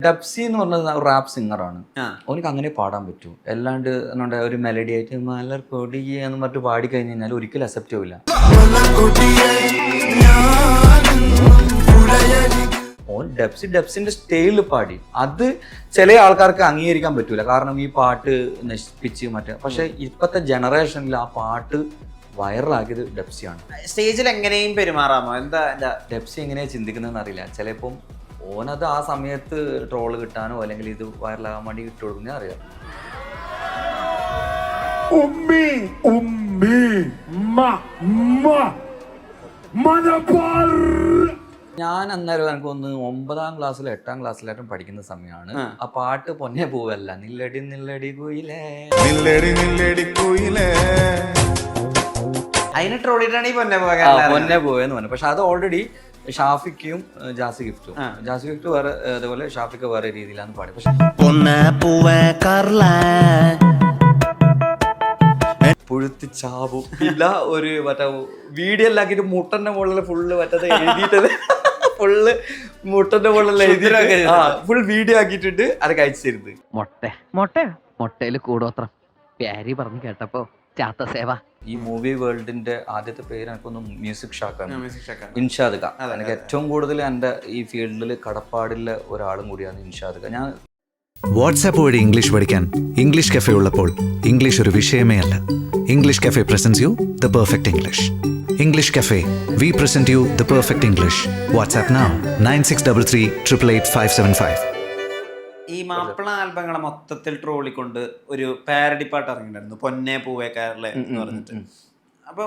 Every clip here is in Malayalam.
ഡബ്സി എന്ന് പറഞ്ഞ റാപ്പ് സിംഗറാണ്. അവനക്ക് അങ്ങനെ പാടാൻ പറ്റൂ. അല്ലാണ്ട് എന്താ ഒരു മെലഡി ആയിട്ട് മലർ കൊടിയെ എന്ന് പറഞ്ഞിട്ട് പാടി കഴിഞ്ഞ് കഴിഞ്ഞാൽ ഒരിക്കലും അക്സെപ്റ്റ് ചെയ്യില്ല. ഓൻ ഡബ്സിന്റെ സ്റ്റൈലിൽ പാടി അത് ചില ആൾക്കാർക്ക് അംഗീകരിക്കാൻ പറ്റൂല. കാരണം ഈ പാട്ട് നശിപ്പിച്ച് മറ്റേ. പക്ഷെ ഇപ്പോഴത്തെ ജനറേഷനിൽ ആ പാട്ട് വൈറലാക്കിയത് ഡബ്സിയാണ്. സ്റ്റേജിൽ എങ്ങനെയും പെരുമാറാമോ? എന്താ ഡബ്സി എങ്ങനെയാ ചിന്തിക്കുന്നതെന്ന് അറിയില്ല. ചിലപ്പം ഓനത് ആ സമയത്ത് ട്രോള് കിട്ടാനോ അല്ലെങ്കിൽ ഇത് വൈറലാകാൻ വേണ്ടി ഇട്ട് കൊടുക്കുന്നേ അറിയാം. ഞാൻ അന്നേരം എനിക്കൊന്ന് 9ാം ക്ലാസ്സിലോ 8ാം ക്ലാസ്സിലായിട്ടും പഠിക്കുന്ന സമയമാണ്. ആ പാട്ട് പൊന്നെ പോവല്ല നില്ലടി നില്ലടി കുയിലേ അതിന് ട്രോളിട്ടാണ് ഈ പൊന്നെ പോയെന്ന് പറഞ്ഞു. പക്ഷെ അത് ഓൾറെഡി ഷാഫിക്കും ജാസി ഗിഫ്റ്റും. ജാസി ഗിഫ്റ്റ് വേറെ, അതുപോലെ ഷാഫിക്ക് വേറെ രീതിയിലാണ് പാടി. പക്ഷെ പുഴുത്തി ചാവും ഇല്ല ഒരു മറ്റേ വീഡിയോ എല്ലാക്കിട്ട് മുട്ടന്റെ മുകളിൽ ഫുള്ള് മറ്റത് എഴുതിയിട്ടത് ഫുള്ള് മുട്ടന്റെ മുകളിൽ എഴുതി ഫുൾ വീഡിയോ ആക്കിയിട്ടിട്ട് അത് കഴിച്ചിരുന്നത്. മൊട്ടയില് കൂടോത്രം പ്യാരി പറഞ്ഞു കേട്ടപ്പോ ചാത്ത സേവ. ഈ മൂവി വേൾഡിന്റെ ആദ്യത്തെ പേര് എനിക്കൊന്നും മ്യൂസിക് ഷാക്കാണ്, ഇൻഷാദ് ഖാൻ. എനിക്ക് ഏറ്റവും കൂടുതൽ എൻ്റെ ഈ ഫീൽഡിൽ കടപ്പാടുള്ള ഒരാളും കൂടിയാണ് ഇൻഷാദ് ഖാൻ. ഞാൻ വാട്സാപ്പ് വഴി ഇംഗ്ലീഷ് പഠിക്കാൻ ഇംഗ്ലീഷ് കഫേ ഉള്ളപ്പോൾ ഇംഗ്ലീഷ് ഒരു വിഷയമേ അല്ല. English cafe presents you the perfect English. English cafe, we present you the perfect English. WhatsApp now 9633388575. ഈ മാപ്പിള ആൽബങ്ങളെ മൊത്തത്തിൽ ട്രോളിക്കൊണ്ട് ഒരു പാരഡി പാട്ട് ഇറങ്ങിയിട്ടുണ്ടായിരുന്നു, പൊന്നെ പൂവേക്കാരല്ലേ എന്ന് പറഞ്ഞിട്ട്. അപ്പൊ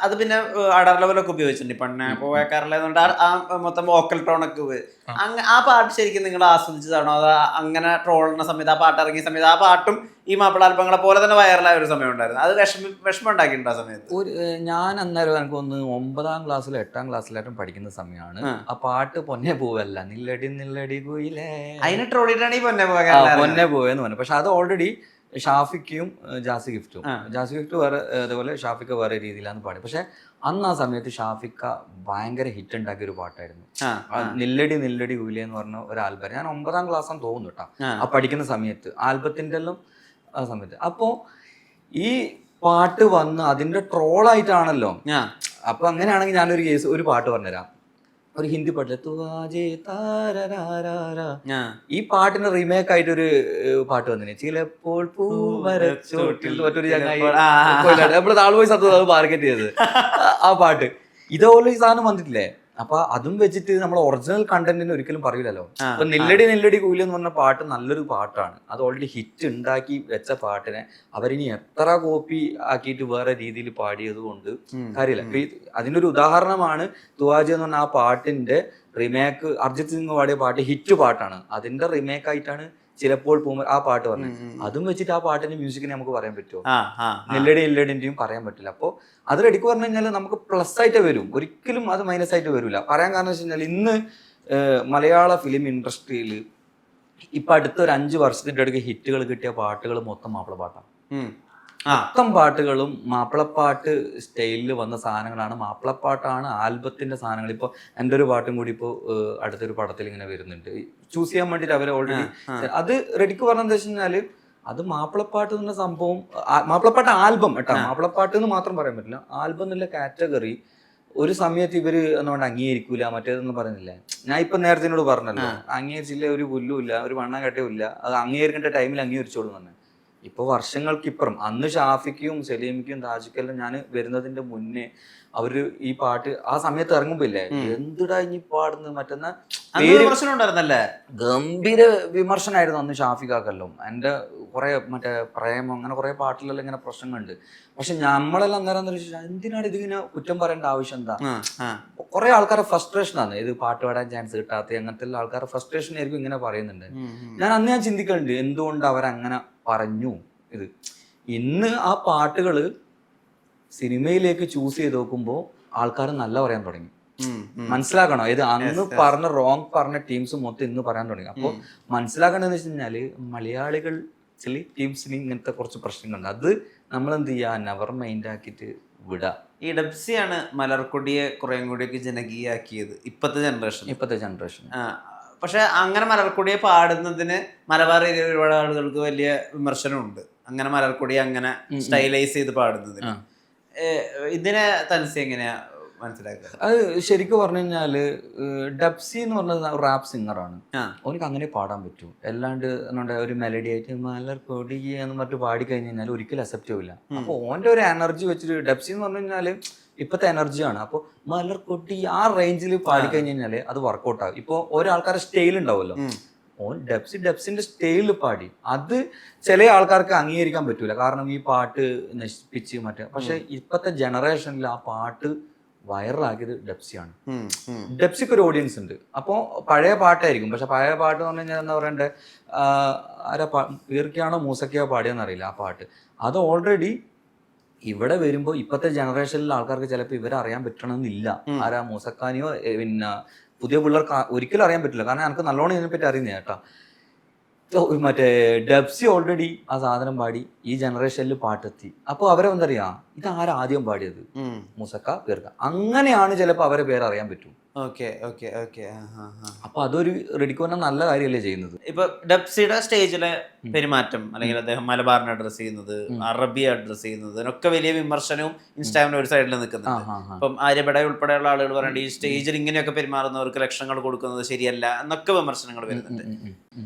അത് പിന്നെ അടർ ലെവലൊക്കെ ഉപയോഗിച്ചിട്ടുണ്ട്. പൊന്നെ പൂവേക്കാരല്ലേ ആ മൊത്തം വോക്കൽ ടോണൊക്കെ ആ പാട്ട് ശരിക്കും നിങ്ങൾ ആസ്വദിച്ചതാണോ? അത് അങ്ങനെ ട്രോളുന്ന സമയത്ത് ആ പാട്ട് ഇറങ്ങിയ സമയത്ത് ആ പാട്ടും ഈ മാപ്പിള ആൽബങ്ങളെ പോലെ തന്നെ വൈറലായ ഒരു സമയം ഉണ്ടായിരുന്നു. അത് വിഷമം ഉണ്ടാക്കിയിട്ടുണ്ട് ആ സമയത്ത്? ഞാൻ അന്നേരം എനിക്കൊന്ന് 9ാം ക്ലാസ്സിലോ 8ാം ക്ലാസ്സിലായിട്ടും പഠിക്കുന്ന സമയമാണ്. ആ പാട്ട് പൊന്നെ പോവല്ല നില്ലടി നില്ലടി കുയിലേ അതിന് ട്രോളിട്ടാണ് ഈ പൊന്നെ പോയെന്ന് പറഞ്ഞു. പക്ഷെ അത് ഓൾറെഡി ഷാഫിക്കും ജാസി ഗിഫ്റ്റും. ജാസി ഗിഫ്റ്റ് വേറെ, അതുപോലെ ഷാഫിക്ക വേറെ രീതിയിലാണ് പാടി. പക്ഷെ അന്ന് ആ സമയത്ത് ഷാഫിക്ക ഭയങ്കര ഹിറ്റ് ഉണ്ടാക്കിയ ഒരു പാട്ടായിരുന്നു നില്ലടി നില്ലടി കുയിലേ എന്ന് പറഞ്ഞ ഒരു ആൽബം. ഞാൻ 9ാം ക്ലാസ്സാന്ന് തോന്നുന്നു കേട്ടോ ആ പഠിക്കുന്ന സമയത്ത്, ആൽബത്തിന്റെ എല്ലാം ആ സമയത്ത്. അപ്പോ ഈ പാട്ട് വന്ന് അതിന്റെ ട്രോളായിട്ടാണല്ലോ. അപ്പൊ അങ്ങനെയാണെങ്കിൽ ഞാനൊരു കേസ് ഒരു പാട്ട് പറഞ്ഞുതരാം. ഒരു ഹിന്ദി പാട്ടില് ഈ പാട്ടിന്റെ റീമേക്ക് ആയിട്ട് ഒരു പാട്ട് വന്നിന്, ചിലപ്പോൾ പൂമരച്ചോട്ടിൽ മറ്റൊരു ചങ്ങായി നമ്മള് താള് പോയി സത്യം അത് മാർക്കറ്റ് ചെയ്തത് ആ പാട്ട്. ഇതുപോലെ ഈ സാധനം വന്നിട്ടില്ലേ? അപ്പൊ അതും വെച്ചിട്ട് നമ്മൾ ഒറിജിനൽ കണ്ടന്റിന് ഒരിക്കലും പറയില്ലല്ലോ. അപ്പൊ നില്ലടി നില്ലടി കുയില് എന്ന് പറഞ്ഞ പാട്ട് നല്ലൊരു പാട്ടാണ്. അത് ഓൾറെഡി ഹിറ്റ് ഉണ്ടാക്കി വെച്ച പാട്ടിനെ അവരിനി എത്ര കോപ്പി ആക്കിയിട്ട് വേറെ രീതിയിൽ പാടിയത് കൊണ്ട് കാര്യമില്ല. അപ്പൊ അതിനൊരു ഉദാഹരണമാണ് തുവാജി എന്ന് പറഞ്ഞ ആ പാട്ടിന്റെ റിമേക്ക്. അർജിത് സിംഗ് പാടിയ പാട്ട് ഹിറ്റ് പാട്ടാണ്, അതിന്റെ റിമേക്ക് ആയിട്ടാണ് ചിലപ്പോൾ ആ പാട്ട് പറഞ്ഞത്. അതും വെച്ചിട്ട് ആ പാട്ടിന്റെ മ്യൂസിക്കിനെ നമുക്ക് പറയാൻ പറ്റുമോ? നെല്ലടി നെല്ലടിന്റെയും പറയാൻ പറ്റില്ല. അപ്പോൾ അത് റെഡിക്ക് പറഞ്ഞു കഴിഞ്ഞാൽ നമുക്ക് പ്ലസ് ആയിട്ട് വരും, ഒരിക്കലും അത് മൈനസ് ആയിട്ട് വരില്ല. പറയാൻ കാരണം വെച്ച് കഴിഞ്ഞാൽ ഇന്ന് മലയാള ഫിലിം ഇൻഡസ്ട്രിയിൽ ഇപ്പൊ അടുത്തൊരു 5 വർഷത്തിന്റെ ഇടയ്ക്ക് ഹിറ്റുകൾ കിട്ടിയ പാട്ടുകൾ മൊത്തം മാപ്പിള പാട്ടാണ്. മൊത്തം പാട്ടുകളും മാപ്പിളപ്പാട്ട് സ്റ്റൈലിൽ വന്ന സാധനങ്ങളാണ്. മാപ്പിളപ്പാട്ടാണ് ആൽബത്തിന്റെ സാധനങ്ങൾ. ഇപ്പോൾ എൻ്റെ ഒരു പാട്ടും കൂടി ഇപ്പോൾ അടുത്തൊരു പടത്തിൽ ഇങ്ങനെ വരുന്നുണ്ട്. ചൂസ് ചെയ്യാൻ വേണ്ടിയിട്ട് അവർ ഓൾറെഡി അത് റെഡിക്ക് പറഞ്ഞെന്ന് വെച്ച് കഴിഞ്ഞാൽ അത് മാപ്പിളപ്പാട്ട് എന്ന സംഭവം, മാപ്പിളപ്പാട്ട് ആൽബം കേട്ടോ, മാപ്പിളപ്പാട്ട് എന്ന് മാത്രം പറയാൻ പറ്റില്ല. ആൽബം എന്നുള്ള കാറ്റഗറി ഒരു സമയത്ത് ഇവര് എന്നുകൊണ്ട് അംഗീകരിക്കൂല, മറ്റേതൊന്നും പറയുന്നില്ലേ. ഞാൻ ഇപ്പൊ നേരത്തെ എന്നോട് പറഞ്ഞല്ലോ, അംഗീകരിച്ചില്ല ഒരു പുല്ലുമില്ല, ഒരു വണ്ണം കട്ടയുമില്ല, അത് അംഗീകരിക്കേണ്ട ടൈമിൽ അംഗീകരിച്ചോളൂ തന്നെ. ഇപ്പൊ വർഷങ്ങൾക്കിപ്പുറം അന്ന് ഷാഫിക്കും സലീമിക്കും താജിക്കെല്ലാം ഞാൻ വരുന്നതിന്റെ മുന്നേ അവര് ഈ പാട്ട് ആ സമയത്ത് ഇറങ്ങുമ്പോ ഇല്ലേ, എന്തിടാ ഇനി പാടുന്നത് മറ്റന്നാ ഗംഭീര വിമർശനമായിരുന്നു അന്ന് ഷാഫിക്കാക്കെല്ലാം. എൻ്റെ കുറെ മറ്റേ പ്രേമം അങ്ങനെ കുറെ പാട്ടിലെല്ലാം ഇങ്ങനെ പ്രശ്നങ്ങളുണ്ട്. പക്ഷെ നമ്മളെല്ലാം അന്നേരം എന്തിനാണ് ഇതിങ്ങനെ കുറ്റം പറയേണ്ട ആവശ്യം എന്താ? കുറെ ആൾക്കാരുടെ ഫ്രസ്ട്രേഷൻ ആണ് ഇത് പാട്ട് പാടാൻ ചാൻസ് കിട്ടാത്ത, അങ്ങനത്തെ ആൾക്കാരുടെ ഫ്രസ്ട്രേഷൻ ആയിരിക്കും ഇങ്ങനെ പറയുന്നുണ്ട്. ഞാൻ ചിന്തിക്കുന്നുണ്ട് എന്തുകൊണ്ട് അവരങ്ങനെ പറഞ്ഞു. ഇത് ഇന്ന് ആ പാട്ടുകള് സിനിമയിലേക്ക് ചൂസ് ചെയ്ത് നോക്കുമ്പോൾ ആൾക്കാർ നല്ല പറയാൻ തുടങ്ങി. മനസ്സിലാക്കണോ? ഇത് അന്ന് പറഞ്ഞ റോങ് പറഞ്ഞ ടീംസ് മൊത്തം ഇന്ന് പറയാൻ തുടങ്ങി. അപ്പോൾ മനസ്സിലാക്കേണ്ടതെന്ന് വെച്ച് കഴിഞ്ഞാല് മലയാളികൾ ചില ടീംസിന് ഇങ്ങനത്തെ കുറച്ച് പ്രശ്നങ്ങളുണ്ട്. അത് നമ്മൾ എന്ത് ചെയ്യാ, നെവർ മൈൻഡ് ആക്കിയിട്ട് വിടുക. ഈ ഡബ്സിയാണ് മലർക്കൊടിയെ കുറേ കൂടിയൊക്കെ ജനകീയാക്കിയത് ഇപ്പോഴത്തെ ജനറേഷൻ. പക്ഷെ അങ്ങനെ മലർക്കൊടിയെ പാടുന്നതിന് മലബാർ ഏരിയയിൽ ഒരുപാട് ആളുകൾക്ക് വലിയ വിമർശനമുണ്ട്. അങ്ങനെ മലർക്കൊടി അങ്ങനെ സ്റ്റൈലൈസ് ചെയ്ത് പാടുന്നതിന്. ഇതിനെ തൻസി എങ്ങനെയാ മനസ്സിലാക്കുക? അത് ശരിക്കും പറഞ്ഞു കഴിഞ്ഞാല് ഡബ്സി എന്ന് പറഞ്ഞ റാപ്പ് സിംഗറാണ്. അവനക്ക് അങ്ങനെ പാടാൻ പറ്റൂ. അല്ലാണ്ട് ഒരു മെലഡി ആയിട്ട് മലർക്കൊടി എന്ന് പറഞ്ഞിട്ട് പാടി കഴിഞ്ഞ് കഴിഞ്ഞാൽ ഒരിക്കലും അക്സെപ്റ്റ് ചെയ്യില്ല. അപ്പൊ ഓന്റെ ഒരു എനർജി വെച്ചിട്ട് ഡബ്സി എന്ന് പറഞ്ഞു കഴിഞ്ഞാല് ഇപ്പത്തെ എനർജിയാണ്. അപ്പോൾ മലർക്കൊടി ആ റേഞ്ചിൽ പാടി കഴിഞ്ഞ് കഴിഞ്ഞാല് അത് വർക്കൗട്ട് ആകും. ഇപ്പൊ ഓരോ ആൾക്കാരുടെ സ്റ്റൈൽ ഉണ്ടാവുമല്ലോ, ഓൻ ഡബ്സിന്റെ സ്റ്റൈലിൽ പാടി അത് ചില ആൾക്കാർക്ക് അംഗീകരിക്കാൻ പറ്റൂല. കാരണം ഈ പാട്ട് നശിപ്പിച്ച് മറ്റേ. പക്ഷെ ഇപ്പത്തെ ജനറേഷനിൽ ആ പാട്ട് വൈറലാക്കിയത് ഡബ്സിയാണ്. ഡബ്സിക്ക് ഒരു ഓഡിയൻസ് ഉണ്ട്. അപ്പോൾ പഴയ പാട്ടായിരിക്കും, പക്ഷെ പഴയ പാട്ട് എന്ന് പറഞ്ഞു കഴിഞ്ഞാൽ എന്താ പറയണ്ടേ, പീർക്കാണോ മൂസക്കയോ പാടിയെന്നറിയില്ല ആ പാട്ട്. അത് ഓൾറെഡി ഇവിടെ വരുമ്പോൾ ഇപ്പോഴത്തെ ജനറേഷനിലെ ആൾക്കാർക്ക് ചിലപ്പോൾ ഇവരെ അറിയാൻ പറ്റണമെന്നില്ല. ആരാ മൂസക്കാനിയോ പിന്നെ പുതിയ പിള്ളേർക്ക് ഒരിക്കലും അറിയാൻ പറ്റില്ല. കാരണം എനിക്ക് നല്ലോണം ഇതിനെപ്പറ്റി അറിയുന്നേ കേട്ടോ. മറ്റേ ഡബ്സി ഓൾറെഡി ആ സാധനം പാടി ഈ ജനറേഷനിൽ പാട്ടെത്തി. അപ്പോൾ അവരെ എന്തറിയാ, ഇത് ആരാ ആദ്യം പാടിയത്, മൂസക്ക പീർക്ക, അങ്ങനെയാണ് ചിലപ്പോൾ അവരെ പേര് അറിയാൻ പറ്റും. അപ്പൊ അതൊരു റെഡിക്കോന നല്ല കാര്യമല്ലേ ചെയ്യുന്നത്. ഇപ്പൊ ഡബ്സിയുടെ സ്റ്റേജിലെ പെരുമാറ്റം, അല്ലെങ്കിൽ അദ്ദേഹം മലബാറിനെ അഡ്രസ് ചെയ്യുന്നത്, അറബിയെ അഡ്രസ് ചെയ്യുന്നതിനൊക്കെ വലിയ വിമർശനവും ഇൻസ്റ്റാഗ്രാമിൽ ഒരു സൈഡിൽ നിൽക്കുന്നുണ്ട്. ഇപ്പം ആര്യബട ഉൾപ്പെടെയുള്ള ആളുകൾ പറയേണ്ട ഈ സ്റ്റേജിൽ ഇങ്ങനെയൊക്കെ പെരുമാറുന്നവർക്ക് ലക്ഷങ്ങൾ കൊടുക്കുന്നത് ശരിയല്ല എന്നൊക്കെ വിമർശനങ്ങൾ വരുന്നുണ്ട്.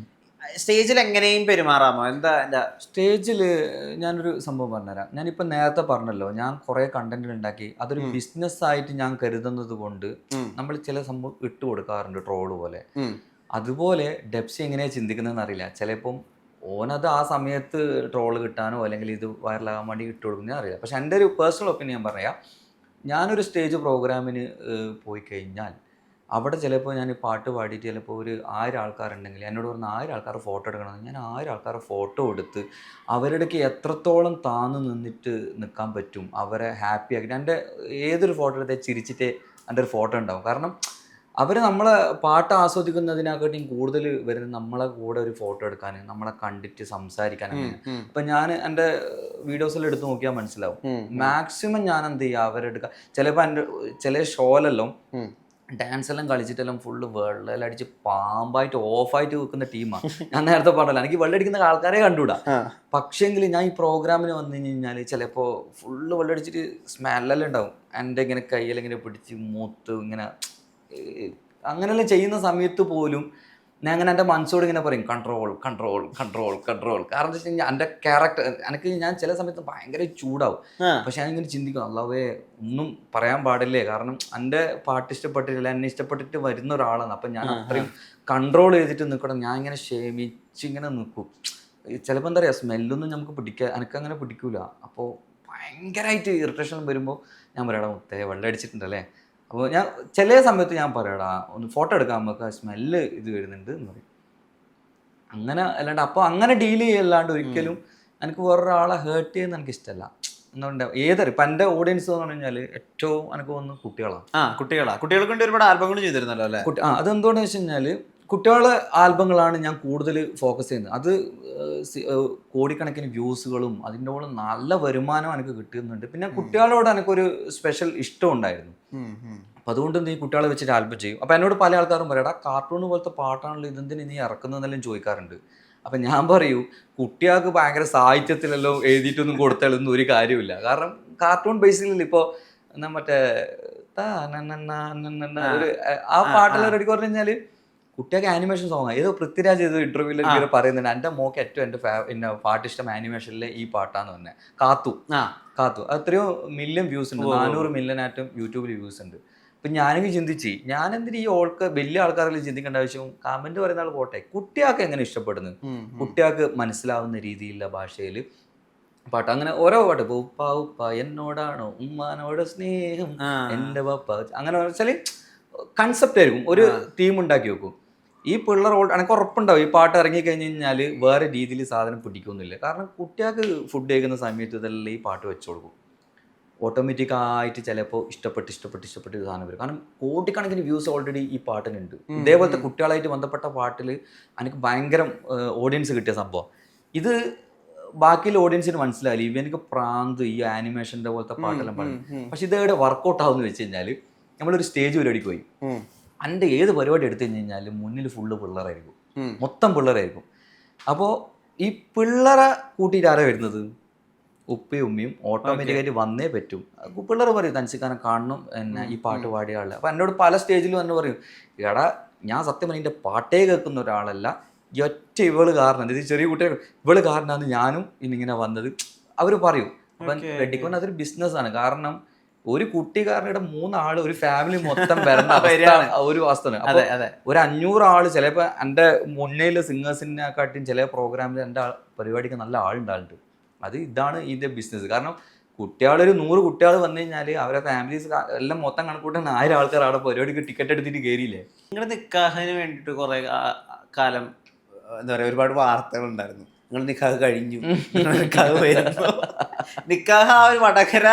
സ്റ്റേജിൽ എങ്ങനെയും പെരുമാറാമോ? എന്താ സ്റ്റേജിൽ ഞാനൊരു സംഭവം പറഞ്ഞുതരാം. ഞാനിപ്പോൾ നേരത്തെ പറഞ്ഞല്ലോ, ഞാൻ കുറേ കണ്ടന്റ് ഉണ്ടാക്കി അതൊരു ബിസിനസ് ആയിട്ട് ഞാൻ കരുതുന്നത് കൊണ്ട് നമ്മൾ ചില സംഭവം ഇട്ട് കൊടുക്കാറുണ്ട്, ട്രോള് പോലെ. അതുപോലെ ഡബ്സി എങ്ങനെയാണ് ചിന്തിക്കുന്നതെന്ന് അറിയില്ല. ചിലപ്പം ഓനത് ആ സമയത്ത് ട്രോള് കിട്ടാനോ അല്ലെങ്കിൽ ഇത് വൈറലാകാൻ വേണ്ടി ഇട്ട് കൊടുക്കുന്നതെന്ന് അറിയില്ല. പക്ഷെ എൻ്റെ ഒരു പേഴ്സണൽ ഒപ്പീനിയൻ പറയാം, ഞാനൊരു സ്റ്റേജ് പ്രോഗ്രാമിന് പോയി കഴിഞ്ഞാൽ അവിടെ ചിലപ്പോൾ ഞാൻ പാട്ട് പാടിയിട്ട് ചിലപ്പോൾ ഒരു 1000 ആൾക്കാരുണ്ടെങ്കിൽ എന്നോട് പറഞ്ഞ 1000 ആൾക്കാർ ഫോട്ടോ എടുക്കണമെന്ന്, ഞാൻ 1000 ആൾക്കാരെ ഫോട്ടോ എടുത്ത് അവരുടെക്ക് എത്രത്തോളം താന്ന് നിന്നിട്ട് നിൽക്കാൻ പറ്റും, അവരെ ഹാപ്പി ആക്കിയിട്ട് എൻ്റെ ഏതൊരു ഫോട്ടോ എടുത്താൽ ചിരിച്ചിട്ടേ എൻ്റെ ഒരു ഫോട്ടോ ഉണ്ടാവും. കാരണം അവർ നമ്മളെ പാട്ട് ആസ്വദിക്കുന്നതിനെക്കാട്ടിയും കൂടുതൽ വരുന്നത് നമ്മളെ കൂടെ ഒരു ഫോട്ടോ എടുക്കാൻ, നമ്മളെ കണ്ടിട്ട് സംസാരിക്കാനാണ്. ഇപ്പം ഞാൻ എൻ്റെ വീഡിയോസിൽ എടുത്ത് നോക്കിയാൽ മനസ്സിലാവും. മാക്സിമം ഞാൻ എന്ത് ചെയ്യുക, അവരെടുക്കുക. ചിലപ്പോൾ എൻ്റെ ചില ഷോയിലെല്ലാം ഡാൻസ് എല്ലാം കളിച്ചിട്ടെല്ലാം ഫുള്ള് വെള്ളം അടിച്ച് പാമ്പായിട്ട് ഓഫായിട്ട് വെക്കുന്ന ടീമാണ്. ഞാൻ നേരത്തെ പറഞ്ഞല്ലോ, എനിക്ക് വെള്ളം അടിക്കുന്ന ആൾക്കാരെ കണ്ടുകൂടാ. പക്ഷേങ്കിൽ ഞാൻ ഈ പ്രോഗ്രാമിന് വന്നു കഴിഞ്ഞാൽ ചിലപ്പോൾ ഫുള്ള് വെള്ളം അടിച്ചിട്ട് സ്മെല്ലെല്ലാം ഉണ്ടാവും. എൻ്റെ ഇങ്ങനെ കയ്യിലിങ്ങനെ പിടിച്ച് മൂത്ത് ഇങ്ങനെ അങ്ങനെയെല്ലാം ചെയ്യുന്ന സമയത്ത് പോലും ഞാൻ അങ്ങനെ എൻ്റെ മനസ്സോട് ഇങ്ങനെ പറയും, കൺട്രോൾ കൺട്രോൾ കൺട്രോൾ കൺട്രോൾ. കാരണം എന്താ വെച്ച് കഴിഞ്ഞാൽ എൻ്റെ ക്യാരക്ടർ എനിക്ക് ഞാൻ ചില സമയത്ത് ഭയങ്കര ചൂടാവും. പക്ഷെ ഞാനിങ്ങനെ ചിന്തിക്കും, അല്ലാവേ ഒന്നും പറയാൻ പാടില്ലേ, കാരണം എൻ്റെ പാട്ട് ഇഷ്ടപ്പെട്ടിട്ടില്ല, എന്നെ ഇഷ്ടപ്പെട്ടിട്ട് വരുന്ന ഒരാളാണ്. അപ്പം ഞാൻ അത്രയും കൺട്രോൾ ചെയ്തിട്ട് നിൽക്കണം. ഞാൻ ഇങ്ങനെ ക്ഷമിച്ച് ഇങ്ങനെ നിൽക്കും. ചിലപ്പോൾ എന്താ പറയുക, സ്മെല്ലൊന്നും നമുക്ക് എനിക്കങ്ങനെ പിടിക്കൂല. അപ്പോൾ ഭയങ്കരമായിട്ട് ഇറിറ്റേഷൻ വരുമ്പോൾ ഞാൻ പറയാം, മുത്തേ വെള്ളം അടിച്ചിട്ടുണ്ടല്ലേ. അപ്പോൾ ഞാൻ ചില സമയത്ത് ഞാൻ പറയാടാ ഒന്ന് ഫോട്ടോ എടുക്കാൻ, നമുക്ക് ആ സ്മെല്ല് ഇത് വരുന്നുണ്ട് എന്ന് പറയും. അങ്ങനെ അല്ലാണ്ട് അപ്പോൾ അങ്ങനെ ഡീൽ ചെയ്യല്ലാണ്ട് ഒരിക്കലും എനിക്ക് വേറൊരാളെ ഹേർട്ട് ചെയ്യുന്ന എനിക്ക് ഇഷ്ടമല്ല. എന്നുകൊണ്ട് ഏതൊരു ഇപ്പം എൻ്റെ ഓഡിയൻസ് എന്ന് പറഞ്ഞു കഴിഞ്ഞാൽ ഏറ്റവും എനിക്ക് തോന്നുന്നു കുട്ടികളാണ്. കുട്ടികൾക്ക് വേണ്ടി ഒരുപാട് ആൽബങ്ങൾ ചെയ്തിരുന്നല്ലോ അല്ലേ? അതെന്തുകൊണ്ടെന്ന് വെച്ച് കഴിഞ്ഞാൽ കുട്ടികളുടെ ആൽബങ്ങളാണ് ഞാൻ കൂടുതൽ ഫോക്കസ് ചെയ്യുന്നത്. അത് കോടിക്കണക്കിന് വ്യൂസുകളും അതിൻ്റെ കൂടെ നല്ല വരുമാനം എനിക്ക് കിട്ടുന്നുണ്ട്. പിന്നെ കുട്ടികളോട് എനിക്കൊരു സ്പെഷ്യൽ ഇഷ്ടം ഉണ്ടായിരുന്നു. അപ്പം അതുകൊണ്ട് നീ കുട്ടികളെ വെച്ചിട്ട് ആൽബം ചെയ്യും. അപ്പം എന്നോട് പല ആൾക്കാരും പറയടാ, കാർട്ടൂൺ പോലത്തെ പാട്ടാണല്ലോ, ഇതെന്തിന് നീ ഇറക്കുന്നതെന്നെല്ലാം ചോദിക്കാറുണ്ട്. അപ്പം ഞാൻ പറയൂ, കുട്ടികൾക്ക് ഭയങ്കര സാഹിത്യത്തിലെല്ലാം എഴുതിയിട്ടൊന്നും കൊടുത്താലൊന്നും ഒരു കാര്യമില്ല. കാരണം കാർട്ടൂൺ ബേസിക്കലി ഇപ്പോൾ എന്നാ മറ്റേ ഒരു ആ പാട്ടെല്ലാം റെഡി പറഞ്ഞു കഴിഞ്ഞാൽ കുട്ടികൾക്ക് ആനിമേഷൻ സോങ്ങാണ്. ഏതോ പൃഥ്വിരാജ് ചെയ്ത ഇന്റർവ്യൂവിൽ ഇങ്ങനെ പറയുന്നുണ്ട്, എൻ്റെ മോക്ക് ഏറ്റവും എൻ്റെ പാട്ടിഷ്ടം ആനിമേഷനിലെ ഈ പാട്ടാന്ന് പറഞ്ഞത് കാത്തു. അത് എത്രയോ മില്യൺ വ്യൂസ് ഉണ്ട്, 400 മില്യൺ ആയിട്ടും യൂട്യൂബിൽ വ്യൂസ് ഉണ്ട്. അപ്പം ഞാനെങ്കിൽ ചിന്തിച്ച്, ഞാനെന്തിന് ഈ വലിയ ആൾക്കാരെല്ലാം ചിന്തിക്കേണ്ട ആവശ്യം, കമന്റ് പറയുന്ന ആൾ പോട്ടെ, കുട്ടികൾക്ക് എങ്ങനെ ഇഷ്ടപ്പെടുന്നത്, കുട്ടികൾക്ക് മനസ്സിലാവുന്ന രീതിയിലുള്ള ഭാഷയിൽ പാട്ട്. അങ്ങനെ ഓരോ പാട്ട്, ഇപ്പോൾ ഉപ്പ ഉപ്പ എന്നോടാണോ ഉമ്മാനോട് സ്നേഹം എൻ്റെ പപ്പ, അങ്ങനെ വെച്ചാൽ കൺസെപ്റ്റ് ആയിരിക്കും, ഒരു തീം ഉണ്ടാക്കി വെക്കും. ഈ പിള്ളേർ എനിക്ക് ഉറപ്പുണ്ടാവും ഈ പാട്ട് ഇറങ്ങിക്കഴിഞ്ഞ് കഴിഞ്ഞാൽ വേറെ രീതിയിൽ സാധനം പിടിക്കുന്നില്ല. കാരണം കുട്ടികൾക്ക് ഫുഡ് കഴിക്കുന്ന സമയത്ത് ഇതെല്ലാം ഈ പാട്ട് വെച്ചു കൊടുക്കും. ഓട്ടോമാറ്റിക്കായിട്ട് ചിലപ്പോൾ ഇഷ്ടപ്പെട്ട് സാധനം വരും. കാരണം കോടിക്കണക്കിന് വ്യൂസ് ഓൾറെഡി ഈ പാട്ടിനുണ്ട്. ഇതേപോലത്തെ കുട്ടികളായിട്ട് ബന്ധപ്പെട്ട പാട്ടിൽ എനിക്ക് ഭയങ്കര ഓഡിയൻസ് കിട്ടിയ സംഭവം. ഇത് ബാക്കിയുള്ള ഓഡിയൻസിന് മനസ്സിലായില്ല, ഇവനിക്ക് പ്രാന്ത് ഈ ആനിമേഷൻ്റെ പോലത്തെ പാട്ടെല്ലാം പാടും. പക്ഷെ ഇതെവിടെ വർക്കൗട്ട് ആവുമെന്ന് വെച്ച് കഴിഞ്ഞാൽ, നമ്മളൊരു സ്റ്റേജ് പരിപാടിക്ക് പോയി, എൻ്റെ ഏത് പരിപാടി എടുത്തു കഴിഞ്ഞാലും മുന്നിൽ ഫുള്ള് പിള്ളേരായിരിക്കും, മൊത്തം പിള്ളേരായിരിക്കും. അപ്പോൾ ഈ പിള്ളേരെ കൂട്ടിയിട്ട് ആരാ വരുന്നത്? ഉപ്പയും ഉമ്മയും ഓട്ടോമാറ്റിക്കായിട്ട് വന്നേ പറ്റും. പിള്ളേർ പറയും തൻസിക്കാനെ കാണണം എന്നെ ഈ പാട്ട് പാടിയ ആളെ. അപ്പം എന്നോട് പല സ്റ്റേജിലും തന്നെ പറയും, എടാ ഞാൻ സത്യം പറഞ്ഞാൽ എൻ്റെ പാട്ടേ കേൾക്കുന്ന ഒരാളല്ല, ഈ ഒറ്റ ഇവള് കാരണം, ഇത് ചെറിയ കുട്ടികൾ ഇവള് കാരണമാണ് ഞാനും ഇന്നിങ്ങനെ വന്നത് അവർ പറയും. അപ്പം വെഡിക്കോൺ അതൊരു ബിസിനസ്സാണ്. കാരണം ഒരു കുട്ടി കാരണം 3 ആള് ഒരു ഫാമിലി മൊത്തം വരേണ്ട ഒരു അവസ്ഥയാണ്. അപ്പൊ ഒരു 500 ആള് ചിലപ്പോ എൻ്റെ മുന്നേല് സിംഗേഴ്സിനെക്കാട്ടിയും ചില പ്രോഗ്രാമിൽ എൻ്റെ പരിപാടിക്ക് നല്ല ആളുണ്ടാകുന്നുണ്ട്. ഇതാണ് ഇതിന്റെ ബിസിനസ്. കാരണം കുട്ടികളൊരു 100 കുട്ടികൾ വന്നു കഴിഞ്ഞാല് അവരെ ഫാമിലീസ് എല്ലാം മൊത്തം കണക്കൂട്ടാൻ 1000 ആൾക്കാർ അവിടെ പരിപാടിക്ക് ടിക്കറ്റ് എടുത്തിട്ട് കയറിയില്ലേ. നിങ്ങളുടെ നിക്കാഹിന് വേണ്ടിയിട്ട് കുറെ കാലം എന്താ പറയാ ഒരുപാട് വാർത്തകൾ ഉണ്ടായിരുന്നു. നിങ്ങൾ നിക്കാഹ് കഴിഞ്ഞു, നിക്കാഹ് വരുന്നു. നിക്കാഹ് ആ ഒരു വടകര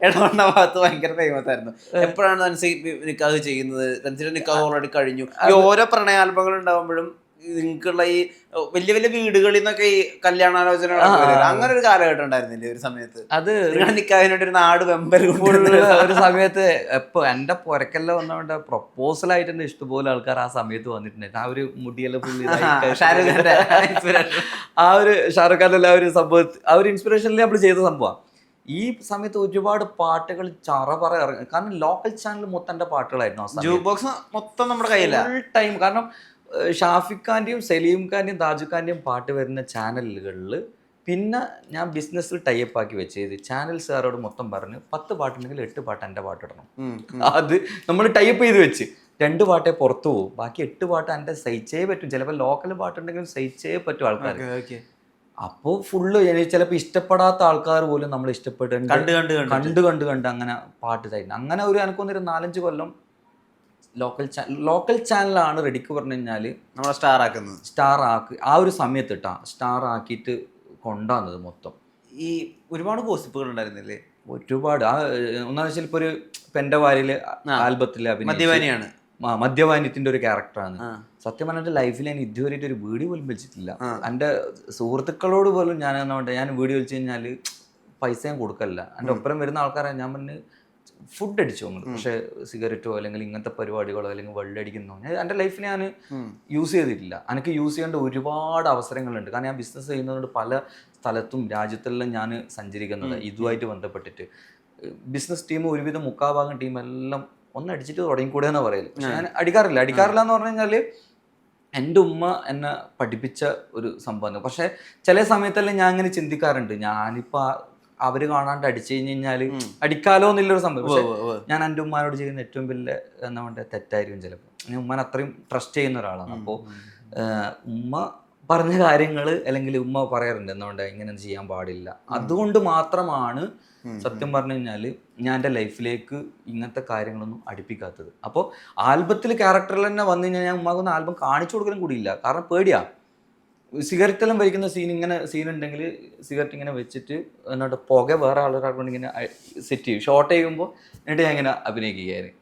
ഇടവണ്ണ ഭാഗത്ത് ഭയങ്കര ഫേമസ് ആയിരുന്നു. എപ്പോഴാണ് തൻസി നിക്കാഹ് ചെയ്യുന്നത്? തൻസിയുടെ നിക്കാഹ് ഓൾറെഡി കഴിഞ്ഞു. ഈ ഓരോ പ്രണയാൽബങ്ങൾ ഉണ്ടാകുമ്പോഴും നിങ്ങൾക്കുള്ള ഈ വലിയ വലിയ വീടുകളിൽ നിന്നൊക്കെ ഈ കല്യാണാലോചന അങ്ങനെ ഒരു കാലഘട്ടം ഉണ്ടായിരുന്നില്ലേ ഒരു സമയത്ത്? അത് നിക്കാഹിനോട്ട് ഒരു നാട് ഒരു സമയത്ത് എപ്പോ എന്റെ പുരക്കെല്ലാം വന്നോണ്ട് പ്രൊപ്പോസൽ ആയിട്ട് തന്നെ ഇഷ്ടംപോലെ ആൾക്കാർ ആ സമയത്ത് വന്നിട്ടുണ്ടായിരുന്നു. ആ ഒരു മുടിയെല്ലാം ഫുള്ള് ഷാരൂഖ് ഖാന്റെ ആ ഒരു ഷാരൂഖ് ഖാന്റെ ആ ഒരു സംഭവം, ആ ഒരു ഇൻസ്പിറേഷനിൽ നമ്മൾ ചെയ്ത സംഭവം. ഈ സമയത്ത് ഒരുപാട് പാട്ടുകൾ ചറപറ ഇറങ്ങി. കാരണം ലോക്കൽ ചാനൽ മൊത്തം എൻ്റെ പാട്ടുകളായിരുന്നു. ജൂക്ക് ബോക്സ് മൊത്തം നമ്മുടെ കയ്യിലാണ് ഫുൾ ടൈം. കാരണം ഷാഫിഖ് ഖാൻ്റെയും സലീം ഖാൻ്റെയും താജു ഖാൻ്റെയും പാട്ട് വരുന്ന ചാനലുകളിൽ പിന്നെ ഞാൻ ബിസിനസ്സിൽ ടൈപ്പ് ആക്കി വെച്ചത് ചാനൽസുകാരോട് മൊത്തം പറഞ്ഞ് 10 പാട്ടുണ്ടെങ്കിൽ 8 പാട്ട് എൻ്റെ പാട്ടിടണം. അത് നമ്മൾ ടൈപ്പ് ചെയ്ത് വെച്ച് 2 പാട്ടേ പുറത്തു പോകും, ബാക്കി 8 പാട്ട് എൻ്റെ സഹിച്ചേ പറ്റും. ചിലപ്പോൾ ലോക്കൽ പാട്ടുണ്ടെങ്കിലും സഹിച്ചേ പറ്റും ആൾക്കാർ. അപ്പോൾ ഫുള്ള് ചിലപ്പോൾ ഇഷ്ടപ്പെടാത്ത ആൾക്കാർ പോലും നമ്മൾ ഇഷ്ടപ്പെട്ട് കണ്ട് അങ്ങനെ പാട്ട് തരുന്നത്. അങ്ങനെ ഒരു എനിക്കൊന്നൊരു 4-5 കൊല്ലം ലോക്കൽ ചാനലാണ് റെഡിക്ക് പറഞ്ഞു കഴിഞ്ഞാൽ നമ്മളെ സ്റ്റാർ ആക്കി ആ ഒരു സമയത്ത് സ്റ്റാർ ആക്കിയിട്ട് കൊണ്ടുവന്നത് മൊത്തം. ഈ ഒരുപാട് ഗോസിപ്പുകൾ ഉണ്ടായിരുന്നില്ലേ? ഒരുപാട്. ഒന്നാമത് വെച്ചാൽ ഇപ്പോൾ ഒരു പെൻഡവാരില് ആൽബത്തിലെ മദ്യപാനിയാണ്, മദ്യപാനിത്തിന്റെ ഒരു ക്യാരക്ടറാണ്. സത്യം പറഞ്ഞ ലൈഫിൽ ഞാൻ ഇതുവരെയായിട്ട് ഒരു വീഡിയോ പോലും വലിച്ചിട്ടില്ല. എൻ്റെ സുഹൃത്തുക്കളോട് പോലും ഞാൻ വീഡിയോ വലിച്ചു കഴിഞ്ഞാൽ പൈസ ഞാൻ കൊടുക്കല്ല. എൻ്റെ ഒപ്പരം വരുന്ന ആൾക്കാരെ ഞാൻ പറഞ്ഞ് ഫുഡ് അടിച്ചു നമ്മൾ, പക്ഷെ സിഗരറ്റോ അല്ലെങ്കിൽ ഇങ്ങനത്തെ പരിപാടികളോ അല്ലെങ്കിൽ വെള്ളടിക്കുന്നോ എൻ്റെ ലൈഫിൽ ഞാൻ യൂസ് ചെയ്തിട്ടില്ല. എനിക്ക് യൂസ് ചെയ്യേണ്ട ഒരുപാട് അവസരങ്ങളുണ്ട്. കാരണം ഞാൻ ബിസിനസ് ചെയ്യുന്നതുകൊണ്ട് പല സ്ഥലത്തും രാജ്യത്തെല്ലാം ഞാൻ സഞ്ചരിക്കുന്നത് ഇതുമായിട്ട് ബന്ധപ്പെട്ടിട്ട്. ബിസിനസ് ടീം ഒരുവിധം 3/4 ടീമെല്ലാം ഒന്ന് അടിച്ചിട്ട് തുടങ്ങിക്കൂടെ എന്ന് പറയല്. പക്ഷെ ഞാൻ അടിക്കാറില്ല എന്ന് പറഞ്ഞു കഴിഞ്ഞാൽ എൻ്റെ ഉമ്മ എന്നെ പഠിപ്പിച്ച ഒരു സംഭവം. പക്ഷെ ചില സമയത്തെല്ലാം ഞാൻ ഇങ്ങനെ ചിന്തിക്കാറുണ്ട്, ഞാനിപ്പോൾ അവർ കാണാണ്ട് അടിച്ചു കഴിഞ്ഞാൽ അടിക്കാലോ എന്നുള്ളൊരു സംഭവം. പക്ഷെ ഞാൻ എൻ്റെ ഉമ്മാനോട് ചെയ്യുന്ന ഏറ്റവും വലിയ എന്താ പറയുക തെറ്റായിരിക്കും ചിലപ്പോൾ. ഞാൻ ഉമ്മാനെ അത്രയും ട്രസ്റ്റ് ചെയ്യുന്ന ഒരാളാണ്. അപ്പോൾ ഉമ്മ പറഞ്ഞ കാര്യങ്ങൾ അല്ലെങ്കിൽ ഉമ്മ പറയാറുണ്ട് എന്തുകൊണ്ട് ഇങ്ങനെ ചെയ്യാൻ പാടില്ല. അതുകൊണ്ട് മാത്രമാണ് സത്യം പറഞ്ഞു കഴിഞ്ഞാൽ ഞാൻ എൻ്റെ ലൈഫിലേക്ക് ഇങ്ങനത്തെ കാര്യങ്ങളൊന്നും അടുപ്പിക്കാത്തത്. അപ്പോൾ ആൽബത്തിൽ ക്യാരക്ടറിൽ തന്നെ വന്നു കഴിഞ്ഞാൽ ഞാൻ ഉമ്മാക്കൊന്നും ആൽബം കാണിച്ചു കൊടുക്കലും കൂടിയില്ല. കാരണം പേടിയാ. സിഗരറ്റെല്ലാം വലിക്കുന്ന സീൻ ഉണ്ടെങ്കിൽ സിഗരറ്റ് ഇങ്ങനെ വെച്ചിട്ട് എന്നിട്ട് പുക വേറെ ആളുകളെ കൊണ്ട് ഇങ്ങനെ സെറ്റ് ചെയ്യും. ഷോർട്ട് ചെയ്യുമ്പോൾ എന്നിട്ട് ഞാൻ ഇങ്ങനെ അഭിനയിക്കുകയായിരുന്നു.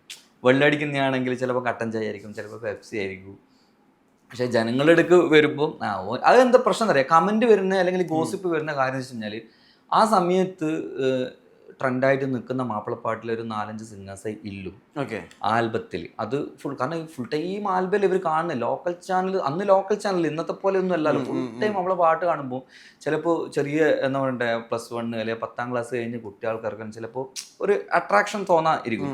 വെള്ളടിക്കുന്നതാണെങ്കിൽ ചിലപ്പോൾ കട്ടൻ ചായ ആയിരിക്കും, ചിലപ്പോൾ പെപ്സി ആയിരിക്കും. പക്ഷേ ജനങ്ങളുടെ അടുക്ക് വരുമ്പോൾ അതെന്താ പ്രശ്നം അറിയാം, കമൻറ്റ് വരുന്ന അല്ലെങ്കിൽ ഗോസിപ്പ് വരുന്ന കാര്യം എന്ന് വെച്ച് കഴിഞ്ഞാൽ ആ സമയത്ത് ട്രെൻഡായിട്ട് നിൽക്കുന്ന മാപ്പിളപ്പാട്ടിൽ ഒരു 4-5 സിംഗേഴ്സേ ഇല്ലു ആൽബത്തിൽ. അത് ഫുൾ കാരണം ഫുൾ ടൈം ആൽബത്തിൽ ഇവർ കാണുന്നത് ലോക്കൽ ചാനൽ. അന്ന് ലോക്കൽ ചാനൽ ഇന്നത്തെ പോലെ ഒന്നും അല്ലല്ലോ. ഫുൾ ടൈം നമ്മളെ പാട്ട് കാണുമ്പോൾ ചിലപ്പോൾ ചെറിയ എന്താ പറയണ്ടേ +1 അല്ലെങ്കിൽ 10ാം ക്ലാസ് കഴിഞ്ഞ് കുട്ടികൾക്കിറക്കാൻ ചിലപ്പോൾ ഒരു അട്രാക്ഷൻ തോന്നാതിരിക്കും.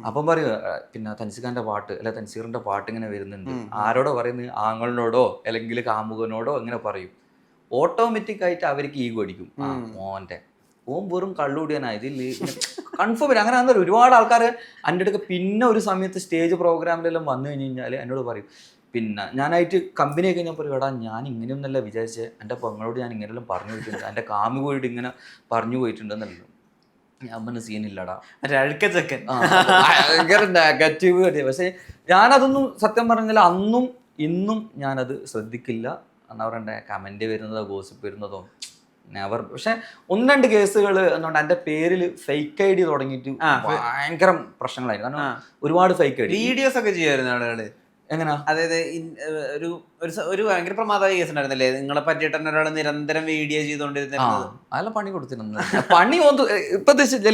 അപ്പം പറയും പിന്നെ തൻസിഖാന്റെ പാട്ട് അല്ലെ തൻസീറിന്റെ പാട്ട് ഇങ്ങനെ വരുന്നുണ്ട്, ആരോടോ പറയുന്നത്, ആങ്ങളിനോടോ അല്ലെങ്കിൽ കാമുകനോടോ ഇങ്ങനെ പറയും. ഓട്ടോമാറ്റിക്കായിട്ട് അവർക്ക് ഈഗോ അടിക്കും, മോൻ്റെ ഓം വെറും കള്ളുകൂടിയാനായത് കൺഫേം വരും. അങ്ങനെ ആണെന്നല്ല ഒരുപാട് ആൾക്കാർ എൻ്റെ അടുക്ക് പിന്നെ ഒരു സമയത്ത് സ്റ്റേജ് പ്രോഗ്രാമിലെല്ലാം വന്നു കഴിഞ്ഞ് കഴിഞ്ഞാൽ എന്നോട് പറയും, പിന്നെ ഞാനായിട്ട് കമ്പനിയൊക്കെ ഞാൻ പറയും, എടാ ഞാൻ ഇങ്ങനെയൊന്നല്ല വിചാരിച്ചത്, എൻ്റെ പെങ്ങളോട് ഞാൻ ഇങ്ങനെയെല്ലാം പറഞ്ഞു പോയിട്ടുണ്ട്, എൻ്റെ കാമി പോയിട്ട് ഇങ്ങനെ പറഞ്ഞു പോയിട്ടുണ്ടെന്നല്ലോ. ഞാൻ പറഞ്ഞ സീനില്ലടാ, ഭയങ്കര നെഗറ്റീവ് കിട്ടിയ. പക്ഷേ ഞാനതൊന്നും സത്യം പറഞ്ഞാൽ അന്നും ഇന്നും ഞാനത് ശ്രദ്ധിക്കില്ല. എന്നാ പറയണ്ടേ, കമൻറ്റ് വരുന്നതോ ഗോസിപ്പ് വരുന്നതോ നെവർ. പക്ഷെ 1-2 കേസുകൾ എന്നുകൊണ്ട് എൻ്റെ പേരിൽ ഫേക്ക് ഐ ഡി തുടങ്ങിയിട്ട് ഭയങ്കര പ്രശ്നങ്ങളായിരുന്നു. കാരണം ഒരുപാട് ഫേക്ക് ഐ ഡി വീഡിയോസ് ഒക്കെ ചെയ്യുമായിരുന്നു ആളുകൾ. എങ്ങനാ? അതായത് ഒരു ഒരു ഭയങ്കര പ്രമാദമായ കേസ് ഉണ്ടായിരുന്നില്ലേ, നിങ്ങളെ പറ്റിയിട്ട് തന്നെ ഒരാൾ നിരന്തരം വീഡിയോ ചെയ്തുകൊണ്ടിരുന്നത്? അതെല്ലാം പണി കൊടുത്തിരുന്നു. പണി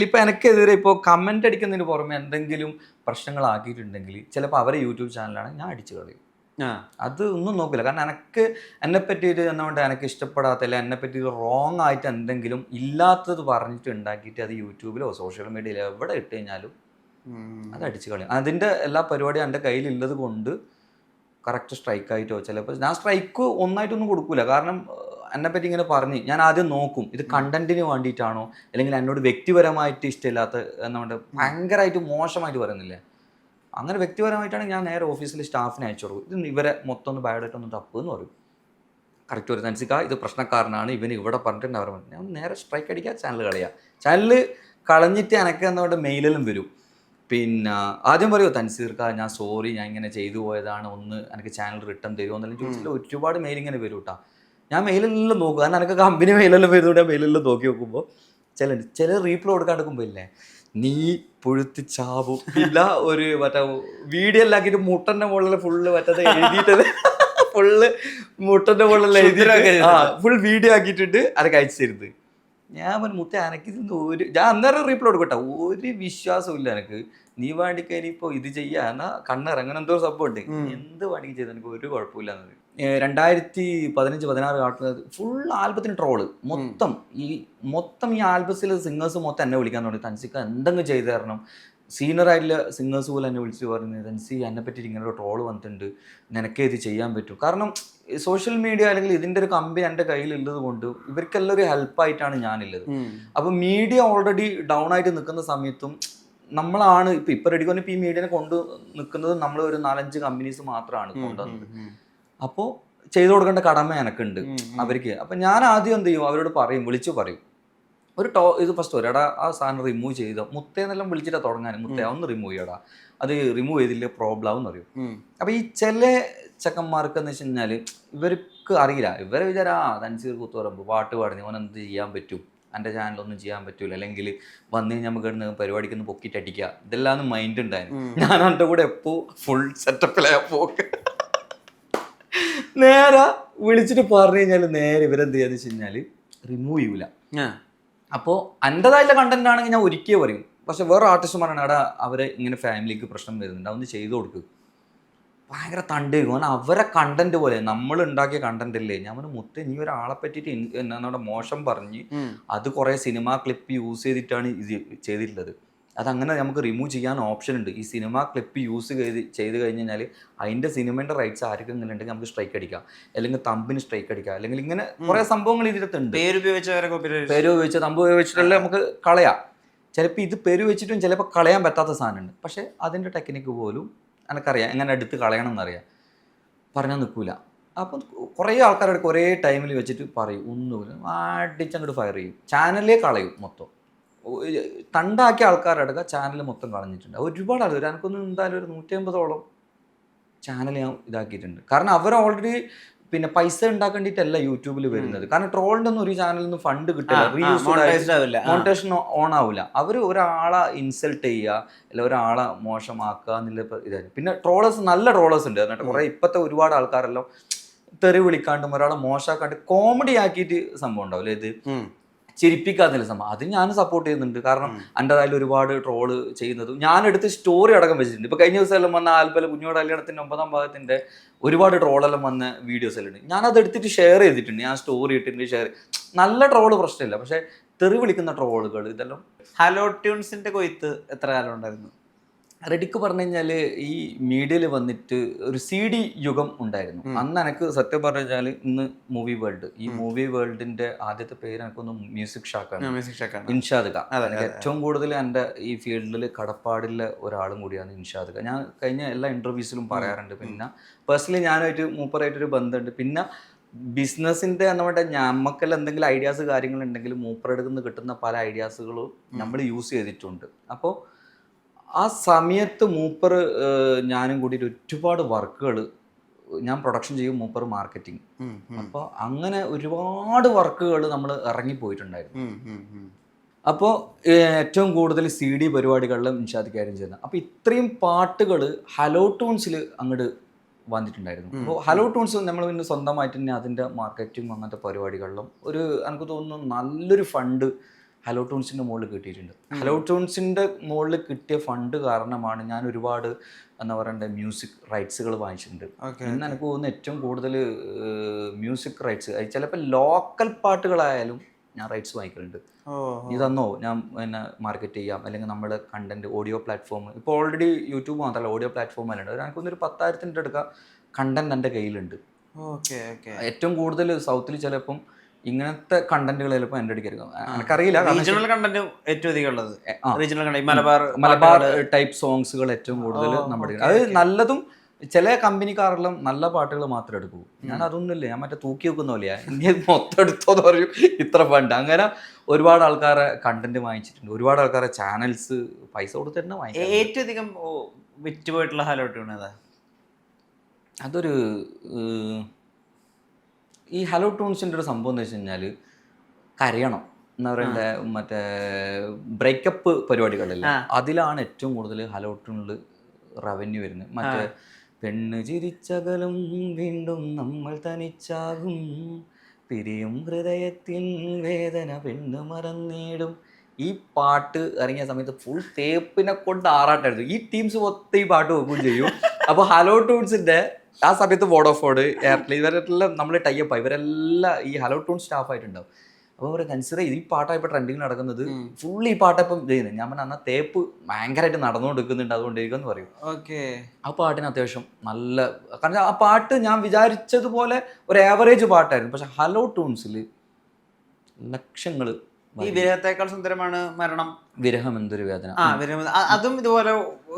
ഇപ്പൊ എനിക്കെതിരെ ഇപ്പൊ കമന്റ് അടിക്കുന്നതിന് പുറമെ എന്തെങ്കിലും പ്രശ്നങ്ങളാക്കിയിട്ടുണ്ടെങ്കിൽ ചിലപ്പോൾ അവരെ യൂട്യൂബ് ചാനലാണ് ഞാൻ അടിച്ചു കളയും. അത് ഒന്നും നോക്കില്ല. കാരണം എന്നെ പറ്റിയിട്ട് എന്നുകൊണ്ട് എനിക്ക് ഇഷ്ടപ്പെടാത്ത അല്ല എന്നെ പറ്റി റോങ് ആയിട്ട് എന്തെങ്കിലും ഇല്ലാത്തത് പറഞ്ഞിട്ട് ഉണ്ടാക്കിയിട്ട് അത് യൂട്യൂബിലോ സോഷ്യൽ മീഡിയയിലോ എവിടെ ഇട്ട് കഴിഞ്ഞാലും അത് അടിച്ചു കളയും. അതിൻ്റെ എല്ലാ പരിപാടിയും എൻ്റെ കയ്യിലുള്ളത് കൊണ്ട് കറക്റ്റ് സ്ട്രൈക്കായിട്ടോ ചിലപ്പോൾ ഞാൻ സ്ട്രൈക്ക് ഒന്നായിട്ടൊന്നും കൊടുക്കൂല. കാരണം എന്നെപ്പറ്റി ഇങ്ങനെ പറഞ്ഞ് ഞാൻ ആദ്യം നോക്കും ഇത് കണ്ടന്റിന് വേണ്ടിയിട്ടാണോ അല്ലെങ്കിൽ എന്നോട് വ്യക്തിപരമായിട്ട് ഇഷ്ടമില്ലാത്ത എന്നുകൊണ്ട് ഭയങ്കരമായിട്ട് മോശമായിട്ട് പറയുന്നില്ലേ, അങ്ങനെ വ്യക്തിപരമായിട്ടാണ് ഞാൻ നേരെ ഓഫീസിൽ സ്റ്റാഫിനെ അയച്ചു കൊടുക്കും. ഇത് ഇവരെ മൊത്തം ഒന്ന് ബയോഡേറ്റ ഒന്ന് തപ്പ് എന്ന് പറയും. കറക്റ്റ് ഒരു തൻസിക്ക ഇത് പ്രശ്നക്കാരനാണ്, ഇവന് ഇവിടെ പറഞ്ഞിട്ടുണ്ട് അവർ പറഞ്ഞു. ഞാൻ നേരെ സ്ട്രൈക്ക് അടിക്കുക, ചാനൽ കളയുക. ചാനൽ കളഞ്ഞിട്ട് എനിക്ക് എന്നോട് മെയിലെല്ലാം വരും. പിന്നെ ആദ്യം പറയുമോ തൻസീർക്ക ഞാൻ സോറി ഞാൻ ഇങ്ങനെ ചെയ്തു പോയതാണ്, ഒന്ന് എനിക്ക് ചാനൽ റിട്ടേൺ തരുമോ എന്നെല്ലാം ചോദിച്ചിട്ട് ഒരുപാട് മെയിൽ ഇങ്ങനെ വരും കേട്ടോ. ഞാൻ മെയിലെല്ലാം നോക്കും. കാരണം എനിക്ക് കമ്പനി മെയിലെല്ലാം വരുന്നുണ്ട്. മെയിലെല്ലാം നോക്കി നോക്കുമ്പോൾ ചില റീപ്ലൈ കൊടുക്കാണ്ടിരിക്കുമ്പോൾ ഇല്ലേ നീ പുഴുത്തി ചാവും. ഇല്ല ഒരു മറ്റേ വീഡിയോ എല്ലാം ആക്കിയിട്ട് മുട്ടൻ്റെ മുകളിൽ ഫുള്ള് മറ്റേ എഴുതിയിട്ടത് ഫുള്ള് മുട്ടൻ്റെ മുകളിൽ എഴുതിയിട്ട് ഫുൾ വീഡിയോ ആക്കിയിട്ടിട്ട് അതൊക്കെ അയച്ചു തരുന്നത്. ഞാൻ പറഞ്ഞു മുത്ത എനക്കിതൊന്നും ഞാൻ അന്നേരം റീപ്ലൈ കൊടുക്കട്ടെ, ഒരു വിശ്വാസവും ഇല്ല എനിക്ക്. നീ വേണ്ടിക്ക് ഇനിയിപ്പോൾ ഇത് ചെയ്യാ എന്നാ കണ്ണിറങ്ങനെ എന്തോ സംഭവം ഉണ്ട്, എന്ത് വേണ്ടിക്ക് ചെയ്ത് എനിക്ക് ഒരു കുഴപ്പമില്ല എന്നത്. 2015-16 കാട്ടുന്നത് ഫുൾ ആൽബത്തിന് ട്രോള് മൊത്തം ഈ ആൽബസിലെ സിംഗേഴ്സ് മൊത്തം എന്നെ വിളിക്കാൻ തുടങ്ങി. തൻസിക്ക എന്തെങ്കിലും ചെയ്തു തരണം. സീനിയറായിട്ടുള്ള സിംഗേഴ്സ് പോലും എന്നെ വിളിച്ച് പറഞ്ഞു തൻസി എന്നെ പറ്റി ഇങ്ങനെ ഒരു ട്രോള് വന്നിട്ടുണ്ട്, നിനക്കേ ഇത് ചെയ്യാൻ പറ്റും. കാരണം സോഷ്യൽ മീഡിയ അല്ലെങ്കിൽ ഇതിൻ്റെ ഒരു കമ്പനി എൻ്റെ കയ്യിലുള്ളത് കൊണ്ട് ഇവർക്കെല്ലാം ഒരു ഹെൽപ്പായിട്ടാണ് ഞാനുള്ളത്. അപ്പം മീഡിയ ഓൾറെഡി ഡൗൺ ആയിട്ട് നിൽക്കുന്ന സമയത്തും നമ്മളാണ് ഇപ്പം റെഡിക്കോൻ ഇപ്പം ഈ മീഡിയനെ കൊണ്ട് നിൽക്കുന്നത് നമ്മൾ ഒരു 4-5 കമ്പനീസ് മാത്രമാണ് കൊണ്ടുവന്നത്. അപ്പോൾ ചെയ്തു കൊടുക്കേണ്ട കടമ എനക്കുണ്ട് അവർക്ക്. അപ്പം ഞാൻ ആദ്യം എന്ത് ചെയ്യും, അവരോട് വിളിച്ചു പറയും ഇത് ഫസ്റ്റ് ഒരടാ ആ സാധനം റിമൂവ് ചെയ്തോ, മുത്തേന്നെല്ലാം വിളിച്ചിട്ടാണ് തുടങ്ങാൻ. മുത്തേ ഒന്ന് റിമൂവ് ചെയ്യടാ, അത് റിമൂവ് ചെയ്തില്ലേ പ്രോബ്ലം ആവും എന്ന് പറയും. അപ്പം ഈ ചില ചെക്കന്മാർക്ക് എന്ന് വെച്ച് കഴിഞ്ഞാൽ ഇവർക്ക് അറിയില്ല, ഇവരെ വിചാരം തൻസീർ കൂത്ത് പറയുമ്പോൾ പാട്ട് പാടുന്ന ഓൻ എന്ത് ചെയ്യാൻ പറ്റും, എൻ്റെ ചാനലൊന്നും ചെയ്യാൻ പറ്റൂല, അല്ലെങ്കിൽ വന്ന് കഴിഞ്ഞാൽ നമുക്ക് ഇടുന്ന പരിപാടിക്കൊന്ന് പൊക്കിട്ടടിക്കുക, ഇതെല്ലാം മൈൻഡ് ഉണ്ടായിരുന്നു. ഞാൻ എൻ്റെ കൂടെ എപ്പോൾ ഫുൾ സെറ്റപ്പിലായ പോക്ക് നേരെ വിളിച്ചിട്ട് പറഞ്ഞു കഴിഞ്ഞാൽ നേരെ ഇവരെന്ത് ചെയ്യാന്ന് വെച്ച് കഴിഞ്ഞാൽ റിമൂവ് ചെയ്യൂല. അപ്പോൾ എൻ്റെതായിട്ടുള്ള കണ്ടന്റ് ആണെങ്കിൽ ഞാൻ ഒരിക്കലേ പറയും. പക്ഷെ വേറെ ആർട്ടിസ്റ്റ്മാരാണ് എടാ അവരെ ഇങ്ങനെ ഫാമിലിക്ക് പ്രശ്നം വരുന്നുണ്ട് അതൊന്ന് ചെയ്തു കൊടുക്കുക, ഭയങ്കര തണ്ടേക്കും. കാരണം അവരെ കണ്ടന്റ് പോലെ നമ്മൾ ഉണ്ടാക്കിയ കണ്ടന്റ് അല്ലേ. ഞാൻ പറഞ്ഞു മുത്തേ നീ ഒരാളെ പറ്റിയിട്ട് എന്നാ മോശം പറഞ്ഞ് അത് കുറേ സിനിമ ക്ലിപ്പ് യൂസ് ചെയ്തിട്ടാണ് ഇത് ചെയ്തിട്ടുള്ളത്, അതങ്ങനെ നമുക്ക് റിമൂവ് ചെയ്യാൻ ഓപ്ഷൻ ഉണ്ട്. ഈ സിനിമ ക്ലിപ്പ് യൂസ് ചെയ്ത് കഴിഞ്ഞ് കഴിഞ്ഞാൽ അതിൻ്റെ സിനിമേൻ്റെ റൈറ്റ്സ് ആർക്കെങ്കിലും ഉണ്ടെങ്കിൽ നമുക്ക് സ്ട്രൈക്ക് അടിക്കാം, അല്ലെങ്കിൽ തമ്പിന് സ്ട്രൈക്ക് അടിക്കാം, അല്ലെങ്കിൽ ഇങ്ങനെ കുറേ സംഭവങ്ങൾ ഇതിനകത്തുണ്ട്. പേര് ഉപയോഗിച്ച് തമ്പ് ഉപയോഗിച്ചിട്ടല്ലേ നമുക്ക് കളയാം. ചിലപ്പോൾ ഇത് പേര് വെച്ചിട്ടും ചിലപ്പോൾ കളയാൻ പറ്റാത്ത സാധനമുണ്ട്. പക്ഷേ അതിൻ്റെ ടെക്നിക്ക് പോലും എനിക്കറിയാം, എങ്ങനെ എടുത്ത് കളയണം എന്നറിയാം, പറഞ്ഞാൽ നിൽക്കില്ല. അപ്പം കുറേ ആൾക്കാരുടെ ഒരേ ടൈമിൽ വെച്ചിട്ട് പറയും ഒന്നുമില്ല, അടിച്ചങ്ങോട്ട് ഫയർ ചെയ്യും, ചാനലിലേ കളയും മൊത്തം. തണ്ടാക്കിയ ആൾക്കാരടക്കം ചാനൽ മൊത്തം കളഞ്ഞിട്ടുണ്ട്. ഒരുപാട് ആൾക്കാർ എനിക്കൊന്നും എന്തായാലും ഒരു 150ഓളം ചാനൽ ഞാൻ ഇതാക്കിയിട്ടുണ്ട്. കാരണം അവർ ഓൾറെഡി പിന്നെ പൈസ ഉണ്ടാക്കേണ്ടിയിട്ടല്ല യൂട്യൂബിൽ വരുന്നത്. കാരണം ട്രോളിൻ്റെ ഒന്നും ഒരു ചാനലിൽ നിന്ന് ഫണ്ട് കിട്ടില്ല, മോണിറ്റൈസേഷൻ ഓൺ ആവില്ല. അവർ ഒരാളെ ഇൻസൾട്ട് ചെയ്യുക അല്ല ഒരാളെ മോശമാക്കുക എന്നുള്ള ഇതായിരുന്നു. പിന്നെ ട്രോളേഴ്സ് നല്ല ട്രോളേഴ്സ് ഉണ്ട് എന്നിട്ട് കുറേ ഇപ്പോഴത്തെ ഒരുപാട് ആൾക്കാരെല്ലാം തെറി വിളിക്കാണ്ടും ഒരാളെ മോശമാക്കാണ്ട് കോമഡി ആക്കിയിട്ട് സംഭവം ഉണ്ടാവില്ലേ, ഇത് ചിരിപ്പിക്കാതില്ല സംഭവം. അത് ഞാൻ സപ്പോർട്ട് ചെയ്യുന്നുണ്ട്. കാരണം എൻ്റെതായാലും ഒരുപാട് ട്രോള് ചെയ്യുന്നതും ഞാനെടുത്ത് സ്റ്റോറി അടക്കം വെച്ചിട്ടുണ്ട്. ഇപ്പോൾ കഴിഞ്ഞ ദിവസം എല്ലാം വന്ന ആൽപ്പല കുഞ്ഞോട് കല്യാണത്തിൻ്റെ 9ാം ഭാഗത്തിൻ്റെ ഒരുപാട് ട്രോളെല്ലാം വന്ന വീഡിയോസ് എല്ലാം ഉണ്ട്. ഞാനത് എടുത്തിട്ട് ഷെയർ ചെയ്തിട്ടുണ്ട്, ഞാൻ സ്റ്റോറി ഇട്ടിട്ടുണ്ട് ഷെയർ. നല്ല ട്രോള് പ്രശ്നമില്ല, പക്ഷേ തെറി വിളിക്കുന്ന ട്രോളുകൾ ഇതെല്ലാം. ഹലോ ട്യൂൺസിൻ്റെ കൊയ്ത്ത് എത്ര കാലം ഉണ്ടായിരുന്നു? റെഡിക്ക് പറഞ്ഞു കഴിഞ്ഞാൽ ഈ മീഡിയയിൽ വന്നിട്ട് ഒരു CD യുഗം ഉണ്ടായിരുന്നു. അന്ന് എനിക്ക് സത്യം പറഞ്ഞു കഴിഞ്ഞാൽ ഇന്ന് മൂവി വേൾഡ്, ഈ മൂവി വേൾഡിന്റെ ആദ്യത്തെ പേര് എനിക്കൊന്ന് മ്യൂസിക് ഷാക്കാണ്, ഇൻഷാദ് ഖാൻ. ഏറ്റവും കൂടുതൽ എൻ്റെ ഈ ഫീൽഡിൽ കടപ്പാടില്ല ഒരാളും കൂടിയാണ് ഇൻഷാദ് ഖാൻ. ഞാൻ കഴിഞ്ഞ എല്ലാ ഇന്റർവ്യൂസിലും പറയാറുണ്ട്. പിന്നെ പേഴ്സണലി ഞാനായിട്ട് മൂപ്പറായിട്ടൊരു ബന്ധമുണ്ട്. പിന്നെ ബിസിനസ്സിൻ്റെ നമ്മുടെ നമുക്കെല്ലാം എന്തെങ്കിലും ഐഡിയാസ് കാര്യങ്ങളുണ്ടെങ്കിൽ മൂപ്പറെടുത്ത് നിന്ന് കിട്ടുന്ന പല ഐഡിയാസുകളും നമ്മൾ യൂസ് ചെയ്തിട്ടുണ്ട്. അപ്പോൾ ആ സമയത്ത് മൂപ്പർ ഞാനും കൂടിയിട്ട് ഒരുപാട് വർക്കുകൾ ഞാൻ പ്രൊഡക്ഷൻ ചെയ്യും, മൂപ്പർ മാർക്കറ്റിംഗ്. അപ്പോൾ അങ്ങനെ ഒരുപാട് വർക്കുകൾ നമ്മൾ ഇറങ്ങിപ്പോയിട്ടുണ്ടായിരുന്നു. അപ്പോൾ ഏറ്റവും കൂടുതൽ CD പരിപാടികളിലും ഇൻഷാദ് കാര്യം ചെയ്യുന്നത്. അപ്പോൾ ഇത്രയും പാട്ടുകൾ ഹലോ ട്യൂൺസിൽ അങ്ങോട്ട് വന്നിട്ടുണ്ടായിരുന്നു. അപ്പോൾ ഹലോ ടൂൺസ് നമ്മൾ പിന്നെ സ്വന്തമായിട്ട് തന്നെ അതിൻ്റെ മാർക്കറ്റിംഗ് അങ്ങനത്തെ പരിപാടികളിലും എനിക്ക് തോന്നുന്നു നല്ലൊരു ഫണ്ട് ഹലോ ടൂൺസിൻ്റെ മുകളിൽ കിട്ടിയിട്ടുണ്ട്. ഹലോ ടൂൺസിൻ്റെ മുകളിൽ കിട്ടിയ ഫണ്ട് കാരണമാണ് ഞാൻ ഒരുപാട് എന്താ പറയണ്ടേ മ്യൂസിക് റൈറ്റ്സുകൾ വാങ്ങിച്ചിട്ടുണ്ട്. ഇന്ന് എനിക്ക് തോന്നുന്നു ഏറ്റവും കൂടുതൽ മ്യൂസിക് റൈറ്റ്സ് ചിലപ്പോൾ ലോക്കൽ പാട്ടുകളായാലും ഞാൻ റൈറ്റ്സ് വാങ്ങിക്കലുണ്ട്. ഇതന്നോ ഞാൻ പിന്നെ മാർക്കറ്റ് ചെയ്യാം, അല്ലെങ്കിൽ നമ്മുടെ കണ്ടന്റ് ഓഡിയോ പ്ലാറ്റ്ഫോം ഇപ്പോൾ ഓൾറെഡി യൂട്യൂബ് മാത്രമല്ല ഓഡിയോ പ്ലാറ്റ്ഫോം എല്ലാം ഉണ്ട്. എനിക്കൊന്നൊരു 10,000 അടുക്ക കണ്ടന്റ് എൻ്റെ കയ്യിലുണ്ട്. ഏറ്റവും കൂടുതൽ സൗത്തിൽ ചിലപ്പം ഇങ്ങനത്തെ കണ്ടന്റുകൾ ചിലപ്പോൾ എൻ്റെ അടുക്കായിരിക്കും. എനിക്കറിയില്ല, റീജിയണൽ കണ്ടന്റ് ഏറ്റവും അധികം ഉള്ളത് റീജിയണൽ കണ്ടന്റ് മലബാർ ടൈപ്പ് സോങ്സുകൾ ഏറ്റവും കൂടുതൽ നമ്മുടെ അത് നല്ലതും ചില കമ്പനിക്കാരെല്ലാം നല്ല പാട്ടുകൾ മാത്രമേ എടുക്കൂ. ഞാൻ അതൊന്നുമില്ല, ഞാൻ മറ്റേ തൂക്കി വെക്കുന്ന പോലെയാ, ഇനി മൊത്തം എടുത്തോന്ന് പറയും ഇത്ര ഫണ്ട്. അങ്ങനെ ഒരുപാട് ആൾക്കാരെ കണ്ടന്റ് വാങ്ങിച്ചിട്ടുണ്ട്, ഒരുപാട് ആൾക്കാരെ ചാനൽസ് പൈസ കൊടുത്തിട്ടുണ്ട് വാങ്ങിക്കും. ഏറ്റവും അധികം വിറ്റുപോയിട്ടുള്ള ഹലോ ട്യൂൺ ഏതാ? അതൊരു ഈ ഹലോ ടൂൺസിൻ്റെ ഒരു സംഭവം എന്ന് വെച്ച് കഴിഞ്ഞാൽ കരയണം എന്താ പറയണ്ടേ, മറ്റേ ബ്രേക്കപ്പ് പരിപാടികളില്ല, അതിലാണ് ഏറ്റവും കൂടുതൽ ഹലോ ടൂണിൽ റവന്യൂ വരുന്നത്. മറ്റേ പെണ്ണ് ചിരിച്ചകലും വീണ്ടും നമ്മൾ തനിച്ചാകും, പിരിയും ഹൃദയത്തിൻ വേദന പെണ്ണ് മറന്നിടും. ഈ പാട്ട് ഇറങ്ങിയ സമയത്ത് ഫുൾ തേപ്പിനെ കൊണ്ട് ആറാട്ടായിരുന്നു. ഈ ടീംസ് മൊത്തം ഈ പാട്ട് വെക്കുകയും ചെയ്യും. അപ്പോൾ ഹലോ ടൂൺസിൻ്റെ ആ സമയത്ത് വോഡോഫോൺ, എയർടെൽ ഇവരെല്ലാം നമ്മൾ ടൈപ്പ് ഇവരെല്ലാം ഈ ഹലോ ടൂൺ സ്റ്റാഫായിട്ടുണ്ടാവും. അപ്പോൾ അവർ കൺസിഡർ ചെയ്ത് ഈ പാട്ടാണ് ഇപ്പോൾ ട്രെൻഡിങ് നടക്കുന്നത്, ഫുൾ ഈ പാട്ടപ്പം ചെയ്യുന്നത്. ഞാൻ പറഞ്ഞാൽ എന്നാൽ തേപ്പ് ഭയങ്കരമായിട്ട് നടന്നുകൊണ്ടിരിക്കുന്നുണ്ട്, അതുകൊണ്ടിരിക്കും എന്ന് പറയും. ആ പാട്ടിന് അത്യാവശ്യം നല്ല, കാരണം ആ പാട്ട് ഞാൻ വിചാരിച്ചതുപോലെ ഒരു ആവറേജ് പാട്ടായിരുന്നു. പക്ഷെ ഹലോ ടൂൺസിൽ ലക്ഷങ്ങൾ. ഈ വിരഹത്തേക്കാൾ സുന്ദരമാണ് മരണം, വിരഹം എന്തൊരു വേദന, അതും ഇതുപോലെ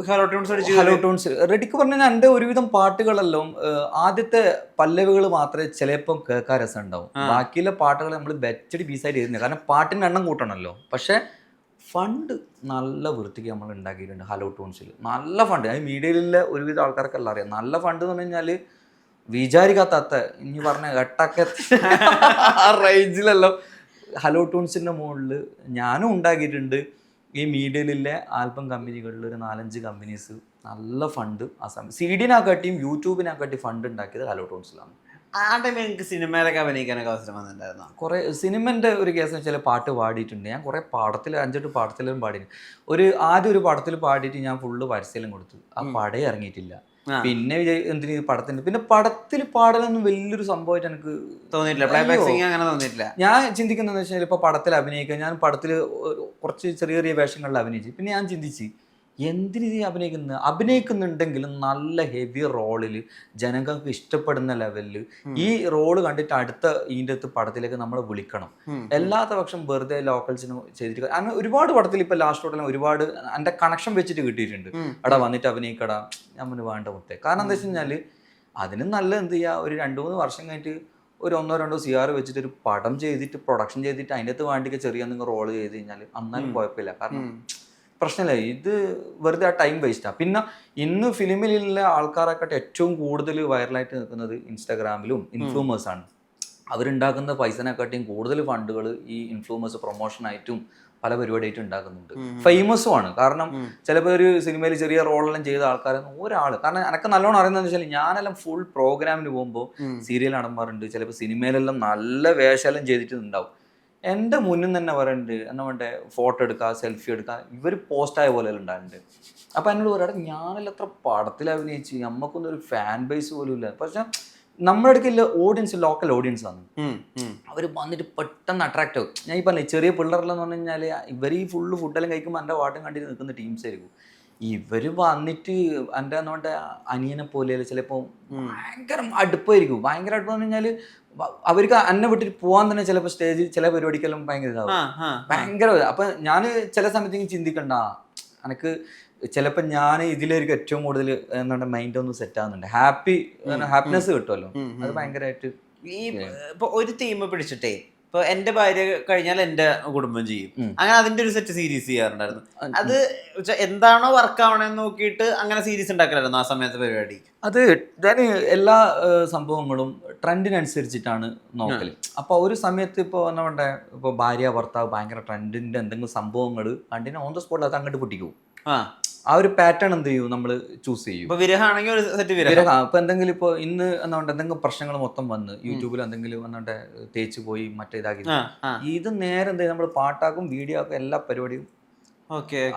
ഹലോ ടൂൺസ്. ഹലോ ടൂൺസ് റെഡിക്ക് പറഞ്ഞാൽ എൻ്റെ ഒരുവിധം പാട്ടുകളെല്ലാം ആദ്യത്തെ പല്ലവികൾ മാത്രമേ ചിലപ്പം കേൾക്കാൻ രസം ഉണ്ടാവും. ബാക്കിയുള്ള പാട്ടുകൾ നമ്മൾ വെച്ചടി പീസായിട്ട് ചെയ്യുന്നത്, കാരണം പാട്ടിൻ്റെ എണ്ണം കൂട്ടണമല്ലോ. പക്ഷെ ഫണ്ട് നല്ല വൃത്തിക്ക് നമ്മൾ ഉണ്ടാക്കിയിട്ടുണ്ട് ഹലോ ടൂൺസിൽ. നല്ല ഫണ്ട്, അത് മീഡിയയിലുള്ള ഒരുവിധം ആൾക്കാർക്കെല്ലാം അറിയാം. നല്ല ഫണ്ട് എന്ന് പറഞ്ഞു കഴിഞ്ഞാൽ വിചാരിക്കാത്ത ഇനി പറഞ്ഞ എട്ടൊക്കെ ആ റേഞ്ചിലെല്ലാം ഹലോ ടൂൺസിൻ്റെ മുകളിൽ ഞാനും ഉണ്ടാക്കിയിട്ടുണ്ട്. ഈ മീഡിയയിലെ ആൽബം കമ്പനികളിൽ ഒരു 4-5 കമ്പനീസ് നല്ല ഫണ്ട് ആ സമയം CD-നെക്കാട്ടിയും യൂട്യൂബിനെക്കാട്ടിയും ഫണ്ട് ഉണ്ടാക്കിയത് ഹലോ ടൂൺസിലാണ്. ആ ടൈമിൽ എനിക്ക് സിനിമയിലൊക്കെ അഭിനയിക്കാനൊക്കെ അവസരം വന്നിട്ടുണ്ടായിരുന്നു. കുറേ സിനിമൻ്റെ ഒരു കേസ് വെച്ചാൽ പാട്ട് പാടിയിട്ടുണ്ട്. ഞാൻ കുറേ പാടത്തിൽ 5-8 പാടത്തിലും പാടിയിട്ടുണ്ട്. ആദ്യം ഒരു പടത്തിൽ പാടിയിട്ട് ഞാൻ ഫുള്ള് പരസ്യം കൊടുത്തു. ആ പടം ഇറങ്ങിയിട്ടില്ല. പിന്നെ എന്തിനു പടത്തിന്, പിന്നെ പടത്തിൽ പാടലൊന്നും വലിയൊരു സംഭവമായിട്ട് എനിക്ക് തോന്നിയിട്ടില്ല. ഞാൻ ചിന്തിക്കുന്നതെന്ന് വെച്ചാൽ ഇപ്പോൾ പടത്തിൽ അഭിനയിക്കുക, ഞാൻ പടത്തിൽ കുറച്ച് ചെറിയ ചെറിയ വേഷങ്ങളിൽ അഭിനയിച്ചു. പിന്നെ ഞാൻ ചിന്തിച്ച് എന്തിനു അഭിനയിക്കുന്നുണ്ടെങ്കിലും നല്ല ഹെവി റോളിൽ ജനങ്ങൾക്ക് ഇഷ്ടപ്പെടുന്ന ലെവലിൽ ഈ റോള് കണ്ടിട്ട് അടുത്ത ഇതിൻ്റെ പടത്തിലേക്ക് നമ്മൾ വിളിക്കണം. എല്ലാത്ത പക്ഷം വെറുതെ ലോക്കൽസിന് ചെയ്തിട്ട് അങ്ങനെ ഒരുപാട് പടത്തിൽ ഇപ്പോൾ ലാസ്റ്റ് ടോട്ടെല്ലാം ഒരുപാട് എൻ്റെ കണക്ഷൻ വെച്ചിട്ട് കിട്ടിയിട്ടുണ്ട്. അവിടെ വന്നിട്ട് അഭിനയിക്കടാ, ഞാൻ മുന്നേ വേണ്ട മുത്തേ. കാരണം എന്താ വെച്ച് കഴിഞ്ഞാൽ അതിന് നല്ല എന്ത് ചെയ്യുക, ഒരു 2-3 വർഷം കഴിഞ്ഞിട്ട് ഒരു 1-2 CR വെച്ചിട്ട് ഒരു പടം ചെയ്തിട്ട് പ്രൊഡക്ഷൻ ചെയ്തിട്ട് അതിൻ്റെ അകത്ത് വേണ്ടിക്ക് ചെറിയ എന്തെങ്കിലും റോള് ചെയ്ത് കഴിഞ്ഞാൽ അന്നാലും കുഴപ്പമില്ല. കാരണം പ്രശ്നമില്ല, ഇത് വെറുതെ ആ ടൈം വേസ്റ്റാണ്. പിന്നെ ഇന്ന് ഫിലിമിലുള്ള ആൾക്കാരെക്കാട്ട് ഏറ്റവും കൂടുതൽ വൈറലായിട്ട് നിൽക്കുന്നത് ഇൻസ്റ്റാഗ്രാമിലും ഇൻഫ്ലൂമേഴ്സാണ്. അവരുണ്ടാക്കുന്ന പൈസനെക്കാട്ടിയും കൂടുതൽ ഫണ്ടുകൾ ഈ ഇൻഫ്ലൂമേഴ്സ് പ്രൊമോഷനായിട്ടും പല പരിപാടിയായിട്ടും ഉണ്ടാക്കുന്നുണ്ട്. ഫേമസും ആണ്. കാരണം ചിലപ്പോൾ ഒരു സിനിമയിൽ ചെറിയ റോളെല്ലാം ചെയ്ത ആൾക്കാരൊന്നും ഒരാൾ, കാരണം എനിക്ക് നല്ലോണം അറിയുന്നതെന്ന് വെച്ചാൽ ഞാനെല്ലാം ഫുൾ പ്രോഗ്രാമിന് പോകുമ്പോൾ സീരിയൽ നടന്മാരുണ്ട്, ചിലപ്പോൾ സിനിമയിലെല്ലാം നല്ല വേഷമെല്ലാം ചെയ്തിട്ടുണ്ടാവും. എൻ്റെ മുന്നിൽ തന്നെ പറയുന്നുണ്ട്, എന്നാ വേണ്ടേ ഫോട്ടോ എടുക്കുക, സെൽഫി എടുക്കുക, ഇവർ പോസ്റ്റായ പോലെ ഉണ്ടായിട്ടുണ്ട്. അപ്പോൾ എന്നോട് പറയാം, ഞാനെല്ലാം എത്ര പടത്തിൽ അഭിനയിച്ച് നമുക്കൊന്നും ഒരു ഫാൻ ബേസ് പോലും ഇല്ല. പക്ഷെ നമ്മുടെ അടുക്കല്ല ഓഡിയൻസ് ലോക്കൽ ഓഡിയൻസ് ആണ്. അവർ വന്നിട്ട് പെട്ടെന്ന് അട്രാക്റ്റ് ആവും. ഞാൻ ഈ പറഞ്ഞില്ല, ചെറിയ പിള്ളേരെല്ലാം പറഞ്ഞു കഴിഞ്ഞാൽ ഇവർ ഈ ഫുള്ള് ഫുഡെല്ലാം കഴിക്കുമ്പോൾ എൻ്റെ വാട്ടം കണ്ടിട്ട് നിൽക്കുന്ന ടീംസ് ആയിരിക്കും. ഇവർ വന്നിട്ട് എൻ്റെ എന്നുകൊണ്ട് അനിയനെ പോലെ ചിലപ്പോൾ ഭയങ്കര അടുപ്പായിരിക്കും. ഭയങ്കര അടുപ്പം എന്ന് പറഞ്ഞാൽ അവർക്ക് എന്നെ വിട്ടിട്ട് പോകാൻ തന്നെ ചിലപ്പോൾ സ്റ്റേജിൽ ചില പരിപാടിക്കെല്ലാം ഭയങ്കര ഇതാവും, ഭയങ്കര. അപ്പം ഞാൻ ചില സമയത്ത് ചിന്തിക്കണ്ട, എനിക്ക് ചിലപ്പോൾ ഞാൻ ഇതിലായിരിക്കും ഏറ്റവും കൂടുതൽ എന്താണ് മൈൻഡ് ഒന്ന് സെറ്റ് ആകുന്നുണ്ട്, ഹാപ്പിനെസ് കിട്ടുമല്ലോ, അത് ഭയങ്കരമായിട്ട്. ഈ ഇപ്പൊ ഒരു തീം പിടിച്ചിട്ടേ, ഇപ്പൊ എന്റെ ഭാര്യ കഴിഞ്ഞാൽ എന്റെ കുടുംബം ചെയ്യും, അങ്ങനെ അതിന്റെ ഒരു സെറ്റ് സീരീസ് ചെയ്യാറുണ്ടായിരുന്നു. അത് എന്താണോ വർക്ക് ആവണെന്ന് നോക്കിയിട്ട് അങ്ങനെ സീരീസ് ഉണ്ടാക്കലായിരുന്നു ആ സമയത്ത് പരിപാടി. അത് ഞാൻ എല്ലാ സംഭവങ്ങളും ട്രെൻഡിനനുസരിച്ചിട്ടാണ് നോക്കല്. അപ്പോൾ ഒരു സമയത്ത് ഇപ്പോൾ നമ്മുടെ ഇപ്പോൾ ഭാര്യ ഭർത്താവ് ഭയങ്കര ട്രെൻഡിൻ്റെ എന്തെങ്കിലും സംഭവങ്ങൾ കണ്ടിന് ഓൺ ദ സ്പോട്ടിൽ അത് അങ്ങോട്ട് പൊട്ടിക്കും. ആ ഒരു പാറ്റേൺ എന്ത് ചെയ്യും നമ്മൾ ചൂസ് ചെയ്യും. ഇപ്പൊ വിരഹാണെങ്കിൽ ഒരു സെറ്റ് വിരഹം. ഇപ്പൊ എന്തെങ്കിലും ഇപ്പൊ ഇന്ന് എന്നാണ്ട് എന്തെങ്കിലും പ്രശ്നങ്ങൾ മൊത്തം വന്ന് യൂട്യൂബിൽ എന്തെങ്കിലും വന്നിട്ട് തേച്ച് പോയി മറ്റേതാക്കി, ഇത് നേരെ എന്ത് ചെയ്യും നമ്മൾ പാട്ടാക്കും വീഡിയോ ആക്കും എല്ലാ പരിപാടിയും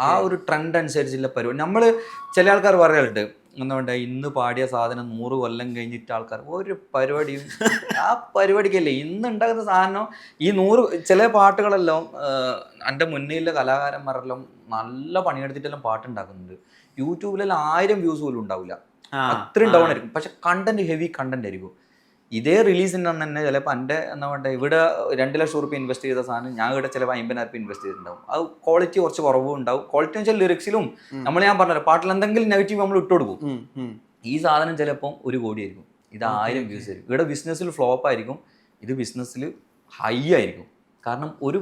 ആ ഒരു ട്രെൻഡ് അനുസരിച്ചുള്ള പരിപാടി. നമ്മള് ചില ആൾക്കാർ പറയാറുണ്ട് എന്നുകൊണ്ട് ഇന്ന് പാടിയ സാധനം 100 കൊല്ലം കഴിഞ്ഞിട്ട് ആൾക്കാർ ഒരു പരിപാടിയും ആ പരിപാടിക്കല്ലേ ഇന്ന് ഉണ്ടാക്കുന്ന സാധനം. ഈ 100 ചില പാട്ടുകളെല്ലാം എൻ്റെ മുന്നിലെ കലാകാരന്മാരെല്ലാം നല്ല പണിയെടുത്തിട്ടെല്ലാം പാട്ടുണ്ടാക്കുന്നുണ്ട്. യൂട്യൂബിലെല്ലാം 1000 വ്യൂസ് പോലും ഉണ്ടാവില്ല, അത്രയും ഡൗൺ ആയിരിക്കും. പക്ഷെ കണ്ടന്റ് ഹെവി കണ്ടന്റ് ആയിരിക്കും. ഇതേ റിലീസിന് തന്നെ ചിലപ്പോൾ എൻ്റെ എന്താ പറയുക ഇവിടെ 2 ലക്ഷം റുപ്യ ഇൻവെസ്റ്റ് ചെയ്ത സാധനം ഞാൻ ഇവിടെ ചിലപ്പോൾ 50,000 റുപ്യ ഇൻവെസ്റ്റ് ചെയ്തിട്ടുണ്ടാവും. അത് ക്വാളിറ്റി കുറച്ച് കുറവും ഉണ്ടാവും. ക്വാളിറ്റി എന്ന് വെച്ചാൽ ലിറിക്സിലും ഞാൻ പറഞ്ഞല്ലോ പാട്ടിൽ എന്തെങ്കിലും നെഗറ്റീവ് നമ്മൾ ഇട്ട് കൊടുക്കും. ഈ സാധനം ചിലപ്പം 1 കോടി ആയിരിക്കും, ഇത് 1000 വ്യൂസ് ആയിരിക്കും. ഇവിടെ ബിസിനസ്സിൽ ഫ്ലോപ്പ് ആയിരിക്കും, ഇത് ബിസിനസ്സിൽ ഹൈ ആയിരിക്കും. കാരണം ഒരു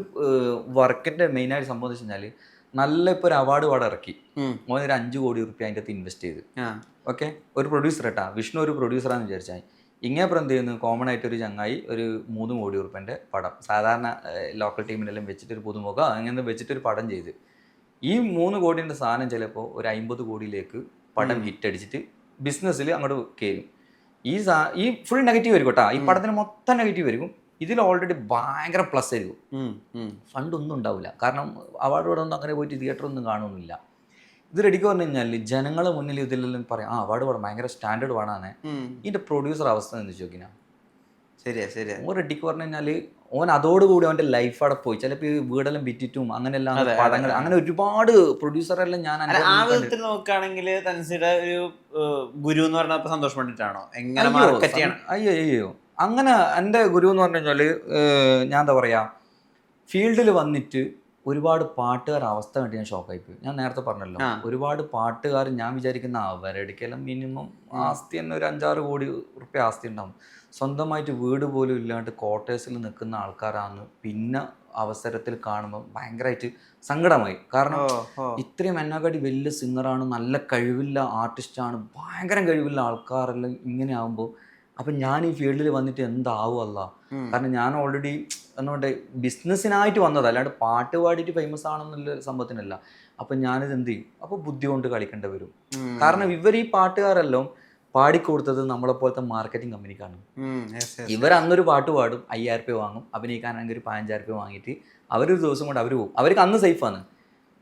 വർക്കിൻ്റെ മെയിനായിട്ട് സംഭവം വെച്ച് കഴിഞ്ഞാൽ നല്ല ഇപ്പോൾ ഒരു അവാർഡ് പാടെ ഇറക്കി ഒരു 5 കോടി റുപ്യ അതിൻ്റെ അകത്ത് ഇൻവെസ്റ്റ് ചെയ്ത്. ഓക്കെ, ഒരു പ്രൊഡ്യൂസർ കേട്ടാ, വിഷ്ണു ഒരു പ്രൊഡ്യൂസറാന്ന് വിചാരിച്ചാൽ ഇങ്ങേപ്പുറം എന്ത് ചെയ്യുന്നു, കോമൺ ആയിട്ട് ഒരു ചങ്ങായി ഒരു 3 കോടി റുപ്യൻ്റെ പടം സാധാരണ ലോക്കൽ ടീമിനെല്ലാം വെച്ചിട്ടൊരു പുതുമുഖം അങ്ങനെ വെച്ചിട്ടൊരു പടം ചെയ്ത് ഈ 3 കോടിൻ്റെ സാധനം ചിലപ്പോൾ ഒരു 50 കോടിയിലേക്ക് പടം ഹിറ്റ് അടിച്ചിട്ട് ബിസിനസ്സിൽ അങ്ങോട്ട് കയറും. ഈ ഫുൾ നെഗറ്റീവ് ആയിരിക്കും കേട്ടോ, ഈ പടത്തിന് മൊത്തം നെഗറ്റീവ് ആയിരിക്കും. ഇതിൽ ഓൾറെഡി ഭയങ്കര പ്ലസ് ആയിരിക്കും, ഫണ്ട് ഒന്നും ഉണ്ടാവില്ല. കാരണം അവാർഡ് ഇവിടെ ഒന്നും അങ്ങനെ പോയിട്ട് തിയേറ്ററൊന്നും കാണുന്നില്ല. ഇത് റെഡിക്ക് പറഞ്ഞു കഴിഞ്ഞാൽ ജനങ്ങളെ മുന്നിൽ ഇതിലെല്ലാം പറയാം അവാർഡ് പാടാം ഭയങ്കര സ്റ്റാൻഡേർഡ് പാടാണ്. ഇതിന്റെ പ്രൊഡ്യൂസർ അവസ്ഥ എന്ന് ചോദിക്കുന്ന ശരിയാ ഓൻ റെഡിക്ക് പറഞ്ഞു കഴിഞ്ഞാൽ ഓൻ അതോടുകൂടി അവന്റെ ലൈഫ് അവിടെ പോയി. ചിലപ്പോൾ ഈ വീടെല്ലാം വിറ്റിട്ടും അങ്ങനെല്ലാം പടങ്ങൾ അങ്ങനെ ഒരുപാട് പ്രൊഡ്യൂസറെല്ലാം ഞാൻ ആ വിധത്തിൽ നോക്കുകയാണെങ്കിൽ തൻസിയുടെ ഒരു ഗുരു എന്ന് പറഞ്ഞ സന്തോഷം വേണ്ടിട്ടാണോ എങ്ങനെ മാർക്കറ്റ് ചെയ്യണം? അയ്യോ അങ്ങനെ എൻ്റെ ഗുരു എന്ന് പറഞ്ഞു കഴിഞ്ഞാൽ ഞാൻ എന്താ പറയാ ഫീൽഡിൽ വന്നിട്ട് ഒരുപാട് പാട്ടുകാർ അവസ്ഥ കണ്ടി ഞാൻ ഷോക്കായിപ്പോയി. ഞാൻ നേരത്തെ പറഞ്ഞല്ലോ ഒരുപാട് പാട്ടുകാർ ഞാൻ വിചാരിക്കുന്ന അവരടിക്കെല്ലാം മിനിമം ആസ്തി തന്നെ ഒരു 5-6 കോടി റുപ്യ ആസ്തി ഉണ്ടാവും. സ്വന്തമായിട്ട് വീട് പോലും ഇല്ലാണ്ട് ക്വാർട്ടേഴ്സിൽ നിൽക്കുന്ന ആൾക്കാരാണ്. പിന്നെ അവസരത്തിൽ കാണുമ്പോൾ ഭയങ്കരമായിട്ട് സങ്കടമായി. കാരണം ഇത്രയും എന്നെക്കാട്ടി വലിയ സിംഗറാണ്, നല്ല കഴിവില്ല ആർട്ടിസ്റ്റാണ്, ഭയങ്കര കഴിവില്ല ആൾക്കാരെല്ലാം ഇങ്ങനെ ആകുമ്പോൾ അപ്പം ഞാൻ ഈ ഫീൽഡിൽ വന്നിട്ട് എന്താവുമല്ല. കാരണം ഞാൻ ഓൾറെഡി എന്നുകൊണ്ട് ബിസിനസ്സിനായിട്ട് വന്നത് അല്ലാണ്ട് പാട്ട് പാടിയിട്ട് ഫേമസ് ആണെന്നുള്ള സംഭവത്തിനല്ല. അപ്പം ഞാനിത് എന്ത് ചെയ്യും, അപ്പോൾ ബുദ്ധി കൊണ്ട് കളിക്കേണ്ടി വരും. കാരണം ഇവർ ഈ പാട്ടുകാരെല്ലാം പാടിക്കൊടുത്തത് നമ്മളെപ്പോലത്തെ മാർക്കറ്റിംഗ് കമ്പനിക്കാണ്. ഇവർ അന്നൊരു പാട്ട് പാടും, 5,000 റുപ്യ വാങ്ങും, അഭിനയിക്കാനാണെങ്കിൽ ഒരു 15,000 റുപ്യ വാങ്ങിയിട്ട് അവരൊരു ദിവസം കൊണ്ട് അവർ പോകും. അവർക്ക് അന്ന് സേഫാണ്.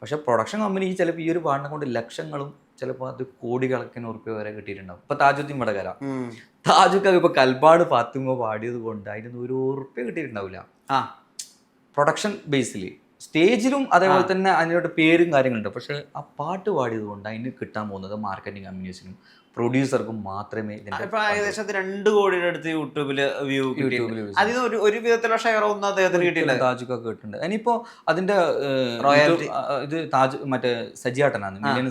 പക്ഷെ പ്രൊഡക്ഷൻ കമ്പനി ചിലപ്പോൾ ഈ ഒരു പാടിനെ കൊണ്ട് ലക്ഷങ്ങളും ചിലപ്പോൾ അത് കോടിക്കണക്കിന് ഉറുപ്പ്യ വരെ കിട്ടിയിട്ടുണ്ടാവും. ഇപ്പൊ താജുദ്ദീൻ വടകര, താജുക്ക് ഇപ്പൊ കൽപ്പാട് ഫാത്തിമ പാടിയത് കൊണ്ട് അതിന് 1 ഉറുപ്പ്യ കിട്ടിയിട്ടുണ്ടാവില്ല. പ്രൊഡക്ഷൻ ബേസിൽ സ്റ്റേജിലും അതേപോലെ തന്നെ അതിനോട്ട് പേരും കാര്യങ്ങളുണ്ട്. പക്ഷെ ആ പാട്ട് പാടിയത് കൊണ്ട് അതിന് കിട്ടാൻ പോകുന്നത് മാർക്കറ്റിംഗ് കമ്പനീസിനും പ്രൊഡ്യൂസർക്കും മാത്രമേ. ഏകദേശം 2 കോടിയുടെ അടുത്ത് യൂട്യൂബില് വ്യൂ അതിന് ഒരു വിധത്തിലുള്ള ഷെയർ ഒന്നും അദ്ദേഹത്തിന് കിട്ടിയിട്ടുണ്ട്, താജുക്കൊക്കെ കിട്ടുന്നുണ്ട്. ഇനിയിപ്പോ അതിന്റെ ഇത് താജ് മറ്റേ സജിയാട്ടനാണ്, മില്യൻ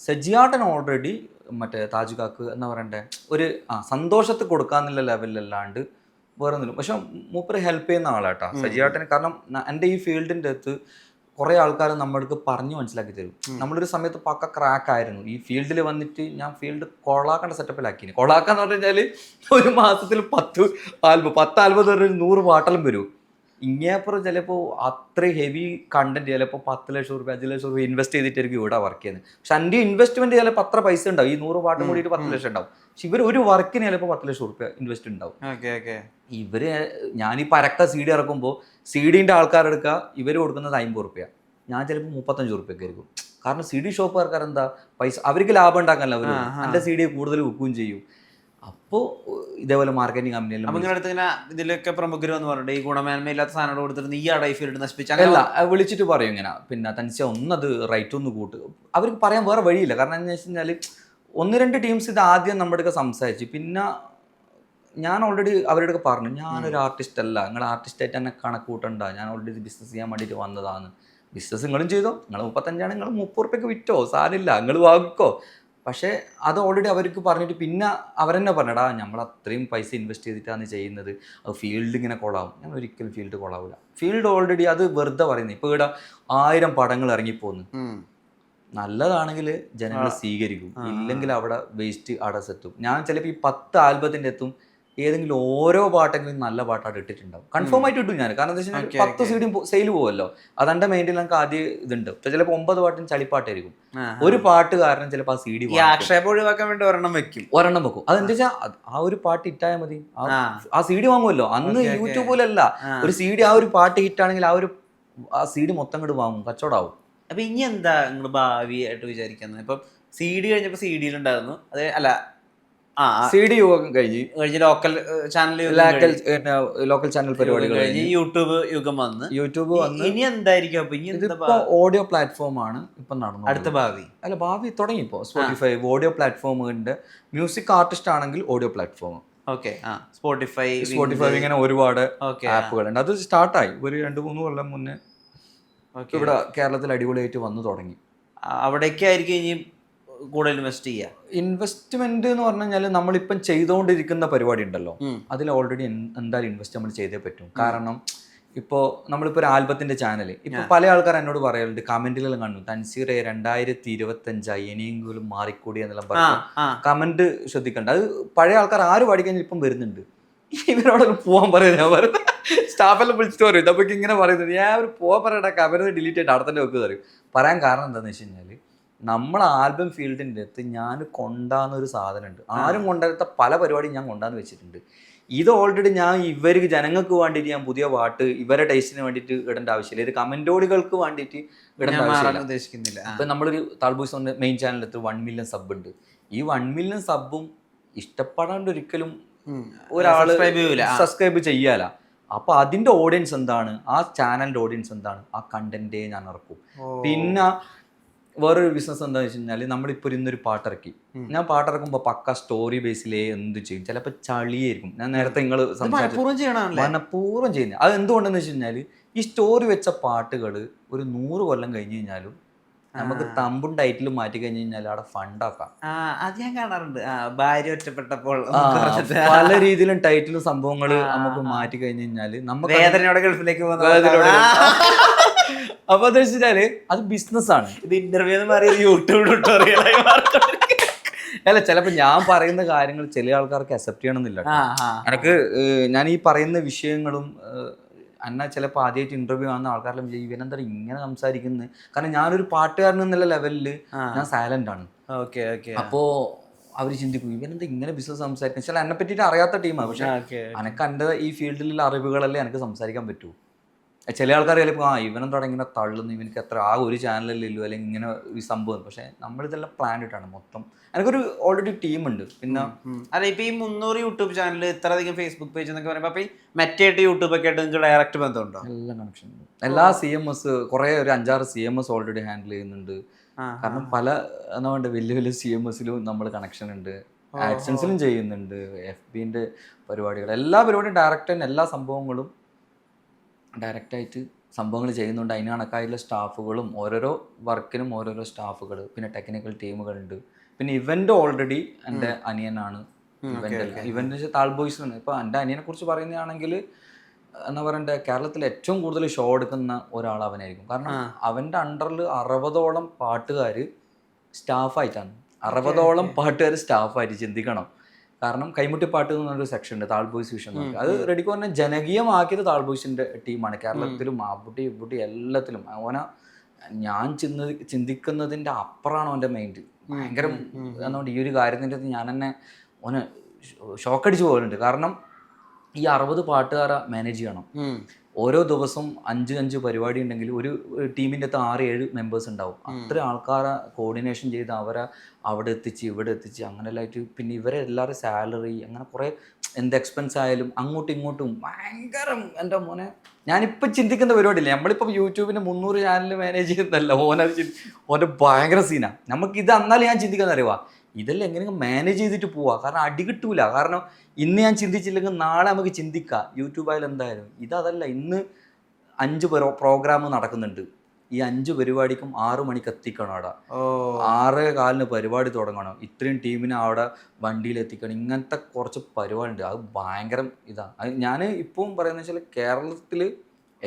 സജിയാട്ടൻ ഓൾറെഡി മറ്റേ താജുക്കാക്ക് എന്താ പറയണ്ടേ ഒരു സന്തോഷത്തിൽ കൊടുക്കാന്നുള്ള ലെവലിലല്ലാണ്ട് വേറെ ഒന്നുമില്ല. പക്ഷെ മൂപ്പര് ഹെൽപ്പ് ചെയ്യുന്ന ആളാട്ടാ സജിയാട്ടന്. കാരണം എൻ്റെ ഈ ഫീൽഡിൻ്റെ അടുത്ത് കുറേ ആൾക്കാർ നമ്മൾക്ക് പറഞ്ഞു മനസ്സിലാക്കി തരും. നമ്മളൊരു സമയത്ത് പക്ക ക്രാക്ക് ആയിരുന്നു. ഈ ഫീൽഡിൽ വന്നിട്ട് ഞാൻ ഫീൽഡ് കൊളാക്കേണ്ട സെറ്റപ്പിലാക്കിന്. കൊളാക്കാന്ന് പറഞ്ഞു കഴിഞ്ഞാൽ ഒരു മാസത്തിൽ 10 ആൽബം 100 പാട്ടെല്ലാം വരും. ഇങ്ങേപ്പുറം ചിലപ്പോൾ അത്ര ഹെവി കണ്ടന്റ് ചിലപ്പോൾ 10 ലക്ഷം റുപ്യ 5 ലക്ഷം റുപ്യ ഇൻവെസ്റ്റ് ചെയ്തിട്ടായിരിക്കും ഇവിടെ വർക്ക് ചെയ്യുന്നത്. പക്ഷെ എൻ്റെ ഇൻവെസ്റ്റ്മെന്റ് ചിലപ്പോൾ അത്ര പൈസ ഉണ്ടാവും. ഈ 100 പാട്ടും കൂടിയിട്ട് 10 ലക്ഷം ഉണ്ടാവും. പക്ഷെ ഇവർ ഒരു വർക്കിന് ചിലപ്പോൾ 10 ലക്ഷം റുപ്യ ഇൻവെസ്റ്റ് ഉണ്ടാവും. ഇവര് ഞാനീ പരക്ക CD ഇറക്കുമ്പോൾ CDന്റെ ആൾക്കാരെടുക്കുക, ഇവർ കൊടുക്കുന്നത് 50 റുപ്യ, ഞാൻ ചിലപ്പോൾ 35 റുപ്യൊക്കെ ആയിരിക്കും. കാരണം CD ഷോപ്പുകാർക്കാർ എന്താ പൈസ, അവർക്ക് ലാഭം ഉണ്ടാക്കാനല്ല അവർ എൻ്റെ CD കൂടുതൽ വിൽക്കുകയും ചെയ്യും. അപ്പോൾ ഇതേപോലെ മാർക്കറ്റിംഗ് കമ്പനിയെല്ലാം ഇതിലൊക്കെ പ്രമുഖരെന്ന് പറഞ്ഞിട്ട് ഈ ഗുണമേന്മയില്ലാത്ത സാധനം കൊടുത്തിട്ട് ഈ അടൈ ഫീൽഡ് നശിപ്പിച്ച അല്ല വിളിച്ചിട്ട് പറയും ഇങ്ങനെ പിന്നെ തനിച്ച ഒന്നത് റൈറ്റ് ഒന്ന് കൂട്ട്. അവർക്ക് പറയാൻ വേറെ വഴിയില്ല. കാരണം എന്താ വെച്ച് കഴിഞ്ഞാൽ 1-2 ടീംസ് ഇത് ആദ്യം നമ്മുടെ സംസാരിച്ച് പിന്നെ ഞാൻ ഓൾറെഡി അവരോടൊക്കെ പറഞ്ഞു ഞാനൊരു ആർട്ടിസ്റ്റ് അല്ല, നിങ്ങൾ ആർട്ടിസ്റ്റായിട്ട് തന്നെ കണക്ക് കൂട്ടണ്ട, ഞാൻ ഓൾറെഡി ബിസിനസ് ചെയ്യാൻ വേണ്ടിയിട്ട് വന്നതാണ്. ബിസിനസ് നിങ്ങളും ചെയ്തോ, നിങ്ങൾ 35 നിങ്ങൾ 30 റുപ്യക്ക് വിറ്റോ, സാരില്ല നിങ്ങൾ വാങ്ങിക്കോ. പക്ഷേ അത് ഓൾറെഡി അവർക്ക് പറഞ്ഞിട്ട് പിന്നെ അവരെന്നെ പറഞ്ഞടാ നമ്മൾ അത്രയും പൈസ ഇൻവെസ്റ്റ് ചെയ്തിട്ടാണ് ചെയ്യുന്നത്, അത് ഫീൽഡ് ഇങ്ങനെ കൊള്ളാവും. ഞാൻ ഒരിക്കലും ഫീൽഡ് കൊള്ളാവില്ല. ഫീൽഡ് ഓൾറെഡി അത് വെറുതെ പറയുന്നത്. ഇപ്പോൾ ഇവിടെ 1000 പടങ്ങൾ ഇറങ്ങിപ്പോന്ന്, നല്ലതാണെങ്കിൽ ജനങ്ങൾ സ്വീകരിക്കും, ഇല്ലെങ്കിൽ അവിടെ വേസ്റ്റ് അവിടെ സെറ്റും. ഞാൻ ചിലപ്പോൾ ഈ 10 ആൽബത്തിൻ്റെ എത്തും ഏതെങ്കിലും ഓരോ പാട്ടെങ്കിലും നല്ല പാട്ടായിട്ട് ഇട്ടിട്ടുണ്ടാവും. കൺഫേം ആയിട്ട് ഇട്ടു ഞാൻ. കാരണം എന്താ വെച്ചാൽ 10 CD സെയിൽ പോവല്ലോ. അതെന്റെ മൈൻഡിൽ നമുക്ക് ആദ്യം ഇതുണ്ട്. ചിലപ്പോൾ 9 പാട്ടും ചളിപ്പാട്ടായിരിക്കും. ഒരു പാട്ട് കാരണം ചിലപ്പോൾ ആ CD ആക്ഷേപം ഒഴിവാക്കാൻ വേണ്ടി ഒരെണ്ണം വെക്കും. അതെന്താ വെച്ചാൽ ആ ഒരു പാട്ട് ഹിറ്റായാൽ മതി. ആ CD വാങ്ങുമല്ലോ. അന്ന് യൂട്യൂബിലല്ല, ഒരു CD ആ ഒരു പാട്ട് ഹിറ്റാണെങ്കിൽ ആ CD മൊത്തം കൂടെ വാങ്ങും, കച്ചവടമാവും. അപ്പൊ ഇനി എന്താ നിങ്ങൾ ഭാവിയായിട്ട് വിചാരിക്കുന്നത്? ഇപ്പം CD കഴിഞ്ഞപ്പോ CD-യിലുണ്ടായിരുന്നു, അതെ അല്ല CD യോഗം കഴിഞ്ഞ് ലോക്കൽ ചാനൽ പരിപാടികൾ കഴിഞ്ഞ് യൂട്യൂബ് വന്ന് ഇനി എന്തായിരിക്കും? അപ്പൊ ഇനി ഇതിപ്പോ ഓഡിയോ പ്ലാറ്റ്ഫോം ആണ് ഇപ്പൊ നടന്നത്. അടുത്ത ഭാവി തുടങ്ങിപ്പോ സ്പോട്ടിഫൈ ഓഡിയോ പ്ലാറ്റ്ഫോമിന്റെ മ്യൂസിക് ആർട്ടിസ്റ്റ് ആണെങ്കിൽ ഓഡിയോ പ്ലാറ്റ്ഫോം. സ്പോട്ടിഫൈ ഇങ്ങനെ ഒരുപാട് ആപ്പുകളുണ്ട്. അത് സ്റ്റാർട്ടായി ഒരു 2-3 കൊല്ലം മുന്നേ ഇവിടെ കേരളത്തിൽ അടിപൊളിയായിട്ട് വന്നു തുടങ്ങി. അവിടേക്കായിരിക്കും ഇനി കൂടുതൽ ഇൻവെസ്റ്റ്മെന്റ് എന്ന് പറഞ്ഞു കഴിഞ്ഞാൽ നമ്മളിപ്പം ചെയ്തുകൊണ്ടിരിക്കുന്ന പരിപാടി ഉണ്ടല്ലോ, അതിൽ ഓൾറെഡി എന്തായാലും ഇൻവെസ്റ്റ് നമ്മൾ ചെയ്തേ പറ്റും. കാരണം ഇപ്പോൾ നമ്മളിപ്പോൾ ഒരു ആൽബത്തിന്റെ ചാനൽ, ഇപ്പൊ പല ആൾക്കാർ എന്നോട് പറയാറുണ്ട്, കമന്റിലെല്ലാം കണ്ടു, തൻസീറെ 2025 ഇനിയെങ്കിലും മാറിക്കൂടി എന്നെല്ലാം പറഞ്ഞു കമന്റ് ശ്രദ്ധിക്കണ്ട. അത് പഴയ ആൾക്കാർ ആര് പാടിക്കഴിഞ്ഞാൽ ഇപ്പം വരുന്നുണ്ട്. ഇവരോടെല്ലാം പോകാൻ പറയാം. ഞാൻ പറയുന്നത് സ്റ്റാഫെല്ലാം വിളിച്ചിട്ട് പറയും, ഇതപ്പോൾ ഇങ്ങനെ പറയുന്നത്, ഞാൻ ഒരു പോകാൻ പറയണ്ട, കമന്റ് ഡിലീറ്റ് ആയിട്ട് അവിടെ തന്നെ വെക്കുക പറയും. പറയാൻ കാരണം എന്താണെന്ന് വെച്ച് കഴിഞ്ഞാൽ നമ്മളെ ആൽബം ഫീൽഡിൻ്റെ അടുത്ത് ഞാൻ കൊണ്ടാന്നൊരു സാധനമുണ്ട്. ആരും കൊണ്ടുവരാത്ത പല പരിപാടിയും ഞാൻ കൊണ്ടാന്ന് വെച്ചിട്ടുണ്ട്. ഇത് ഓൾറെഡി ഞാൻ ഇവർക്ക് ജനങ്ങൾക്ക് വേണ്ടിയിട്ട് ഞാൻ പുതിയ പാട്ട് ഇവരെ ടേസ്റ്റിന് വേണ്ടിയിട്ട് ഇടേണ്ട ആവശ്യമില്ല. ഇത് കമന്റോടികൾക്ക് വേണ്ടിയിട്ട് ഇടേണ്ട ആവശ്യമില്ല, ഉദ്ദേശിക്കുന്നില്ല. ഇപ്പം നമ്മളൊരു താൾബോയ്സ് മെയിൻ ചാനലിലെത്ത് 1 മില്യൺ സബ് ഉണ്ട്. ഈ 1 മില്യൺ സബും ഇഷ്ടപ്പെടാണ്ട് ഒരിക്കലും ഒരാള് സബ്സ്ക്രൈബ് ചെയ്യാല. അപ്പൊ അതിന്റെ ഓഡിയൻസ് എന്താണ്, ആ ചാനലിന്റെ ഓഡിയൻസ് എന്താണ്, ആ കണ്ടന്റേ ഞാൻ ഇറക്കും. പിന്നെ വേറൊരു ബിസിനസ് എന്താണെന്ന് വെച്ച് കഴിഞ്ഞാൽ, നമ്മളിപ്പോൾ ഇന്നൊരു പാട്ടിറക്കി, ഞാൻ പാട്ടിറക്കുമ്പോൾ പക്ക സ്റ്റോറി ബേസിലേ എന്ത് ചെയ്യും. ചിലപ്പോൾ ചളിയായിരിക്കും. ഞാൻ നേരത്തെ നിങ്ങൾ മനഃപൂർവ്വം ചെയ്യുന്നത്. അത് എന്തുകൊണ്ടെന്ന് വെച്ച് കഴിഞ്ഞാൽ, ഈ സ്റ്റോറി വെച്ച പാട്ടുകൾ ഒരു 100 കൊല്ലം കഴിഞ്ഞ് കഴിഞ്ഞാലും നമുക്ക് തമ്പും ടൈറ്റിലും മാറ്റി കഴിഞ്ഞ് കഴിഞ്ഞാൽ അവിടെ ഫണ്ടാക്കാം. അത് ഞാൻ കാണാറുണ്ട്. ഭാര്യ ഒറ്റപ്പെട്ടപ്പോൾ പല രീതിയിലും ടൈറ്റിലും സംഭവങ്ങള് നമുക്ക് മാറ്റി കഴിഞ്ഞ് കഴിഞ്ഞാല് നമുക്ക് വേദനയോടെ ഗൾഫിലേക്ക് അപ്പൊ എന്താ വെച്ചാല് അത് ബിസിനസ്സാണ്. ഇത് ഇന്റർവ്യൂ യൂട്യൂബ് ട്യൂട്ടോറിയലായി അല്ല, ചിലപ്പോ ഞാൻ പറയുന്ന കാര്യങ്ങൾ ചില ആൾക്കാർക്ക് അക്സെപ്റ്റ് ചെയ്യണമെന്നില്ല. എനിക്ക് ഞാൻ ഈ പറയുന്ന വിഷയങ്ങളും എന്നാൽ ചിലപ്പോൾ ആദ്യമായിട്ട് ഇന്റർവ്യൂ കാണുന്ന ആൾക്കാരെല്ലാം വിചാരിക്കും ഇവനെന്താ ഇങ്ങനെ സംസാരിക്കുന്നത്. കാരണം ഞാനൊരു പാട്ടുകാരൻ എന്നുള്ള ലെവലിൽ ഞാൻ സൈലന്റ് ആണ്. അപ്പോൾ അവർ ചിന്തിക്കും ഇവനെന്താ ഇങ്ങനെ ബിസിനസ് സംസാരിക്കുന്നത്. ചില എന്നെ പറ്റിയിട്ട് അറിയാത്ത ടീമാണ്. പക്ഷെ എനിക്ക് എൻ്റെ ഈ ഫീൽഡിലുള്ള അറിവുകളല്ലേ എനിക്ക് സംസാരിക്കാൻ പറ്റൂ. ചില ആൾക്കാർ ചിലപ്പോൾ ഇവനെന്താ ഇങ്ങനെ തള്ളുന്നു, ഇവനക്ക് എത്ര ഒരു ചാനലല്ലേ ഉള്ളൂ, അല്ലെങ്കിൽ ഇങ്ങനെ ഈ സംഭവം. പക്ഷെ നമ്മളിതെല്ലാം പ്ലാൻ ഇട്ടാണ് മൊത്തം. എനിക്കൊരു ഓൾറെഡി ടീമുണ്ട്. പിന്നെ അല്ല, ഇപ്പൊ ഈ 300 യൂട്യൂബ് ചാനൽ, ഇത്രയധികം ഫേസ്ബുക്ക് പേജ് എന്നൊക്കെ പറയുമ്പോൾ അപ്പൊ ഈ മറ്റേട്ട് യൂട്യൂബ് ഒക്കെ ആയിട്ട് നിങ്ങൾക്ക് ഡയറക്റ്റ് ബന്ധമുണ്ടോ? എല്ലാം കണക്ഷൻ ഉണ്ട്. എല്ലാ CMS കുറെ ഒരു 5-6 CMS ഓൾറെഡി ഹാൻഡിൽ ചെയ്യുന്നുണ്ട്. കാരണം പല എന്താ വേണ്ട വലിയ വലിയ CMSലും നമ്മൾ കണക്ഷൻ ഉണ്ട്. ആഡ്സൻസിലും ചെയ്യുന്നുണ്ട്. FBന്റെ പരിപാടികൾ, എല്ലാ പരിപാടിയും ഡയറക്റ്റ് തന്നെ എല്ലാ സംഭവങ്ങളും ഡയറക്റ്റായിട്ട് സംഭവങ്ങൾ ചെയ്യുന്നുണ്ട്. അതിന് കണക്കായിട്ടുള്ള സ്റ്റാഫുകളും ഓരോരോ വർക്കിനും ഓരോരോ സ്റ്റാഫുകൾ, പിന്നെ ടെക്നിക്കൽ ടീമുകളുണ്ട്. പിന്നെ ഇവന്റ് ഓൾറെഡി എൻ്റെ അനിയനാണ്. ഇവന്റ് താൾബോയ്സിനാണ്. ഇപ്പോൾ എൻ്റെ അനിയനെ കുറിച്ച് പറയുകയാണെങ്കിൽ എന്താ പറയണ്ടേ, കേരളത്തിൽ ഏറ്റവും കൂടുതൽ ഷോ എടുക്കുന്ന ഒരാൾ അവനായിരിക്കും. കാരണം അവൻ്റെ അണ്ടറിൽ 60ഓളം പാട്ടുകാർ സ്റ്റാഫായിട്ടാണ്. 60ഓളം പാട്ടുകാർ സ്റ്റാഫായിട്ട് ചിന്തിക്കണം. കാരണം കൈമുട്ടിപ്പാട്ട് എന്നൊരു സെക്ഷൻ ഉണ്ട്, താൾബോയ്സ് വിഷൻ. അത് റെഡിക്ക് പറഞ്ഞാൽ ജനകീയമാക്കിയത് താൾബോയ്സിന്റെ ടീമാണ്. കേരളത്തിലും അബുട്ടി ഇബുട്ടി എല്ലാത്തിലും ഞാൻ ചിന്തിക്കുന്നതിന്റെ അപ്പുറമാണ് അവൻ്റെ മൈൻഡ്. ഭയങ്കര എന്തുകൊണ്ട് ഈ ഒരു കാര്യത്തിൻ്റെ ഞാൻ തന്നെ ഓന് ഷോക്കടിച്ച് പോലുണ്ട്. കാരണം ഈ 60 പാട്ടുകാരെ മാനേജ് ചെയ്യണം. ഓരോ ദിവസം 5 പരിപാടി ഉണ്ടെങ്കിൽ ഒരു ടീമിൻ്റെ അകത്ത് 6-7 മെമ്പേഴ്സ് ഉണ്ടാവും. അത്ര ആൾക്കാരെ കോർഡിനേഷൻ ചെയ്ത് അവരെ അവിടെ എത്തിച്ച് ഇവിടെ എത്തിച്ച് അങ്ങനെല്ലായിട്ട്, പിന്നെ ഇവരെ എല്ലാവരും സാലറി, അങ്ങനെ കുറേ എന്ത് എക്സ്പെൻസ് ആയാലും അങ്ങോട്ടും ഇങ്ങോട്ടും ഭയങ്കര. എൻ്റെ മോനെ ഞാനിപ്പോൾ ചിന്തിക്കുന്ന പരിപാടിയില്ല. നമ്മളിപ്പോൾ യൂട്യൂബിന് 300 ചാനൽ മാനേജ് ചെയ്യുന്നതല്ല, ഓൻ്റെ ഭയങ്കര സീനാണ്. നമുക്കിത് എന്നാലും ഞാൻ ചിന്തിക്കുന്ന അറിയുക, ഇതെല്ലാം എങ്ങനെയെങ്കിലും മാനേജ് ചെയ്തിട്ട് പോവാം. കാരണം അടി കിട്ടൂല. കാരണം ഇന്ന് ഞാൻ ചിന്തിച്ചില്ലെങ്കിൽ നാളെ നമുക്ക് ചിന്തിക്കാം യൂട്യൂബായാലും എന്തായാലും. ഇതല്ല, ഇന്ന് 5 പ്രോഗ്രാം നടക്കുന്നുണ്ട്. ഈ 5 പരിപാടിക്കും 6 മണിക്ക് എത്തിക്കണം അവിടെ. 6:15 പരിപാടി തുടങ്ങണം. ഇത്രയും ടീമിനെ അവിടെ വണ്ടിയിൽ എത്തിക്കണം. ഇങ്ങനത്തെ കുറച്ച് പരിപാടി ഉണ്ട്. അത് ഭയങ്കര ഇതാണ്. അത് ഞാൻ ഇപ്പം പറയുന്നത് വെച്ചാൽ കേരളത്തിൽ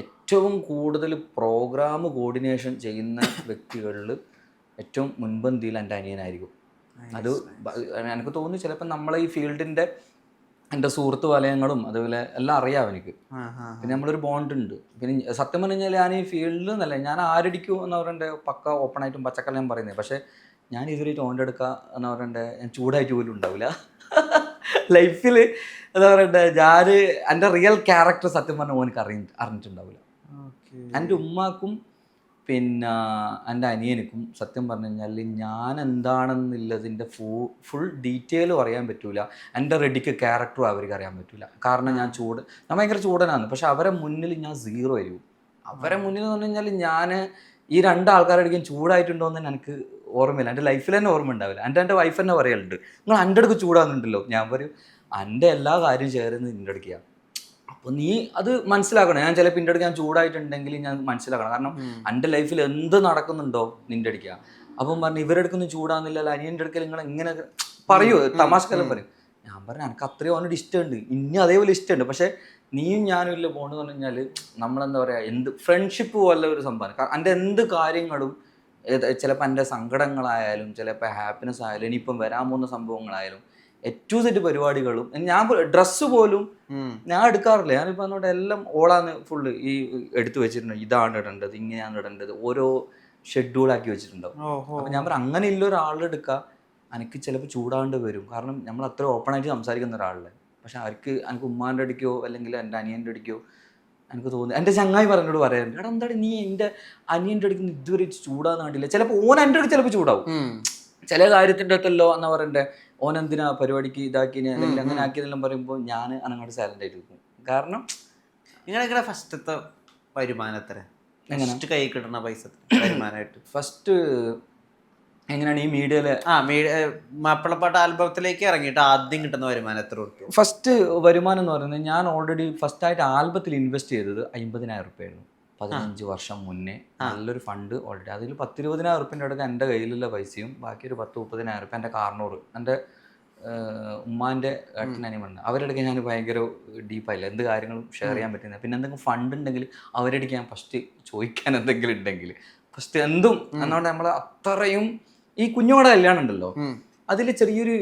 ഏറ്റവും കൂടുതൽ പ്രോഗ്രാം കോർഡിനേഷൻ ചെയ്യുന്ന വ്യക്തികളിൽ ഏറ്റവും മുൻപന്തിയിൽ എൻ്റെ അനിയനായിരിക്കും. അത് എനിക്ക് തോന്നുന്നു ചിലപ്പോൾ നമ്മളെ ഈ ഫീൽഡിൻ്റെ എൻ്റെ സുഹൃത്ത് വലയങ്ങളും അതുപോലെ എല്ലാം അറിയാം എനിക്ക്. പിന്നെ നമ്മളൊരു ബോണ്ട് ഉണ്ട്. പിന്നെ സത്യം പറഞ്ഞു കഴിഞ്ഞാൽ ഞാൻ ഈ ഫീൽഡിൽ നിന്നല്ല, ഞാൻ ആരടിക്കും എന്ന് പറയണ്ടേ പക്ക ഓപ്പണായിട്ടും പച്ചക്കല്ല ഞാൻ പറയുന്നത്. പക്ഷേ ഞാൻ ഇതുവരെയായിട്ട് ഓൻ്റെ എടുക്കുക എന്ന് പറയണ്ടേ ഞാൻ ചൂടായിട്ട് പോലും ഉണ്ടാവില്ല ലൈഫിൽ. എന്താ പറയണ്ടേ, ഞാൻ എൻ്റെ റിയൽ ക്യാരക്ടർ സത്യം പറഞ്ഞാൽ ഓനക്ക് അറിഞ്ഞിട്ടുണ്ടാവില്ല. എൻ്റെ ഉമ്മാക്കും പിന്നെ എൻ്റെ അനിയനിക്കും സത്യം പറഞ്ഞു കഴിഞ്ഞാൽ ഞാൻ എന്താണെന്നുള്ളതിൻ്റെ ഫുൾ ഡീറ്റെയിൽ അറിയാൻ പറ്റൂല. എൻ്റെ റെഡിക്ക് ക്യാരക്ടറും അവർക്ക് അറിയാൻ പറ്റൂല. കാരണം ഞാൻ ഭയങ്കര ചൂടനാണ്. പക്ഷെ അവരെ മുന്നിൽ ഞാൻ 0 ആയിരിക്കും. അവരെ മുന്നിൽ എന്ന് പറഞ്ഞു കഴിഞ്ഞാൽ ഞാൻ ഈ 2 ആൾക്കാരടിക്കാൻ ചൂടായിട്ടുണ്ടോ എന്ന് എനിക്ക് ഓർമ്മയില്ല. എൻ്റെ ലൈഫിൽ തന്നെ ഓർമ്മ ഉണ്ടാവില്ല. എൻ്റെ വൈഫ് തന്നെ പറയലുണ്ട്, നിങ്ങൾ എൻ്റെ അടുക്ക് ചൂടാകുന്നുണ്ടല്ലോ. ഞാൻ പറയും എൻ്റെ എല്ലാ കാര്യവും ചേരുന്നത് നിൻ്റെ അടുക്കുക. അപ്പോൾ നീ അത് മനസ്സിലാക്കണം. ഞാൻ ചിലപ്പോൾ എൻ്റെ അടുക്ക് ഞാൻ ചൂടായിട്ടുണ്ടെങ്കിൽ ഞാൻ മനസ്സിലാക്കണം. കാരണം എൻ്റെ ലൈഫിൽ എന്ത് നടക്കുന്നുണ്ടോ നിൻ്റെ അടുക്കുക. അപ്പം പറഞ്ഞു ഇവരുടെ അടുക്കൊന്നും ചൂടാകുന്നില്ല, അനിയൻ്റെ അടുക്കൽ നിങ്ങൾ ഇങ്ങനെ പറയൂ, തമാശക്കെല്ലാം പറയും. ഞാൻ പറഞ്ഞു എനിക്ക് അത്രയും അവനോട് ഇഷ്ടമുണ്ട്, ഇനി അതേപോലെ ഇഷ്ടമുണ്ട്. പക്ഷേ നീയും ഞാനും ഇല്ല പോകണമെന്ന് പറഞ്ഞു കഴിഞ്ഞാൽ നമ്മളെന്താ പറയുക, എന്ത് ഫ്രണ്ട്ഷിപ്പ് പോലെ ഒരു സംഭവമാണ്. എൻ്റെ എന്ത് കാര്യങ്ങളും ചിലപ്പോൾ എൻ്റെ സങ്കടങ്ങളായാലും ചിലപ്പോൾ ഹാപ്പിനെസ് ആയാലും ഇനിയിപ്പം വരാൻ പോകുന്ന സംഭവങ്ങളായാലും ഏറ്റവും സെറ്റ് പരിപാടികളും ഞാൻ ഡ്രസ്സ് പോലും ഞാൻ എടുക്കാറില്ല. ഞാനിപ്പോൾ എന്നോട് എല്ലാം ഓളാന്ന് ഫുള്ള് ഈ എടുത്തു വെച്ചിട്ടുണ്ട്. ഇതാണ് ഇടേണ്ടത്, ഇങ്ങനെയാണ് ഇടേണ്ടത്, ഓരോ ഷെഡ്യൂളാക്കി വെച്ചിട്ടുണ്ടാവും. അപ്പം ഞാൻ പറയാം അങ്ങനെ ഇല്ല ഒരാളെടുക്കുക എനിക്ക് ചിലപ്പോൾ ചൂടാണ്ട് വരും. കാരണം നമ്മൾ അത്ര ഓപ്പണായിട്ട് സംസാരിക്കുന്ന ഒരാളല്ലേ. പക്ഷെ എനിക്ക് ഉമ്മാൻ്റെ അടിക്കോ അല്ലെങ്കിൽ എൻ്റെ അനിയൻ്റെ അടിക്കോ എനിക്ക് തോന്നി. എൻ്റെ ചങ്ങായി പറഞ്ഞോട് പറയാറുണ്ട്, എടാ എന്താണ് നീ എൻ്റെ അനിയൻ്റെ അടിക്കുന്ന ഇതുവരെ ചൂടാന്ന് കണ്ടില്ല. ചിലപ്പോൾ ഓൻ എൻ്റെ അടുത്ത് ചിലപ്പോൾ ചൂടാവും ചില കാര്യത്തിൻ്റെ അടുത്തല്ലോ എന്നാ പറയണ്ടേ, ഓനെന്തിനാ പരിപാടിക്ക് ഇതാക്കിനെ അല്ലെങ്കിൽ അങ്ങനെ ആക്കിയതെല്ലാം പറയുമ്പോൾ ഞാൻ അങ്ങോട്ട് സൈലൻ്റ് ആയിട്ട് നിൽക്കും. കാരണം നിങ്ങളെങ്ങനെ ഫസ്റ്റത്തെ വരുമാനത്തിന് എങ്ങനെ കൈ കിട്ടുന്ന പൈസ വരുമാനമായിട്ട് ഫസ്റ്റ് എങ്ങനെയാണ് ഈ മീഡിയയിലെ മാപ്പിളപ്പാട്ട് ആൽബത്തിലേക്ക് ഇറങ്ങിയിട്ട് ആദ്യം കിട്ടുന്ന വരുമാനം എത്ര രൂപ? ഫസ്റ്റ് വരുമാനം എന്ന് പറയുന്നത് ഞാൻ ഓൾറെഡി ഫസ്റ്റായിട്ട് ആൽബത്തിൽ ഇൻവെസ്റ്റ് ചെയ്തത് 50,000 രൂപയായിരുന്നു 15 വർഷം മുന്നേ. നല്ലൊരു ഫണ്ട് ഓൾറെഡി. അതിൽ 10-20,000 റുപ്യൻ്റെ അടുത്ത് എൻ്റെ കയ്യിലുള്ള പൈസയും ബാക്കി ഒരു 10-30,000 റുപ്യ എൻ്റെ കാർണൂർ എൻ്റെ ഉമ്മാൻ്റെ ഏട്ടനനിയുണ്ട് അവരുടെ ഞാൻ ഭയങ്കര ഡീപ്പായില്ല. എന്ത് കാര്യങ്ങളും ഷെയർ ചെയ്യാൻ പറ്റുന്നത്. പിന്നെ എന്തെങ്കിലും ഫണ്ട് ഉണ്ടെങ്കിൽ അവരുടെ ഞാൻ ഫസ്റ്റ് ചോദിക്കാൻ എന്തെങ്കിലും ഉണ്ടെങ്കിൽ ഫസ്റ്റ് എന്തും എന്നുകൊണ്ട് നമ്മൾ അത്രയും ഈ കുഞ്ഞോടെ കല്യാണം ഉണ്ടല്ലോ അതിൽ ചെറിയൊരു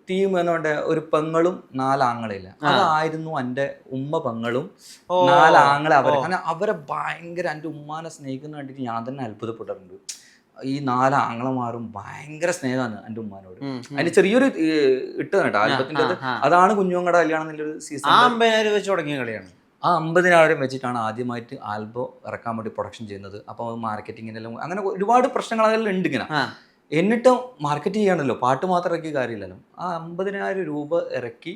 ടീം എന്നുകൊണ്ട് ഒരു പെങ്ങളും 4 ആങ്ങളില്ല. അതായിരുന്നു എൻ്റെ ഉമ്മ പെങ്ങളും 4 ആങ്ങളെ അവരെ. കാരണം അവരെ ഭയങ്കര എൻ്റെ ഉമ്മാനെ സ്നേഹിക്കുന്ന കണ്ടിട്ട് ഞാൻ തന്നെ അത്ഭുതപ്പെട്ടിട്ടുണ്ട്. ഈ 4 ആങ്ങളമാരും ഭയങ്കര സ്നേഹമാണ് എൻ്റെ ഉമ്മാനോട്. അതിന് ചെറിയൊരു ഇട്ടതാണ് കേട്ടോ ആൽബത്തിൻ്റെ. അതാണ് കുഞ്ഞുങ്ങളുടെ കല്യാണം എന്നുള്ളൊരു സീസൺ. 50,000 വെച്ച് തുടങ്ങിയ കളിയാണ്. ആ 50,000 വെച്ചിട്ടാണ് ആദ്യമായിട്ട് ആൽബം ഇറക്കാൻ വേണ്ടി പ്രൊഡക്ഷൻ ചെയ്യുന്നത്. അപ്പോൾ മാർക്കറ്റിങ്ങിനെല്ലാം അങ്ങനെ ഒരുപാട് പ്രശ്നങ്ങൾ അതെല്ലാം ഉണ്ട് ഇങ്ങനെ. എന്നിട്ടും മാർക്കറ്റ് ചെയ്യാണല്ലോ, പാട്ട് മാത്രം ഇറക്കിയ കാര്യമില്ലല്ലോ. ആ 50,000 രൂപ ഇറക്കി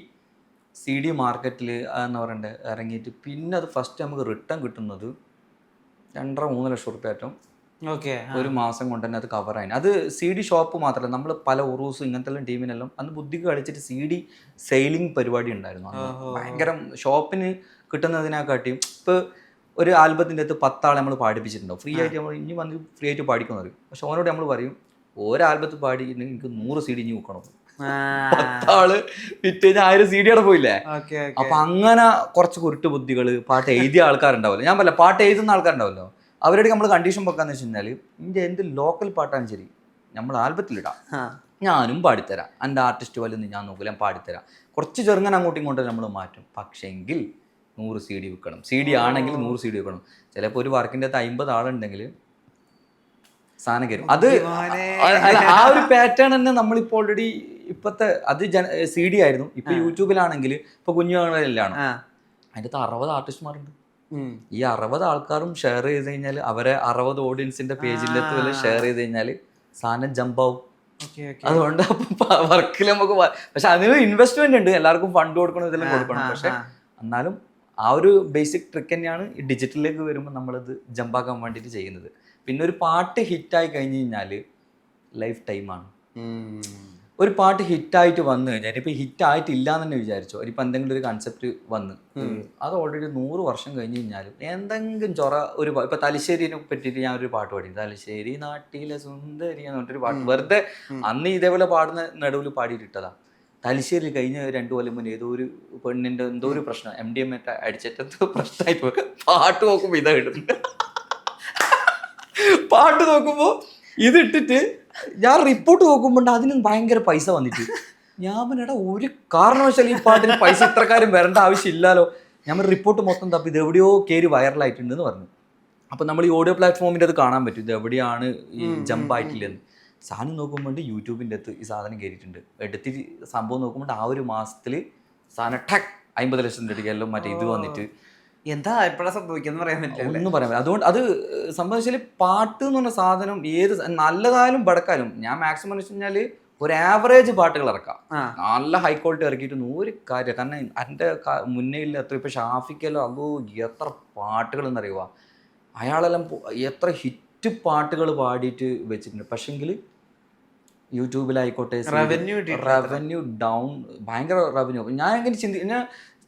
CD മാർക്കറ്റിൽ എന്ന് പറയണ്ടേ ഇറങ്ങിയിട്ട് പിന്നെ അത് ഫസ്റ്റ് നമുക്ക് റിട്ടേൺ കിട്ടുന്നത് 2-3 ലക്ഷം റുപ്യ ഒരു മാസം കൊണ്ട് തന്നെ അത് കവറായി. അത് CD ഷോപ്പ് മാത്രമല്ല, നമ്മൾ പല ഉറൂസ് ഇങ്ങനത്തെ ടീമിനെല്ലാം അന്ന് ബുദ്ധിക്ക് കളിച്ചിട്ട് CD സെയിലിംഗ് പരിപാടി ഉണ്ടായിരുന്നു. ഭയങ്കര ഷോപ്പിന് കിട്ടുന്നതിനെക്കാട്ടിയും ഇപ്പോൾ ഒരു ആൽബത്തിൻ്റെ അകത്ത് 10 ആളെ നമ്മൾ പാടിപ്പിച്ചിട്ടുണ്ടാവും ഫ്രീ ആയിട്ട്. നമ്മൾ ഇനി വന്ന് ഫ്രീ ആയിട്ട് പാടിക്കുന്ന പറയും. പക്ഷെ അവനോട് നമ്മൾ പറയും ഓരോ ആൽബത്തിൽ പാടി എനിക്ക് 100 CD ഇനി വെക്കണം. 10 ആള് വിറ്റ് കഴിഞ്ഞാൽ 1000 CD അവിടെ പോയില്ലേ. അപ്പൊ അങ്ങനെ കുറച്ച് കുരുട്ട് ബുദ്ധികൾ പാട്ട് എഴുതിയ ആൾക്കാരുണ്ടാവില്ല. ഞാൻ പറയില്ല, പാട്ട് എഴുതുന്ന ആൾക്കാരുണ്ടാവല്ലോ അവരുടെ നമ്മൾ കണ്ടീഷൻ വെക്കാന്ന് വെച്ച് കഴിഞ്ഞാൽ ഇതിൻ്റെ എന്ത് ലോക്കൽ പാട്ടാണ് ശരി നമ്മൾ ആൽബത്തിലിടാം, ഞാനും പാടിത്തരാം. എൻ്റെ ആർട്ടിസ്റ്റ് വല്ലൊന്നും ഞാൻ നോക്കില്ല, ഞാൻ പാടിത്തരാം. കുറച്ച് ചെറുങ്ങനെ അങ്ങോട്ടും ഇങ്ങോട്ടും നമ്മൾ മാറ്റും. പക്ഷേങ്കിൽ 100 CD വെക്കണം. CD ആണെങ്കിൽ 100 CD വെക്കണം. ചിലപ്പോൾ ഒരു വർക്കിൻ്റെ അകത്ത് 50 ആളുണ്ടെങ്കിൽ സാധനം കയറും. അത് ആ ഒരു പാറ്റേൺ തന്നെ നമ്മളിപ്പോൾ ഓൾറെഡി ഇപ്പോഴത്തെ അത് CD ആയിരുന്നു. ഇപ്പൊ യൂട്യൂബിലാണെങ്കിൽ ഇപ്പൊ കുഞ്ഞുങ്ങളെല്ലാം അതിൻ്റെ അകത്ത് 60 ആർട്ടിസ്റ്റ്മാരുണ്ട്. ഈ 60 ആൾക്കാരും ഷെയർ ചെയ്ത് കഴിഞ്ഞാൽ അവരെ 60 ഓഡിയൻസിന്റെ പേജിൻ്റെ അകത്ത് ഷെയർ ചെയ്ത് കഴിഞ്ഞാൽ സാധനം ജമ്പാവും. അതുകൊണ്ട് വർക്കിൽ നമുക്ക് പക്ഷെ അതിന് ഇൻവെസ്റ്റ്മെന്റ് ഉണ്ട്, എല്ലാവർക്കും ഫണ്ട് കൊടുക്കണം, ഇതെല്ലാം കൊടുക്കണം. പക്ഷെ എന്നാലും ആ ഒരു ബേസിക് ട്രിക്ക് തന്നെയാണ് ഈ ഡിജിറ്റലിലേക്ക് വരുമ്പോൾ നമ്മളത് ജമ്പാക്കാൻ വേണ്ടിയിട്ട് ചെയ്യുന്നത്. പിന്നെ ഒരു പാട്ട് ഹിറ്റായി കഴിഞ്ഞ് കഴിഞ്ഞാൽ ലൈഫ് ടൈമാണ്. ഒരു പാട്ട് ഹിറ്റായിട്ട് വന്നു കഴിഞ്ഞാൽ ഇപ്പോൾ ഹിറ്റായിട്ടില്ല എന്ന് തന്നെ വിചാരിച്ചോ, ഇപ്പം എന്തെങ്കിലും ഒരു കൺസെപ്റ്റ് വന്ന് അത് ഓൾറെഡി 100 വർഷം കഴിഞ്ഞ് കഴിഞ്ഞാലും എന്തെങ്കിലും ചൊറ ഒരു ഇപ്പം തലശ്ശേരിനെ പറ്റിയിട്ട് ഞാൻ ഒരു പാട്ട് പാടി, തലശ്ശേരി നാട്ടിലെ സുന്ദരി എന്ന് പറഞ്ഞിട്ടൊരു പാട്ട് വെറുതെ അന്ന് ഇതേപോലെ പാടുന്ന നടുവിൽ പാടിയിട്ടിട്ടതാ. തലശ്ശേരി കഴിഞ്ഞ 2 കൊല്ലം മുന്നേ ഏതോ ഒരു പെണ്ണിൻ്റെ എന്തോ ഒരു പ്രശ്നം MDMA അടിച്ചിട്ട് പ്രശ്നമായിട്ട് പാട്ട് നോക്കുമ്പോൾ ഇതാ ഇടുന്നുണ്ട്. പാട്ട് നോക്കുമ്പോൾ ഇതിട്ടിട്ട് ഞാൻ റിപ്പോർട്ട് നോക്കുമ്പോൾ അതിന് ഭയങ്കര പൈസ വന്നിട്ട് ഞാൻ പറഞ്ഞാ ഒരു കാരണവശാലും ഈ പാട്ടിന് പൈസ ഇത്രക്കാരും വരേണ്ട ആവശ്യമില്ലല്ലോ. ഞാൻ റിപ്പോർട്ട് മൊത്തം തപ്പി ഇത് എവിടെയോ കയറി വൈറലായിട്ടുണ്ടെന്ന് പറഞ്ഞു. അപ്പം നമ്മൾ ഈ ഓഡിയോ പ്ലാറ്റ്ഫോമിൻ്റെ അത് കാണാൻ പറ്റും, ഇത് എവിടെയാണ് ഈ ജമ്പ് ആയിട്ടില്ലെന്ന്. സാധനം നോക്കുമ്പോൾ യൂട്യൂബിൻ്റെ അടുത്ത് ഈ സാധനം കയറിയിട്ടുണ്ട്. എടുത്തിട്ട് സംഭവം നോക്കുമ്പോൾ ആ ഒരു മാസത്തിൽ സാധനം ഠക് 50 ലക്ഷം എല്ലാം മറ്റേ ഇത് വന്നിട്ട് എന്താ എപ്പോഴാ സംഭവിക്കാന്ന് പറയാൻ പറ്റില്ല, ഒന്നും പറയാൻ പറ്റില്ല. അതുകൊണ്ട് അത് സംബന്ധിച്ചാൽ പാട്ട് എന്ന് പറഞ്ഞ സാധനം ഏത് നല്ലതായാലും ബടക്കാലും ഞാൻ മാക്സിമം വെച്ച് കഴിഞ്ഞാൽ ഒരു ആവറേജ് പാട്ടുകൾ ഇറക്കാം. നല്ല ഹൈ ക്വാളിറ്റി ഇറക്കിയിട്ടൊന്നും ഒരു കാര്യം. കാരണം എൻ്റെ മുന്നേ ഇല്ല എത്ര ഇപ്പം ഷാഫിക്കല്ലോ അതോ എത്ര പാട്ടുകൾ എന്നറിയുക, അയാളെല്ലാം എത്ര ഹിറ്റ് പാട്ടുകൾ പാടിയിട്ട് വെച്ചിട്ടുണ്ട്. പക്ഷെങ്കിൽ യൂട്യൂബിലായിക്കോട്ടെ റവന്യൂ ഡൗൺ, ഭയങ്കര റവന്യൂ. ഞാൻ എങ്ങനെ ഞാൻ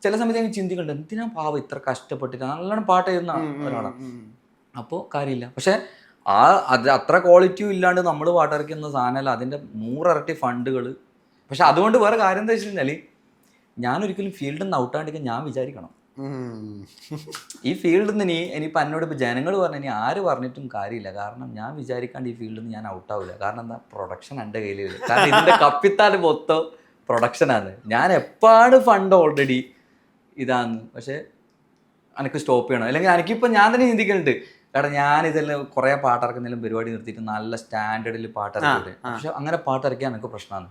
ചില സമയത്ത് ഞാൻ ചിന്തിക്കുന്നുണ്ട് എന്തിനാ പാവം ഇത്ര കഷ്ടപ്പെട്ടിട്ട് നല്ലോണം പാട്ട് ചെയ്യുന്ന ഒരാളാണ്. അപ്പോൾ കാര്യമില്ല. പക്ഷെ അത് അത്ര ക്വാളിറ്റിയും ഇല്ലാണ്ട് നമ്മൾ പാട്ടിറക്കുന്ന സാധനമല്ല, അതിൻ്റെ 100 ഇരട്ടി ഫണ്ടുകൾ. പക്ഷെ അതുകൊണ്ട് വേറെ കാര്യം എന്താ വെച്ച് കഴിഞ്ഞാൽ ഞാനൊരിക്കലും ഫീൽഡിൽ നിന്ന് ഔട്ടാണ്ടിരിക്കാൻ ഞാൻ വിചാരിക്കണം. ഈ ഫീൽഡിൽ നിന്ന് ഇനിയിപ്പോൾ എന്നോട് ഇപ്പോൾ ജനങ്ങൾ പറഞ്ഞു ഇനി ആര് പറഞ്ഞിട്ടും കാര്യമില്ല. കാരണം ഞാൻ വിചാരിക്കാണ്ട് ഈ ഫീൽഡിൽ നിന്ന് ഞാൻ ഔട്ടാവില്ല. കാരണം എന്താ, പ്രൊഡക്ഷൻ എൻ്റെ കയ്യിലില്ല. കാരണം ഇതിൻ്റെ കപ്പിത്താൻ മൊത്തം പ്രൊഡക്ഷനാണ്. ഞാൻ എപ്പോഴാണ് ഫണ്ട് ഓൾറെഡി ഇതാന്ന്. പക്ഷേ എനിക്ക് സ്റ്റോപ്പ് ചെയ്യണം. അല്ലെങ്കിൽ എനിക്കിപ്പോൾ ഞാൻ തന്നെ ചിന്തിക്കുന്നുണ്ട്, കാരണം ഞാനിതെല്ലാം കുറേ പാട്ടിറക്കുന്നതിലും പരിപാടി നിർത്തിയിട്ട് നല്ല സ്റ്റാൻഡേർഡിൽ പാട്ടിറക്കിയിട്ട്. പക്ഷെ അങ്ങനെ പാട്ടിറക്കിയാൽ എനിക്ക് പ്രശ്നമാണ്.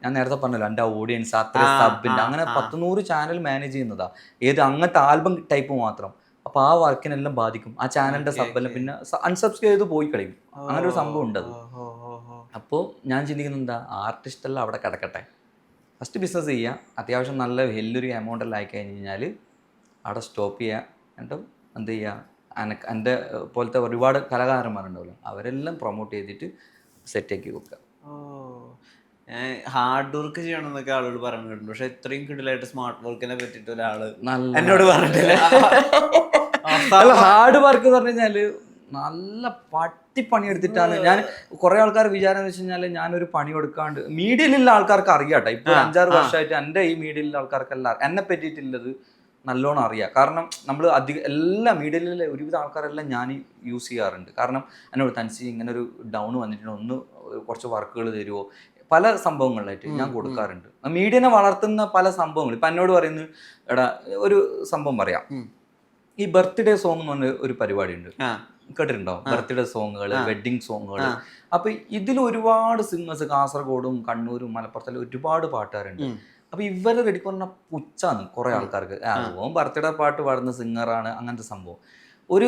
ഞാൻ നേരത്തെ പറഞ്ഞല്ലോ എൻ്റെ ഓഡിയൻസ് അത്ര സബിൻ്റെ അങ്ങനെ 100 ചാനൽ മാനേജ് ചെയ്യുന്നതാ, ഏത് അങ്ങനത്തെ ആൽബം ടൈപ്പ് മാത്രം. അപ്പോൾ ആ വർക്കിനെല്ലാം ബാധിക്കും. ആ ചാനലിൻ്റെ സബെല്ലാം പിന്നെ അൺസബ്സ്ക്രൈബ് ചെയ്ത് പോയി കളയും. അങ്ങനെ ഒരു സംഭവം ഉണ്ട് അത്. അപ്പോൾ ഞാൻ ചിന്തിക്കുന്നത് എന്താ, ആർട്ടിസ്റ്റെല്ലാം അവിടെ കിടക്കട്ടെ, ഫസ്റ്റ് ബിസിനസ് ചെയ്യുക, അത്യാവശ്യം നല്ല വലിയൊരു എമൗണ്ട് എല്ലാം ആയി കഴിഞ്ഞ് കഴിഞ്ഞാൽ അവിടെ സ്റ്റോപ്പ് ചെയ്യുക. എന്നിട്ട് എന്ത് ചെയ്യുക, എൻ്റെ പോലത്തെ ഒരുപാട് കലാകാരന്മാരുണ്ടാവില്ല, അവരെല്ലാം പ്രൊമോട്ട് ചെയ്തിട്ട് സെറ്റാക്കി വെക്കുക. ഹാർഡ് വർക്ക് ചെയ്യണം എന്നൊക്കെ ആളോട് പറഞ്ഞിട്ടുണ്ട്. പക്ഷെ ഇത്രയും കിടിലായിട്ട് സ്മാർട്ട് വർക്കിനെ പറ്റിയിട്ട് ഒരാള് എന്നോട് പറഞ്ഞിട്ടില്ല. ഹാർഡ് വർക്ക് എന്ന് പറഞ്ഞു കഴിഞ്ഞാൽ നല്ല പണിയെടുത്തിട്ടാണ്. ഞാൻ കുറേ ആൾക്കാർ വിചാരം എന്ന് വെച്ച് കഴിഞ്ഞാൽ ഞാനൊരു പണി കൊടുക്കാണ്ട്, മീഡിയയിലുള്ള ആൾക്കാർക്ക് അറിയാട്ടെ. ഇപ്പോൾ 5-6 വർഷമായിട്ട് എൻ്റെ ഈ മീഡിയയിലുള്ള ആൾക്കാർക്കെല്ലാം എന്നെ പറ്റിയിട്ടുള്ളത് നല്ലോണം അറിയാം. കാരണം നമ്മൾ അധികം എല്ലാ മീഡിയയിലെ ഒരുവിധ ആൾക്കാരെല്ലാം ഞാൻ യൂസ് ചെയ്യാറുണ്ട്. കാരണം എന്നോട് തൻസി ഇങ്ങനെ ഒരു ഡൗൺ വന്നിട്ടുണ്ട്, ഒന്ന് കുറച്ച് വർക്കുകൾ തരുമോ, പല സംഭവങ്ങളിലായിട്ട് ഞാൻ കൊടുക്കാറുണ്ട്. മീഡിയനെ വളർത്തുന്ന പല സംഭവങ്ങൾ. ഇപ്പം എന്നോട് പറയുന്നത്, എടാ ഒരു സംഭവം പറയാം, ഈ ബർത്ത്ഡേ സോങ് എന്ന് പറഞ്ഞ ഒരു പരിപാടി ഉണ്ട്, കേട്ടിട്ടുണ്ടോ? ബർത്ത്ഡേ സോങ്ങുകൾ, വെഡ്ഡിങ് സോങ്ങുകൾ. അപ്പൊ ഇതിൽ ഒരുപാട് സിംഗേഴ്സ് കാസർഗോഡും കണ്ണൂരും മലപ്പുറത്തെല്ലാം ഒരുപാട് പാട്ടുകാരുണ്ട്. അപ്പൊ ഇവരെ റെഡി പറഞ്ഞ പുച്ഛാണ് കുറെ ആൾക്കാർക്ക്. ബർത്ത്ഡേ പാട്ട് പാടുന്ന സിംഗറാണ് അങ്ങനത്തെ സംഭവം. ഒരു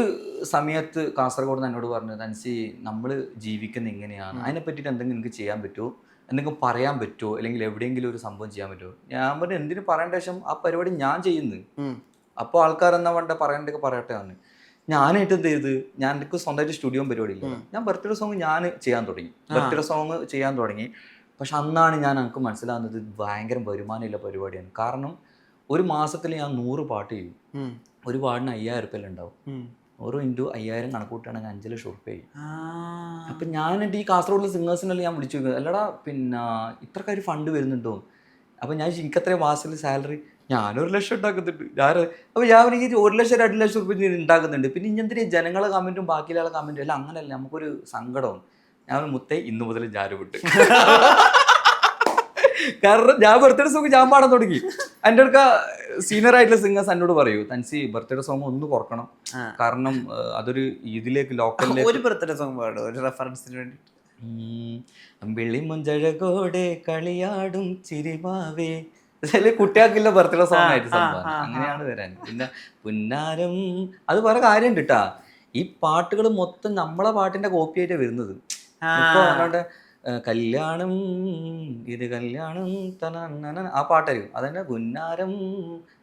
സമയത്ത് കാസർഗോഡ് എന്നോട് പറഞ്ഞു, തൻസി നമ്മൾ ജീവിക്കുന്ന ഇങ്ങനെയാണ്, അതിനെ പറ്റിയിട്ട് എന്തെങ്കിലും നിങ്ങൾക്ക് ചെയ്യാൻ പറ്റുമോ, എന്തെങ്കിലും പറയാൻ പറ്റുമോ, അല്ലെങ്കിൽ എവിടെയെങ്കിലും ഒരു സംഭവം ചെയ്യാൻ പറ്റുമോ? ഞാൻ പറഞ്ഞു എന്തിനു പറയേണ്ട ശേഷം ആ പരിപാടി ഞാൻ ചെയ്യുന്നു. അപ്പോൾ ആൾക്കാരെന്നാ വേണ്ട പറയേണ്ടതൊക്കെ പറയട്ടെ ആണ്. ഞാനായിട്ട് എന്ത് ചെയ്ത്, ഞാൻ എനിക്ക് സ്വന്തമായിട്ട് സ്റ്റുഡിയോ പരിപാടി ഇല്ല, ഞാൻ ബർത്ത്ഡേ സോങ് ഞാൻ ചെയ്യാൻ തുടങ്ങി. പക്ഷെ അന്നാണ് എനിക്ക് മനസ്സിലാകുന്നത് ഭയങ്കര വരുമാനമില്ല പരിപാടിയാണ്. കാരണം ഒരു മാസത്തിൽ ഞാൻ 100 പാട്ട് ചെയ്യും, ഒരു പാടിന് 5000 രൂപ ഉണ്ടാവും. 100 × 5000 കണക്കൂട്ടുകയാണെങ്കിൽ 5 ലക്ഷം രൂപ ചെയ്യും. അപ്പം ഞാനെൻ്റെ ഈ കാസർഗോഡിലെ സിംഗേഴ്സിനെല്ലാം ഞാൻ വിളിച്ചു നോക്കുക, അല്ലടാ പിന്നെ ഇത്രക്കാർ ഫണ്ട് വരുന്നുണ്ടോ? അപ്പം ഞാൻ എനിക്കത്രയും മാസത്തിൽ സാലറി, ഞാൻ 1 ലക്ഷം ഉണ്ടാക്കുന്നുണ്ട്. അപ്പോൾ ഞാൻ എനിക്ക് 1 ലക്ഷം 2 ലക്ഷം രൂപ ഉണ്ടാക്കുന്നുണ്ട്. പിന്നെ ഇങ്ങനത്തെ ജനങ്ങളെ കമൻറ്റും ബാക്കിയുള്ള കമൻറ്റും എല്ലാം അങ്ങനെയല്ല, നമുക്കൊരു സങ്കടവും. ഞാൻ മുത്തേ ഇന്നു മുതൽ ഞാൻ വിട്ട്, കാരണം ഞാൻ ബർത്ത്ഡേ സോങ് ഞാൻ പാടാൻ തുടങ്ങി. എൻ്റെ അടുക്ക സീനിയർ ആയിട്ടുള്ള സിംഗേഴ്സ് എന്നോട് പറയൂ, തൻസി ബർത്ത്ഡേ സോങ് ഒന്ന് കുറക്കണം, കാരണം അതൊരു ഇതിലേക്ക് ലോക്കലിലേക്ക് ഒരു ബർത്ത്ഡേ സോങ് പാടും ഒരു റെഫറൻസിന് വേണ്ടി. വെള്ളിമുഞ്ചഴകോടെ കളിയാടും ചിരിമാവേ, കുട്ടികൾക്കില്ല ബർത്ത്ഡേ സോങ് ആയിട്ട് സംഭവം അങ്ങനെയാണ് വരാൻ. പിന്നെ പുന്നാരം അത് വേറെ കാര്യമുണ്ട് കേട്ടാ. ഈ പാട്ടുകൾ മൊത്തം നമ്മളെ പാട്ടിന്റെ കോപ്പി ആയിട്ട് വരുന്നത്. ഇപ്പൊ അവരുടെ കല്യാണം ഇത് കല്യാണം ആ പാട്ടായിരിക്കും, അതന്നെ പുന്നാരം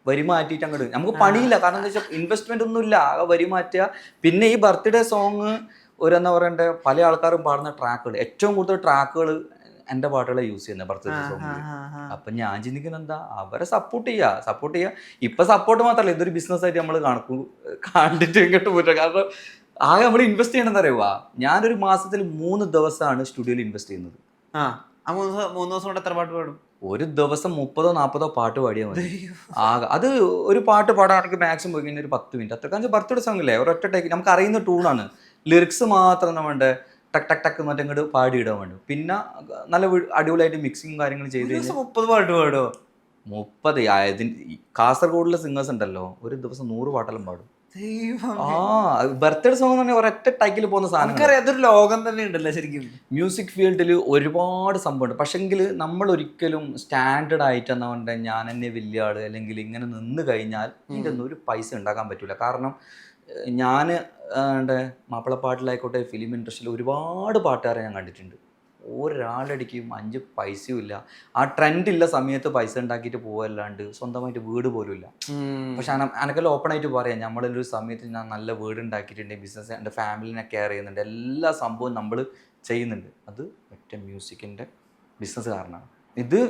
വരി മാറ്റിയിട്ട് അങ്ങോട്ട് നമുക്ക് പണിയില്ല. കാരണം എന്താ വെച്ചാൽ ഇൻവെസ്റ്റ്മെന്റ് ഒന്നും ഇല്ല, ആകെ വരി മാറ്റുക. പിന്നെ ഈ ബർത്ത്ഡേ സോങ് എന്താ പറയണ്ടേ, പല ആൾക്കാരും പാടുന്ന ട്രാക്കുകൾ, ഏറ്റവും കൂടുതൽ ട്രാക്കുകൾ എൻ്റെ പാട്ടുകളെ യൂസ് ചെയ്യുന്നത് ബർത്ത്ഡേ സോങ്ങിൽ. അപ്പം ഞാൻ ചിന്തിക്കുന്നത് എന്താ, അവരെ സപ്പോർട്ട് ചെയ്യുക. ഇപ്പം സപ്പോർട്ട് മാത്രമല്ല, ഇതൊരു ബിസിനസ്സായിട്ട് നമ്മൾ കണ്ടിട്ട് ഇങ്ങോട്ട് പോയിട്ട്. കാരണം ആകെ നമ്മൾ ഇൻവെസ്റ്റ് ചെയ്യണമെന്ന് അറിയുക. ഞാനൊരു മാസത്തിൽ 3 ദിവസമാണ് സ്റ്റുഡിയോയിൽ ഇൻവെസ്റ്റ് ചെയ്യുന്നത്. 3 ദിവസം കൊണ്ട് എത്ര പാട്ട് പാടും? ഒരു ദിവസം 30-40 പാട്ട് പാടിയാൽ മതി. ആകെ അത് ഒരു പാട്ട് പാടാൻ മാക്സിമം പോയി ഒരു 10 മിനിറ്റ്. അത്രക്കാഞ്ച് ബർത്ത്ഡേ സോങ് ഇല്ലേ, ഒരൊറ്റ ടേക്ക് നമുക്ക് അറിയുന്ന ട്യൂണാണ്, ലിറിക്സ് മാത്രം വേണ്ടേ. ടക്ക് ടക്ക് ടക്ക് മറ്റേ ഇങ്ങോട്ട് പാടിയിടാൻ വേണ്ടി. പിന്നെ നല്ല അടിപൊളിയായിട്ട് മിക്സിങ് കാര്യങ്ങൾ ചെയ്ത് കഴിഞ്ഞാൽ 30 പാട്ട് പാടോ? 30 കാസർഗോഡിലെ സിംഗേഴ്സ് ഉണ്ടല്ലോ, ഒരു ദിവസം 100 പാട്ടെല്ലാം പാടും. ബർത്ത്ഡേ സോങ് തന്നെ ഒരൊറ്റ ടൈക്കിൽ പോകുന്ന സാധനം. അതൊരു ലോകം തന്നെ ഉണ്ടല്ലോ ശരിക്കും. മ്യൂസിക് ഫീൽഡിൽ ഒരുപാട് സംഭവമുണ്ട്. പക്ഷെങ്കിൽ നമ്മൾ ഒരിക്കലും സ്റ്റാൻഡേർഡ് ആയിട്ട് എന്നാ ഞാൻ എന്നെ വലിയ ആള് അല്ലെങ്കിൽ ഇങ്ങനെ നിന്ന് കഴിഞ്ഞാൽ ഇതിൻ്റെ ഒന്നും ഒരു പൈസ ഉണ്ടാക്കാൻ പറ്റൂല. കാരണം ഞാൻ മാപ്പിളപ്പാട്ടിലായിക്കോട്ടെ ഫിലിം ഇൻഡസ്ട്രിയിൽ ഒരുപാട് പാട്ടുകാരെ ഞാൻ കണ്ടിട്ടുണ്ട്. ഒരാളടിക്കും 5 പൈസയും ഇല്ല. ആ ട്രെൻഡില്ല സമയത്ത് പൈസ ഉണ്ടാക്കിയിട്ട് പോവല്ലാണ്ട് സ്വന്തമായിട്ട് വീട് പോലും ഇല്ല. പക്ഷെ അനക്കെല്ലാം ഓപ്പൺ ആയിട്ട് പറയാം, നമ്മളൊരു സമയത്ത് ഞാൻ നല്ല വീട് ഉണ്ടാക്കിയിട്ടുണ്ട്, ബിസിനസ്, എൻ്റെ ഫാമിലിനെ കെയർ ചെയ്യുന്നുണ്ട്, എല്ലാ സംഭവവും നമ്മൾ ചെയ്യുന്നുണ്ട്. അത് ഒറ്റ മ്യൂസിക്കിൻ്റെ ബിസിനസ് കാരണമാണ്. ഇത്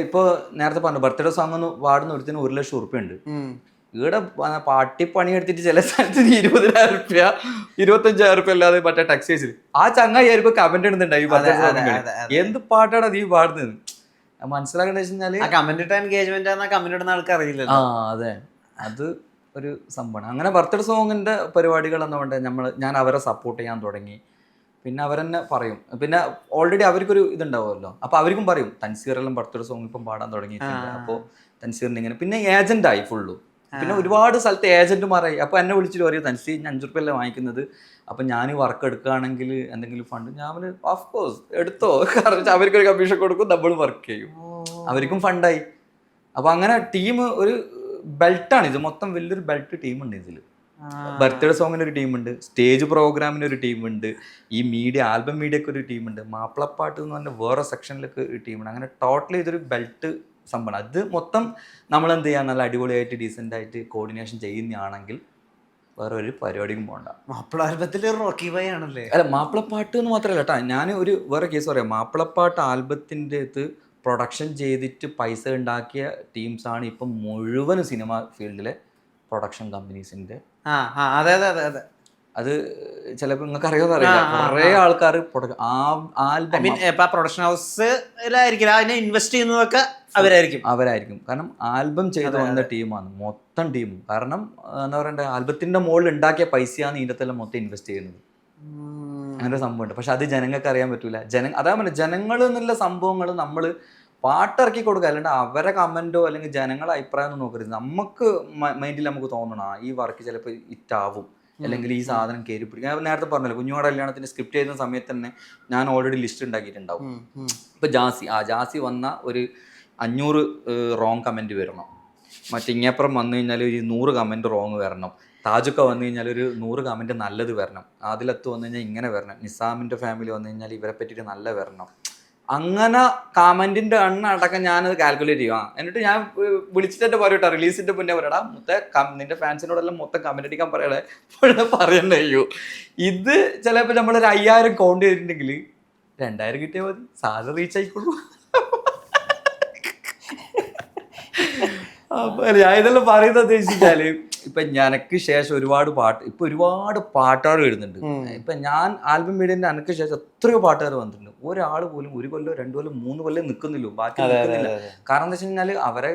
ഇപ്പോൾ നേരത്തെ പറഞ്ഞു ബർത്ത്ഡേ സോങ് ഒന്ന് പാടുന്ന ഒരുത്തിന് 1 ലക്ഷം ഉറുപ്പ്യ ഉണ്ട്. ഇവിടെ പാട്ടിപ്പണി എടുത്തിട്ട് ചില സ്ഥലത്ത് 20,000 റുപ്യ 25,000 റുപ്യ അല്ലാതെ മറ്റേ ടാക്സീസിൽ ആ ചങ്ങായിരിക്കും കമന്റ് ഇടുന്നുണ്ടായി. എന്ത് പാട്ടാണ് നീ പാടുന്നത് മനസ്സിലാക്കേണ്ട വെച്ചാല് കമന്റ് ഇടുന്ന ആൾക്ക് അറിയില്ല. അതെ, അത് ഒരു സംഭവമാണ്. അങ്ങനെ ബർത്ത്ഡേ സോങ്ങിന്റെ പരിപാടികൾ എന്നുകൊണ്ട് ഞാൻ അവരെ സപ്പോർട്ട് ചെയ്യാൻ തുടങ്ങി. പിന്നെ അവരെന്നെ പറയും, പിന്നെ ഓൾറെഡി അവർക്കൊരു ഇതുണ്ടാവുമല്ലോ, അപ്പൊ അവർക്കും പറയും തൻസീറെല്ലാം ബർത്ത്ഡേ സോങ് ഇപ്പം പാടാൻ തുടങ്ങിയിട്ടുണ്ട്. അപ്പോൾ തൻസീറിന് ഇങ്ങനെ പിന്നെ ഏജന്റായി ഫുള്ളു. പിന്നെ ഒരുപാട് സ്ഥലത്ത് ഏജന്റുമാരായി. അപ്പോൾ എന്നെ വിളിച്ചിട്ട് പറയും തൻസീർ 5 റുപ്യല്ലേ വാങ്ങിക്കുന്നത്, അപ്പം ഞാൻ വർക്ക് എടുക്കുകയാണെങ്കിൽ എന്തെങ്കിലും ഫണ്ട്, ഞാൻ ഓഫ് കോഴ്സ് എടുത്തോ, കാരണം അവർക്കൊരു കമ്മീഷൻ കൊടുക്കും, നമ്മൾ വർക്ക് ചെയ്യും, അവർക്കും ഫണ്ടായി. അപ്പോൾ അങ്ങനെ ടീം ഒരു ബെൽറ്റാണ് ഇത് മൊത്തം, വലിയൊരു ബെൽറ്റ് ടീമുണ്ട് ഇതിൽ. ബർത്ത്ഡേ സോങ്ങിന് ഒരു ടീമുണ്ട്, സ്റ്റേജ് പ്രോഗ്രാമിന് ഒരു ടീമുണ്ട്, ഈ മീഡിയ ആൽബം മീഡിയക്ക് ഒരു ടീമുണ്ട്, മാപ്പിളപ്പാട്ട് എന്ന് പറഞ്ഞാൽ വേറെ സെക്ഷനിലേക്ക് ഒരു ടീമുണ്ട്. അങ്ങനെ ടോട്ടലി ഇതൊരു ബെൽറ്റ് സംഭവം. അത് മൊത്തം നമ്മൾ എന്ത് ചെയ്യാൻ നല്ല അടിപൊളിയായിട്ട് ഡീസൻ്റ് ആയിട്ട് കോർഡിനേഷൻ ചെയ്യുന്നതാണെങ്കിൽ വേറെ ഒരു പരിപാടിക്കും പോകണ്ട. മാപ്പിള ആൽബത്തിൽ റോക്കി ബോയ് ആണല്ലേ? അല്ല, മാപ്പിളപ്പാട്ട് എന്ന് മാത്രമല്ല കേട്ടോ, ഞാൻ ഒരു വേറെ കേസ് പറയാം. മാപ്പിളപ്പാട്ട് ആൽബത്തിൻ്റെ അത് പ്രൊഡക്ഷൻ ചെയ്തിട്ട് പൈസ ഉണ്ടാക്കിയ ടീംസാണ് ഇപ്പം മുഴുവൻ സിനിമ ഫീൽഡിലെ പ്രൊഡക്ഷൻ കമ്പനീസിൻ്റെ. അത് ചിലപ്പോൾ നിങ്ങൾക്ക് അറിയാതെ അറിയില്ല, കുറേ ആൾക്കാർ ആൽബം പ്രൊഡക്ഷൻ ഹൗസിലായിരിക്കും അതിനെ ഇൻവെസ്റ്റ് ചെയ്യുന്നതൊക്കെ അവരായിരിക്കും. കാരണം ആൽബം ചെയ്ത് വന്ന ടീമാണ് മൊത്തം ടീമും. കാരണം എന്താ പറയണ്ടേ, ആൽബത്തിന്റെ മുകളിൽ ഉണ്ടാക്കിയ പൈസയാണ് ഇതിൻ്റെ മൊത്തം ഇൻവെസ്റ്റ് ചെയ്യുന്നത്. അങ്ങനെ ഒരു സംഭവമുണ്ട്. പക്ഷെ അത് ജനങ്ങൾക്ക് അറിയാൻ പറ്റൂല. അതാ പറഞ്ഞ ജനങ്ങൾ എന്നുള്ള സംഭവങ്ങൾ നമ്മൾ പാട്ടിറക്കി കൊടുക്കുക, അല്ലാണ്ട് അവരെ കമന്റോ അല്ലെങ്കിൽ ജനങ്ങളെ അഭിപ്രായം ഒന്നും നോക്കരുത്. നമുക്ക് മൈൻഡിൽ നമുക്ക് തോന്നണം ഈ വർക്ക് ചിലപ്പോൾ ഇറ്റാവും, അല്ലെങ്കിൽ ഈ സാധനം കയറി പിടിക്കും. ഞാൻ നേരത്തെ പറഞ്ഞല്ലോ, കുഞ്ഞുങ്ങളുടെ കല്യാണത്തിന് സ്ക്രിപ്റ്റ് ചെയ്യുന്ന സമയത്ത് തന്നെ ഞാൻ ഓൾറെഡി ലിസ്റ്റ് ഉണ്ടാക്കിയിട്ടുണ്ടാവും. ഇപ്പൊ ജാസി വന്ന ഒരു 500 റോങ് കമന്റ് വരണം, മറ്റിങ്ങപ്പുറം വന്നു കഴിഞ്ഞാൽ ഒരു 100 കമന്റ് റോങ് വരണം, താജുക്ക വന്നു കഴിഞ്ഞാൽ ഒരു 100 കമന്റ് നല്ലത് വരണം, ആദിലത്ത് വന്നു കഴിഞ്ഞാൽ ഇങ്ങനെ വരണം, നിസാമിന്റെ ഫാമിലി വന്നു കഴിഞ്ഞാൽ ഇവരെ പറ്റിയിട്ട് നല്ല വരണം. അങ്ങനെ കമന്റിന്റെ എണ്ണം അടക്കം ഞാനത് കാൽക്കുലേറ്റ് ചെയ്യും. എന്നിട്ട് ഞാൻ വിളിച്ചിട്ട് പറയട്ടോ, റിലീസിന്റെ മുന്നേ പറയടാ നിന്റെ ഫാൻസിനോടെല്ലാം മൊത്തം കമന്റ് അടിക്കാൻ പറയണ്ടോ. ഇത് ചിലപ്പോൾ നമ്മളൊരു 5000 കൗണ്ട് ചെയ്തിട്ടുണ്ടെങ്കിൽ 2000 കിട്ടിയാൽ മതി, സാലറി റീച്ച് ആയിക്കോളൂ. അപ്പൊ ഞാൻ ഇതെല്ലാം പറയുന്നത് ഉദ്ദേശിച്ചാല് ഇപ്പൊ എനിക്ക് ശേഷം ഒരുപാട് പാട്ടുകാർ വരുന്നുണ്ട്. ഇപ്പൊ ഞാൻ ആൽബം മീഡിയന്റെ എനിക്ക് ശേഷം എത്രയോ പാട്ടുകാർ വന്നിട്ടുണ്ട്. ഒരാൾ പോലും 1 കൊല്ലം 2 കൊല്ലം 3 കൊല്ലം നിൽക്കുന്നില്ലോ, ബാക്കി നിൽക്കുന്നില്ല. കാരണം എന്താ വെച്ച് കഴിഞ്ഞാല് അവരെ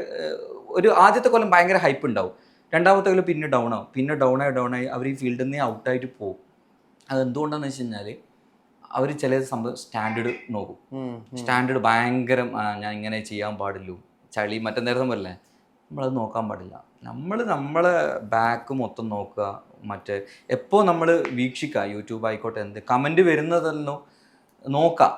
ഒരു ആദ്യത്തെ കൊല്ലം ഭയങ്കര ഹൈപ്പ് ഉണ്ടാവും, രണ്ടാമത്തെ കൊല്ലം പിന്നെ ഡൗൺ ആവും, പിന്നെ ഡൗൺ ആയി അവർ ഈ ഫീൽഡിൽ നിന്ന് ഔട്ടായിട്ട് പോകും. അതെന്തുകൊണ്ടാന്ന് വെച്ച് കഴിഞ്ഞാല് അവർ ചില സംഭവം സ്റ്റാൻഡേർഡ് നോക്കും. സ്റ്റാൻഡേർഡ് ഭയങ്കര ഞാൻ ഇങ്ങനെ ചെയ്യാൻ പാടില്ലു, ചളി മറ്റെന്തേരം പറയല്ലേ, നമ്മളത് നോക്കാൻ പാടില്ല. നമ്മളെ ബാക്ക് മൊത്തം നോക്കുക. മറ്റേ എപ്പോൾ നമ്മൾ വീക്ഷിക്കുക, യൂട്യൂബ് ആയിക്കോട്ടെ, എന്ത് കമൻറ്റ് വരുന്നതല്ലോ നോക്കാം.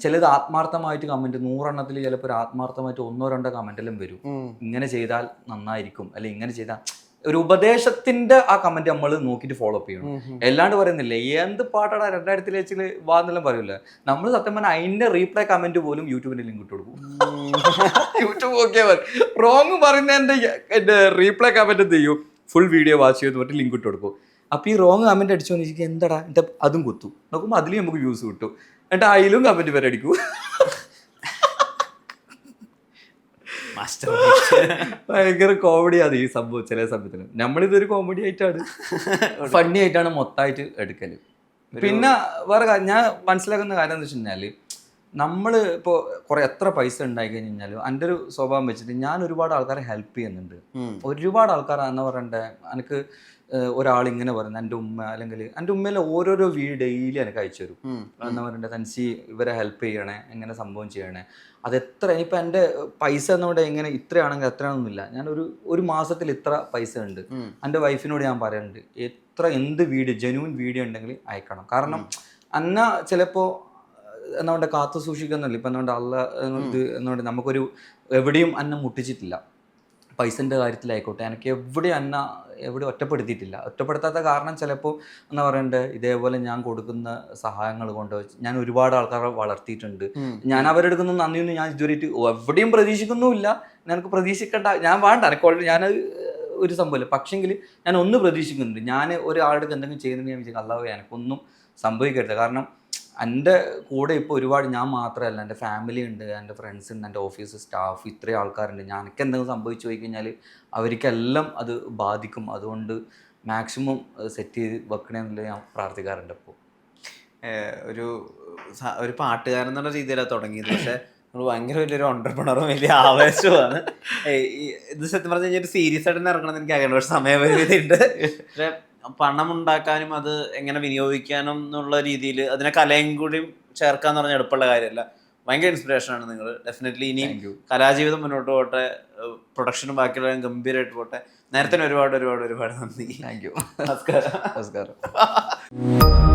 ചിലത് ആത്മാർത്ഥമായിട്ട് കമൻറ്റ് 100 എണ്ണത്തിൽ ചിലപ്പോൾ ഒരു ആത്മാർത്ഥമായിട്ട് 1-2 കമൻറ്റെല്ലാം വരും, ഇങ്ങനെ ചെയ്താൽ നന്നായിരിക്കും, അല്ലെങ്കിൽ ഇങ്ങനെ ചെയ്താൽ ഒരു ഉപദേശത്തിന്റെ ആ കമന്റ് നമ്മൾ നോക്കിയിട്ട് ഫോളോ അപ്പ് ചെയ്യണം. എല്ലാണ്ട് പറയുന്നില്ലേ എന്ത് പാട്ടാണ് 2000 വാന്നെല്ലാം പറയൂല, നമ്മൾ സത്യം പറഞ്ഞാൽ അതിന്റെ റീപ്ലൈ കമന്റ് പോലും യൂട്യൂബിന്റെ ലിങ്ക് ഇട്ട് കൊടുക്കും. യൂട്യൂബ് നോക്കിയാൽ റോങ് പറയുന്നതിന്റെ റീപ്ലൈ കമന്റ് എന്ത് ചെയ്യും, ഫുൾ വീഡിയോ വാച്ച് ചെയ്ത് പറഞ്ഞിട്ട് ലിങ്ക് ഇട്ട് കൊടുക്കും. അപ്പൊ ഈ റോങ് കമന്റ് അടിച്ചു വന്നിരിക്കും, എന്താടാ എന്റെ അതും കുത്തും നോക്കുമ്പോൾ അതിലും നമുക്ക് വ്യൂസ് കിട്ടും, എന്നിട്ട് അതിലും കമന്റ് വരെ അടിക്കും. ഭയങ്കര കോമഡിയാണ് ഈ സംഭവം. ചില സമയത്തിന് നമ്മളിതൊരു കോമഡി ആയിട്ടാണ് ഫണ്ണി ആയിട്ടാണ് മൊത്തമായിട്ട് എടുക്കല്. പിന്നെ വേറെ ഞാൻ മനസ്സിലാക്കുന്ന കാര്യം എന്ന് വെച്ച് കഴിഞ്ഞാല് നമ്മൾ ഇപ്പോൾ കുറേ എത്ര പൈസ ഉണ്ടായി കഴിഞ്ഞാലും എൻ്റെ ഒരു സ്വഭാവം വെച്ചിട്ട് ഞാൻ ഒരുപാട് ആൾക്കാരെ ഹെൽപ്പ് ചെയ്യുന്നുണ്ട്. ഒരുപാട് ആൾക്കാർ എന്ന് പറയണ്ടേ, എനിക്ക് ഒരാൾ ഇങ്ങനെ പറയുന്നത് എൻ്റെ ഉമ്മ, അല്ലെങ്കിൽ എൻ്റെ ഉമ്മയിലെ ഓരോരോ വീഡിയോ ഡെയിലി എനിക്ക് അയച്ചു തരും. എന്താ പറയണ്ടേ, തൻസി ഇവരെ ഹെൽപ്പ് ചെയ്യണേ, എങ്ങനെ സംഭവം ചെയ്യണേ, അതെത്ര ഇനിയിപ്പോൾ എൻ്റെ പൈസ എന്നോട് എങ്ങനെ ഇത്രയാണെങ്കിൽ എത്രയാണെന്നില്ല, ഞാൻ ഒരു മാസത്തിൽ ഇത്ര പൈസ ഉണ്ട്. എൻ്റെ വൈഫിനോട് ഞാൻ പറയുന്നുണ്ട്, എന്ത് വീഡിയോ ജെന്യൂൻ വീഡിയോ ഉണ്ടെങ്കിൽ അയക്കണം. കാരണം അന്ന ചിലപ്പോൾ എന്തുകൊണ്ട് കാത്തു സൂക്ഷിക്കുന്നില്ല. ഇപ്പം എന്തുകൊണ്ട് എന്തുകൊണ്ട് നമുക്കൊരു എവിടെയും അന്ന മുട്ടിച്ചിട്ടില്ല. പൈസൻ്റെ കാര്യത്തിലായിക്കോട്ടെ, എനിക്ക് എവിടെ ഒറ്റപ്പെടുത്തിയിട്ടില്ല. ഒറ്റപ്പെടുത്താത്ത കാരണം ചിലപ്പോൾ എന്താ പറയണ്ടേ, ഇതേപോലെ ഞാൻ കൊടുക്കുന്ന സഹായങ്ങൾ കൊണ്ട് ഞാൻ ഒരുപാട് ആൾക്കാരെ വളർത്തിയിട്ടുണ്ട്. ഞാൻ അവരെടുക്കുന്ന നന്ദിയൊന്നും ഞാൻ ഇതുവരെ എവിടെയും പ്രതീക്ഷിക്കുന്നുമില്ല. എനിക്ക് പ്രതീക്ഷിക്കേണ്ട, ഞാൻ വേണ്ട, എനിക്ക് ഓൾറെഡി ഞാൻ ഒരു സംഭവമില്ല. പക്ഷെങ്കിൽ ഞാൻ ഒന്ന് പ്രതീക്ഷിക്കുന്നുണ്ട്, ഞാൻ ഒരാളുടെ എന്തെങ്കിലും ചെയ്യുന്നുണ്ടെങ്കിൽ ഞാൻ വിചാരിക്കും അല്ലാതെ എനിക്കൊന്നും സംഭവിക്കരുത്. കാരണം എൻ്റെ കൂടെ ഇപ്പോൾ ഒരുപാട് ഞാൻ മാത്രമല്ല, എൻ്റെ ഫാമിലി ഉണ്ട്, എൻ്റെ ഫ്രണ്ട്സ് ഉണ്ട്, എൻ്റെ ഓഫീസ് സ്റ്റാഫ്, ഇത്രയും ആൾക്കാരുണ്ട്. എനിക്ക് എന്തെങ്കിലും സംഭവിച്ചു പോയി കഴിഞ്ഞാൽ അവർക്കെല്ലാം അത് ബാധിക്കും. അതുകൊണ്ട് മാക്സിമം സെറ്റ് ചെയ്ത് വെക്കണമെന്നുള്ളത് ഞാൻ പ്രാർത്ഥിക്കാറുണ്ട്. ഇപ്പോൾ ഒരു പാട്ടുകാരൻ എന്നുള്ള രീതിയിലാണ് തുടങ്ങിയത്. പക്ഷെ നമ്മൾ ഭയങ്കര വലിയൊരു ഓണ്ടർപ്രണറും വലിയ ആവേശമാണ്. ഇത് സത്യം പറഞ്ഞു കഴിഞ്ഞാൽ ഒരു സീരിയസ് ആയിട്ട് തന്നെ ഇറങ്ങണമെന്ന് എനിക്ക് അങ്ങനെ ഒരു സമയപരിധി ഉണ്ട്. പക്ഷെ പണം ഉണ്ടാക്കാനും അത് എങ്ങനെ വിനിയോഗിക്കാനും എന്നുള്ള രീതിയിൽ അതിനെ കലയും കൂടി ചേർക്കാന്ന് പറഞ്ഞാൽ എളുപ്പമുള്ള കാര്യമല്ല. ഭയങ്കര ഇൻസ്പിറേഷനാണ് നിങ്ങൾ. ഡെഫിനറ്റ്ലി ഇനിയും കലാജീവിതം മുന്നോട്ട് പോട്ടെ, പ്രൊഡക്ഷനും ബാക്കിയുള്ള ഗംഭീരമായിട്ട് പോട്ടെ. നേരത്തെ ഒരുപാട് ഒരുപാട് ഒരുപാട് നന്ദി. Thank you. നമസ്കാരം. നമസ്കാരം.